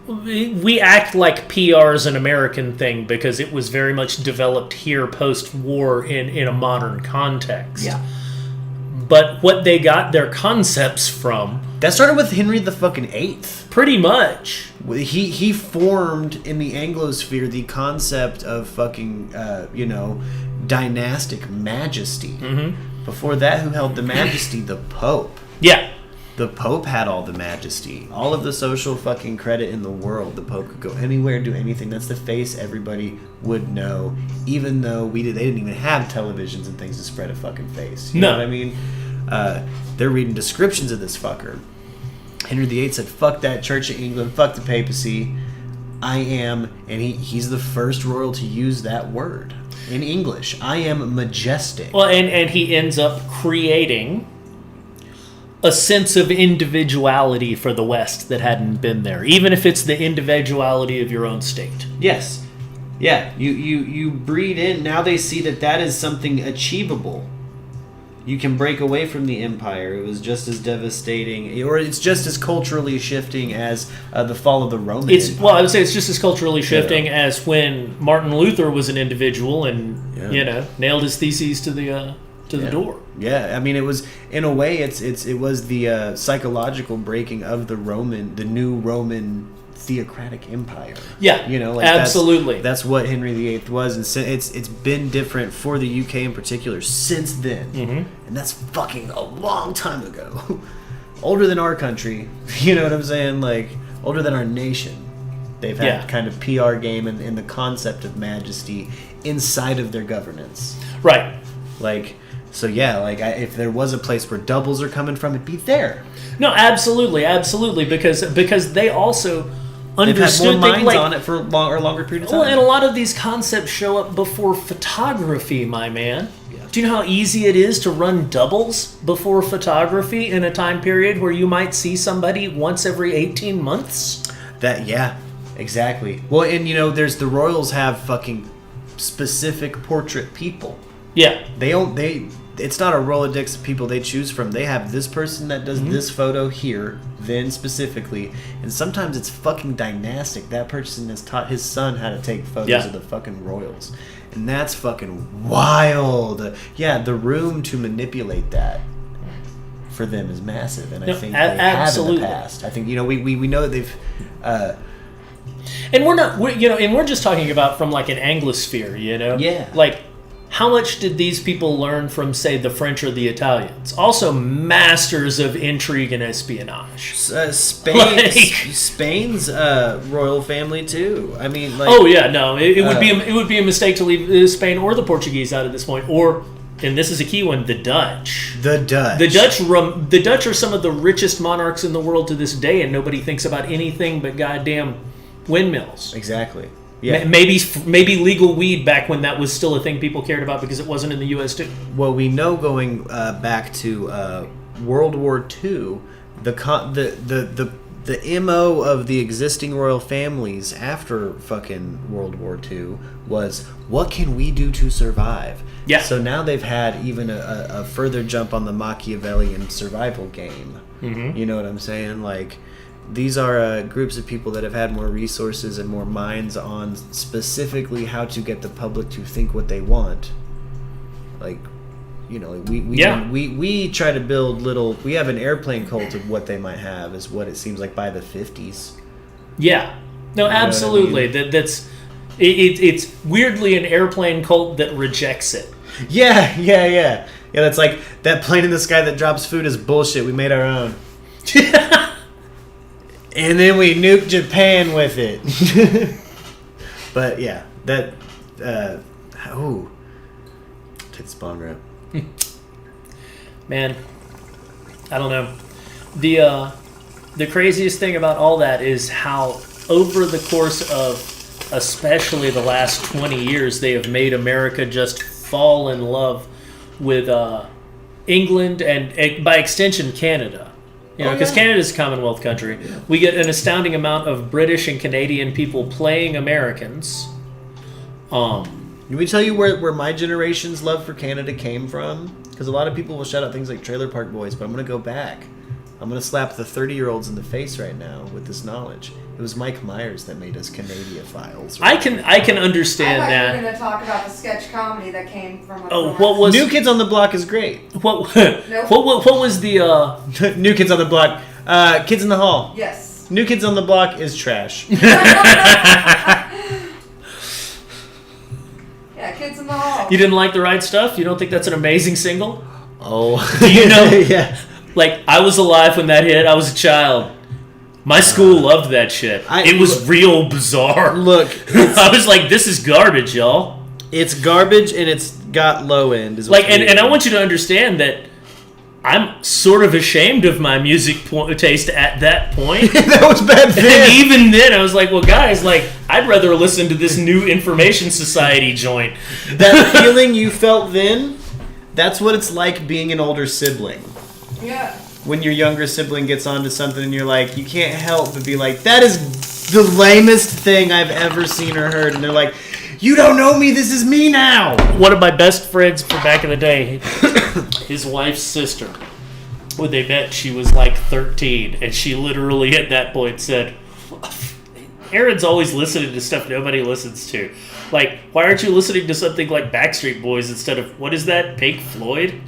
we act like PR is an American thing because it was very much developed here post-war in a modern context. Yeah. But what they got their concepts from... That started with Henry the fucking Eighth. Pretty much. He formed in the Anglosphere the concept of fucking, dynastic majesty. Mm-hmm. Before that, who held the majesty? The Pope. Yeah. The Pope had all the majesty. All of the social fucking credit in the world. The Pope could go anywhere, do anything. That's the face everybody would know, even though they didn't even have televisions and things to spread a fucking face. You know what I mean? They're reading descriptions of this fucker. Henry VIII said, fuck that Church of England, fuck the papacy. I am, and he's the first royal to use that word in English. I am majestic. Well, and he ends up creating a sense of individuality for the West that hadn't been there, even if it's the individuality of your own state. Yes. Yeah, you breed in. Now they see that is something achievable. You can break away from the empire. It was just as devastating, or it's just as culturally shifting as the fall of the Roman Empire. Well, I would say it's just as culturally shifting as when Martin Luther was an individual and nailed his theses to the door. Yeah, I mean, it was, in a way, it was the psychological breaking of the new Roman theocratic empire. Yeah, absolutely. That's what Henry VIII was, and it's been different for the UK in particular since then, and that's fucking a long time ago. Older than our country, you know what I'm saying? Like, older than our nation. They've had kind of PR game and the concept of majesty inside of their governance. Right. If there was a place where doubles are coming from, it'd be there. No, absolutely, because they also understood they've had more minds on it for a longer period of time. Well, and a lot of these concepts show up before photography, my man. Yeah. Do you know how easy it is to run doubles before photography in a time period where you might see somebody once every 18 months? Exactly. Well, and there's the royals have fucking specific portrait people. Yeah. It's not a Rolodex of people they choose from. They have this person that does this photo here, then specifically. And sometimes it's fucking dynastic. That person has taught his son how to take photos of the fucking royals. And that's fucking wild. Yeah, the room to manipulate that for them is massive. And I think they have in the past. I think, we know that they've... and we're just talking about from like an Anglosphere, Yeah. Like, how much did these people learn from, say, the French or the Italians? Also masters of intrigue and espionage. Spain's royal family too. I mean, it would be a mistake to leave Spain or the Portuguese out at this point, or, and this is a key one, the Dutch. The Dutch are some of the richest monarchs in the world to this day, and nobody thinks about anything but goddamn windmills. Exactly. Yeah. Maybe legal weed back when that was still a thing people cared about because it wasn't in the U.S. too. Well, we know going back to World War II, the MO of the existing royal families after fucking World War II was, what can we do to survive? Yeah. So now they've had even a further jump on the Machiavellian survival game. Mm-hmm. You know what I'm saying? Like, these are groups of people that have had more resources and more minds on specifically how to get the public to think what they want. Like, we try to build we have an airplane cult of what they might have, is what it seems like by the 50s. Yeah. No, absolutely. I mean? It's weirdly an airplane cult that rejects it. Yeah. Yeah, that's like, that plane in the sky that drops food is bullshit. We made our own. And then we nuked Japan with it. But yeah, take the spawn rep. Man, I don't know. The craziest thing about all that is how over the course of especially the last 20 years, they have made America just fall in love with England and by extension Canada. Because Canada's a Commonwealth country. Yeah. We get an astounding amount of British and Canadian people playing Americans. Let me tell you where my generation's love for Canada came from? Because a lot of people will shout out things like Trailer Park Boys, but I'm going to go back. I'm going to slap the 30-year-olds in the face right now with this knowledge. It was Mike Myers that made us Canadian Files. I can understand I thought that. you were going to talk about the sketch comedy that came from. What was New Kids on the Block is great. What Nope. what was the New Kids on the Block? Kids in the Hall. Yes. New Kids on the Block is trash. Yeah, Kids in the Hall. You didn't like The Right Stuff? You don't think that's an amazing single? Oh. Do you know? Yeah. Like, I was alive when that hit. I was a child. My school loved that shit. It was real bizarre. Look, I was like, this is garbage, y'all. It's garbage and it's got low end. Is Like, and I want you to understand that I'm sort of ashamed of my music taste at that point. That was bad then. And even then, I was like, well, guys, like, I'd rather listen to this new Information Society joint. That feeling you felt then, that's what it's like being an older sibling. Yeah. When your younger sibling gets onto something and you're like, you can't help but be like, that is the lamest thing I've ever seen or heard. And they're like, you don't know me, this is me now. One of my best friends from back in the day, his wife's sister, when they met, she was like 13. And she literally at that point said, Aaron's always listening to stuff nobody listens to. Like, why aren't you listening to something like Backstreet Boys instead of, what is that, Pink Floyd?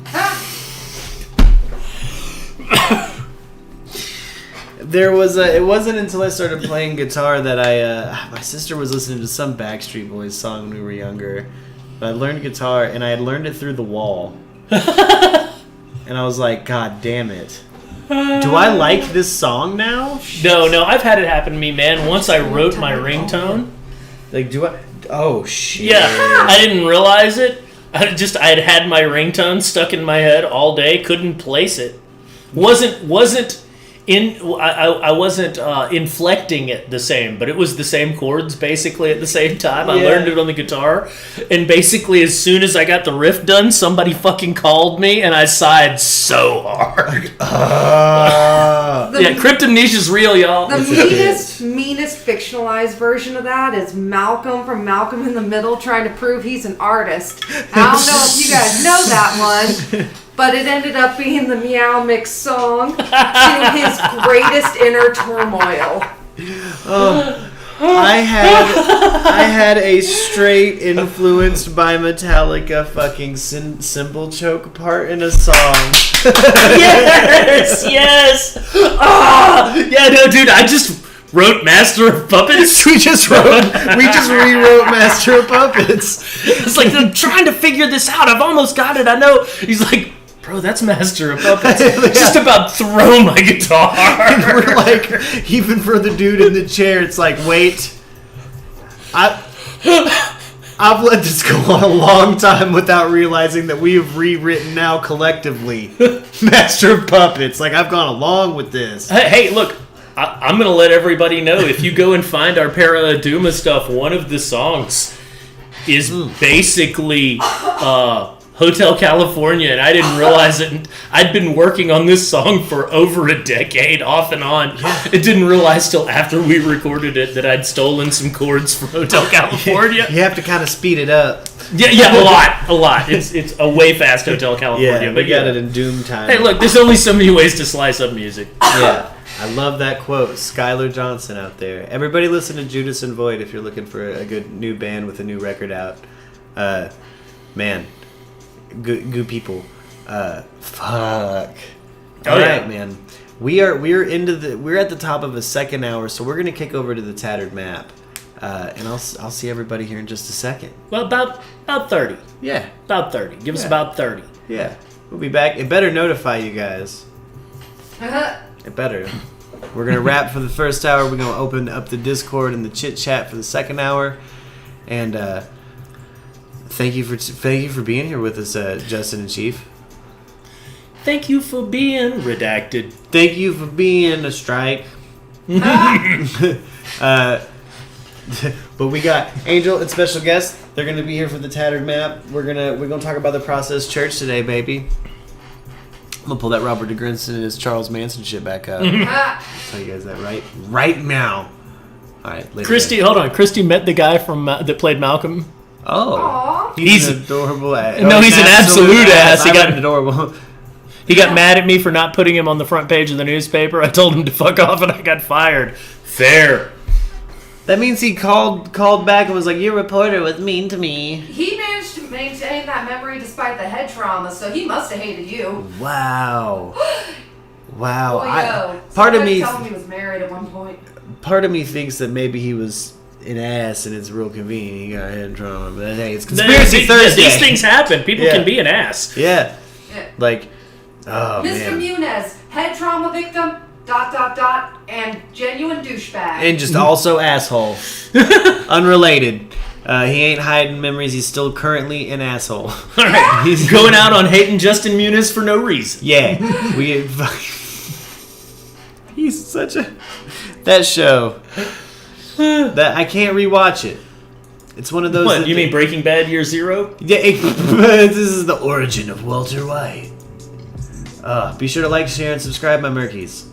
There was it wasn't until I started playing guitar that my sister was listening to some Backstreet Boys song when we were younger. But I learned guitar and I had learned it through The Wall. And I was like, God damn it. Do I like this song now? No, I've had it happen to me, man. Once I wrote my ringtone. Like, do I? Oh, shit. Yeah, I didn't realize it. I had my ringtone stuck in my head all day, couldn't place it. I wasn't inflecting it the same, but it was the same chords basically at the same time. I learned it on the guitar, and basically as soon as I got the riff done, somebody fucking called me, and I sighed so hard. Cryptomnesia's real, y'all. The meanest fictionalized version of that is Malcolm from Malcolm in the Middle trying to prove he's an artist. I don't know if you guys know that one. But it ended up being the Meow Mix song to his greatest inner turmoil. I had a straight influenced by Metallica fucking cymbal choke part in a song. Yes. Yeah, no, dude, I just wrote Master of Puppets. we just rewrote Master of Puppets. It's like, I'm trying to figure this out. I've almost got it. I know. He's like, bro, that's Master of Puppets. Just about throw my guitar. And we're like, even for the dude in the chair, it's like, wait. I've let this go on a long time without realizing that we have rewritten now collectively Master of Puppets. Like, I've gone along with this. Hey, look, I'm going to let everybody know, if you go and find our Para Duma stuff, one of the songs is basically Hotel California, and I didn't realize it. I'd been working on this song for over a decade, off and on. I didn't realize till after we recorded it that I'd stolen some chords from Hotel California. You have to kind of speed it up. Yeah, a lot. It's a way fast Hotel California. Yeah, but got it in Doom time. Hey, look, there's only so many ways to slice up music. Yeah. I love that quote. Skylar Johnson out there. Everybody listen to Judas and Void if you're looking for a good new band with a new record out. Man. Good people. Fuck. Alright, man. We're at the top of a second hour, so we're gonna kick over to the tattered map. And I'll see everybody here in just a second. Well, about 30. Yeah. About 30. Give us about 30. Yeah. We'll be back. It better notify you guys. It better. We're going to wrap for the first hour. We're going to open up the Discord and the chit chat for the second hour. And thank you for being here with us, Justin and Chief. Thank you for being redacted. Thank you for being a strike. But we got Angel and special guests. They're going to be here for the tattered map. We're gonna talk about the Process Church today, baby. I'm gonna pull that Robert DeGrinson and his Charles Manson shit back up. I'll tell you guys that right now. All right, later. Christy, hold on. Christy met the guy from that played Malcolm. Oh, he's an adorable ass. No, he's an absolute ass. He got adorable. He got mad at me for not putting him on the front page of the newspaper. I told him to fuck off, and I got fired. Fair. That means he called back and was like, "Your reporter was mean to me." He managed to maintain that memory despite the head trauma, so he must have hated you. Wow. Wow. Part of me told me he was married at one point. Part of me thinks that maybe he was an ass and it's real convenient he got head trauma. But hey, it's Conspiracy Thursday. These things happen. People can be an ass. Yeah. Like, oh, Mr. man. Muniz, head trauma victim, ... and genuine douchebag. And just also asshole. Unrelated. He ain't hiding memories. He's still currently an asshole. All right. He's going out on hating Justin Muniz for no reason. Yeah. He's such a... That show. That I can't rewatch it. It's one of those... What, you mean Breaking Bad Year Zero? Yeah, this is the origin of Walter White. Be sure to like, share, and subscribe, my Murkies.